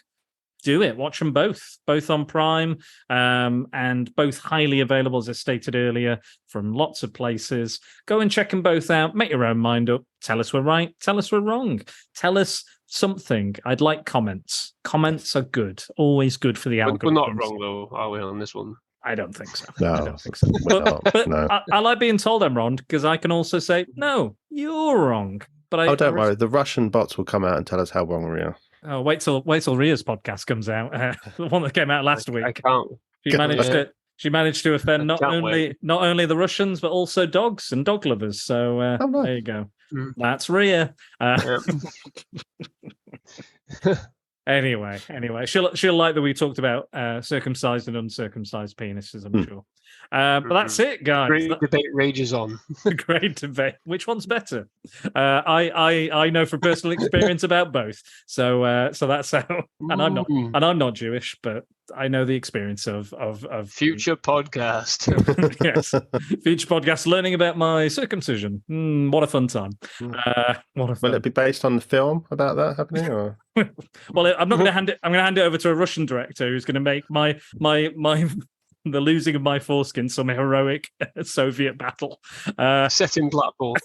do it. Watch them both on Prime, and both highly available, as I stated earlier, from lots of places. Go and check them both out. Make your own mind up. Tell us we're right. Tell us we're wrong. Tell us something. I'd like comments. Comments are good. Always good for the algorithm. We're not wrong, though, are we, on this one? I don't think so. No, I don't think so. But no. I like being told I'm wrong, because I can also say, no, you're wrong. But don't worry. The Russian bots will come out and tell us how wrong we are. Oh, wait till Ria's podcast comes out. The one that came out last week. I can't. She managed to offend not only the Russians, but also dogs and dog lovers. So nice. There you go. That's Ria. Anyway, she'll like that we talked about circumcised and uncircumcised penises, I'm sure. But that's it, guys. Great debate rages on. Great debate. Which one's better? I know from personal experience about both. So that's how. And I'm not Jewish, but I know the experience of future podcast. Yes, future podcast. Learning about my circumcision. What a fun time. Will it be based on the film about that happening, or? Well, I'm not going to hand it. I'm going to hand it over to a Russian director who's going to make my the losing of my foreskin some heroic Soviet battle. Set in Blackpool.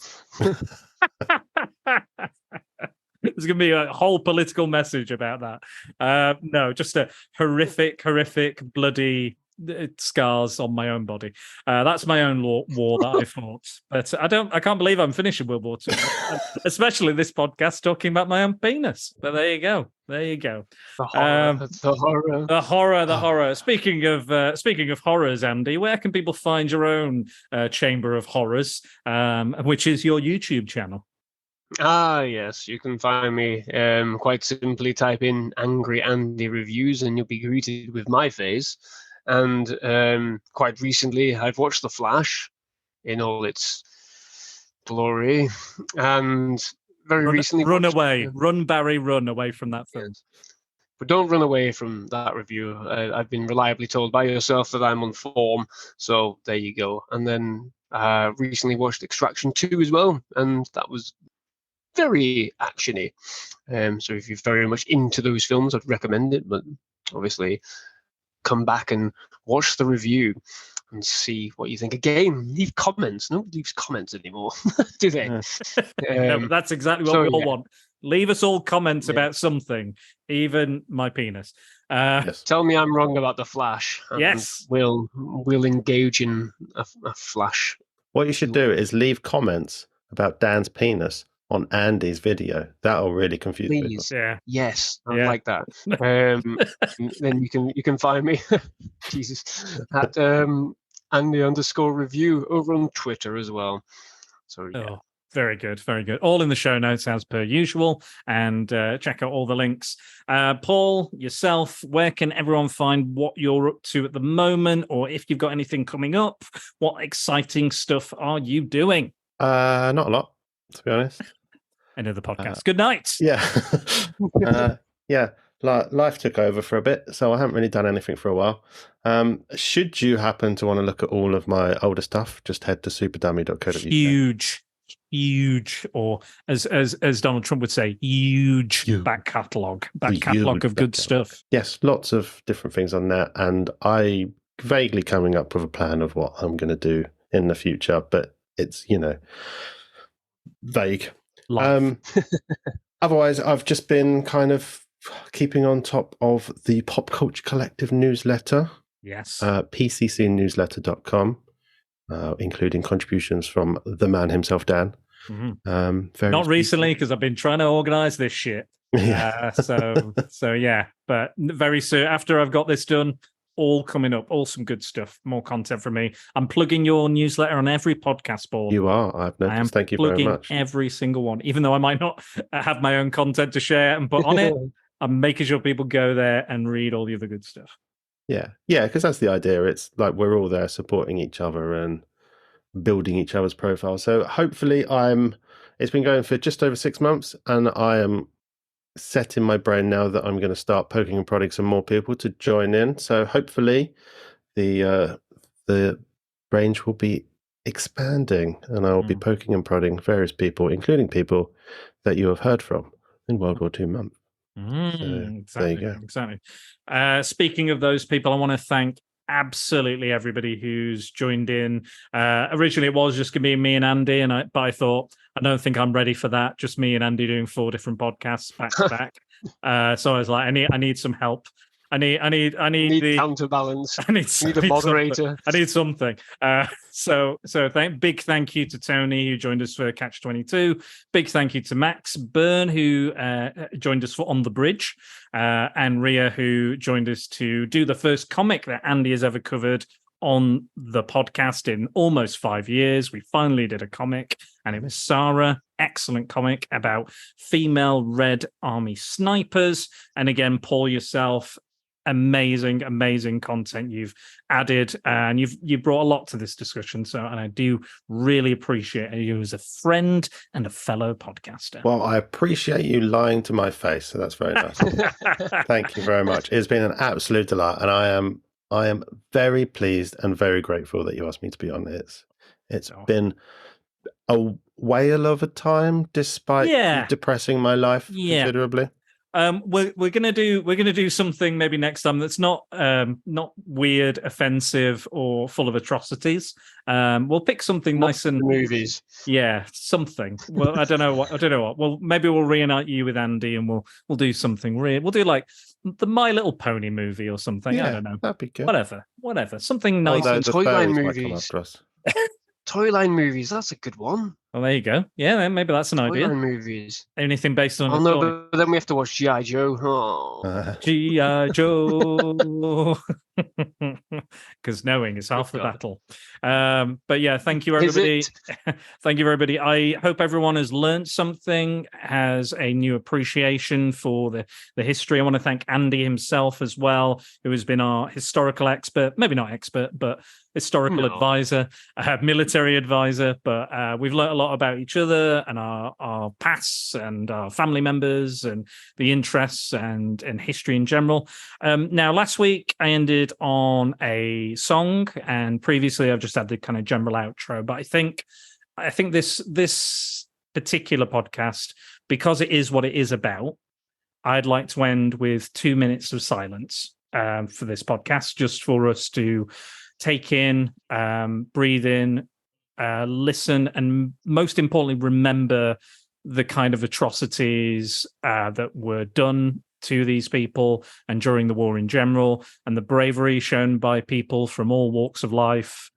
There's going to be a whole political message about that. No, just a horrific, bloody scars on my own body. That's my own war that I fought. But I can't believe I'm finishing World War II, especially this podcast talking about my own penis. But there you go. The horror. Speaking of horrors, Andy, where can people find your own chamber of horrors, which is your YouTube channel? Yes, you can find me. Quite simply, type in Angry Andy Reviews, and you'll be greeted with my face. And quite recently, I've watched The Flash in all its glory. And very recently... Run watched- away. Run, Barry, run away from that film. Yes. But don't run away from that review. I've been reliably told by yourself that I'm on form, so there you go. And then recently watched Extraction 2 as well, and that was very actiony. So if you're very much into those films, I'd recommend it. But obviously, come back and watch the review and see what you think. Again, leave comments. Nobody leaves comments anymore, do they? No, but that's exactly what we all want. Leave us all comments Yeah. about something, even my penis. Yes. Tell me I'm wrong about the Flash. And Yes. we'll engage in a Flash. What you should do is leave comments about Dan's penis on Andy's video. That'll really confuse people. Please. Yeah. Yes, I Yeah. like that. Then you can find me, Jesus, at Andy_review over on Twitter as well. So yeah. Oh, very good. Very good. All in the show notes as per usual. And check out all the links. Paul, yourself, where can everyone find what you're up to at the moment? Or if you've got anything coming up, what exciting stuff are you doing? Not a lot, to be honest. End of the podcast. Good night. Yeah. Yeah. Life took over for a bit, so I haven't really done anything for a while. Should you happen to want to look at all of my older stuff, just head to superdummy.co.uk. Huge, or as Donald Trump would say, huge back catalogue of good stuff. Yes, lots of different things on there, and I vaguely coming up with a plan of what I'm going to do in the future, but it's, vague. Otherwise, I've just been kind of keeping on top of the Pop Culture Collective newsletter. Yes. pccnewsletter.com, including contributions from the man himself, Dan. Mm-hmm. Not recently, because I've been trying to organise this shit. Yeah. So yeah, but very soon after I've got this done, all coming up, all some good stuff, more content from me. I'm plugging your newsletter on every podcast board. You are, I've noticed. I am Thank you very much. Every single one, even though I might not have my own content to share and put on it. I'm making sure people go there and read all the other good stuff. Yeah, because that's the idea. It's like we're all there supporting each other and building each other's profiles. So hopefully it's been going for just over 6 months, and I am set in my brain now that I'm going to start poking and prodding some more people to join in. So hopefully the range will be expanding, and I will be poking and prodding various people, including people that you have heard from in World War II month. Exactly, there you go. Exactly. Speaking of those people, I want to thank absolutely everybody who's joined in. Originally, it was just going to be me and Andy, but I thought, I don't think I'm ready for that. Just me and Andy doing 4 different podcasts back to back. So I was like, I need some help. I need the counterbalance. I need a moderator. I need something. So big thank you to Tony, who joined us for Catch 22. Big thank you to Max Byrne, who joined us for On the Bridge, and Ria, who joined us to do the first comic that Andy has ever covered on the podcast in almost 5 years. We finally did a comic, and it was Sarah. Excellent comic about female Red Army snipers. And again, Paul, yourself, amazing content you've added, and you've brought a lot to this discussion. And I do really appreciate you as a friend and a fellow podcaster. Well, I appreciate you lying to my face, so that's very nice. Thank you very much. It's been an absolute delight, and I am very pleased and very grateful that you asked me to be on this. It's been a whale of a time, despite depressing my life considerably. We're gonna do something maybe next time that's not weird, offensive, or full of atrocities. We'll pick something nice and movies. Yeah, something. Well, I don't know what. Well, maybe we'll reunite you with Andy, and we'll do something weird. We'll do like the My Little Pony movie or something. Yeah, I don't know. That'd be good. Whatever. Something nice. Although And the Toyline furries might come movies. after us. Toyline movies, that's a good one. Well, there you go. Yeah, then maybe that's an idea. Toyline movies. Anything based on Oh a no, toy. but then we have to watch G.I. Joe. Oh. G.I. Joe. because knowing is half the God. battle. But yeah, thank you, Is everybody. it? Thank you, everybody. I hope everyone has learned something, has a new appreciation for the history. I want to thank Andy himself as well, who has been our historical expert, maybe not expert, but historical advisor, military advisor. But we've learned a lot about each other and our pasts and our family members and the interests and history in general. Now, last week I ended on a song, and previously I've just had the kind of general outro. But I think this particular podcast, because it is what it is about, I'd like to end with 2 minutes of silence for this podcast, just for us to take in, breathe in, listen, and most importantly, remember the kind of atrocities that were done to these people and during the war in general, and the bravery shown by people from all walks of life,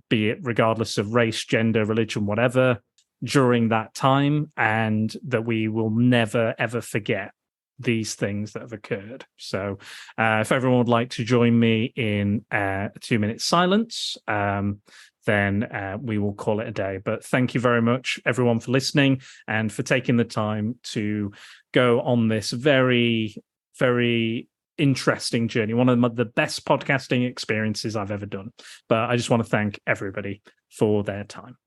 be it regardless of race, gender, religion, whatever, during that time, and that we will never, ever forget these things that have occurred. So if everyone would like to join me in 2 minutes silence, then we will call it a day. But thank you very much, everyone, for listening and for taking the time to go on this very, very interesting journey. One of the best podcasting experiences I've ever done. But I just want to thank everybody for their time.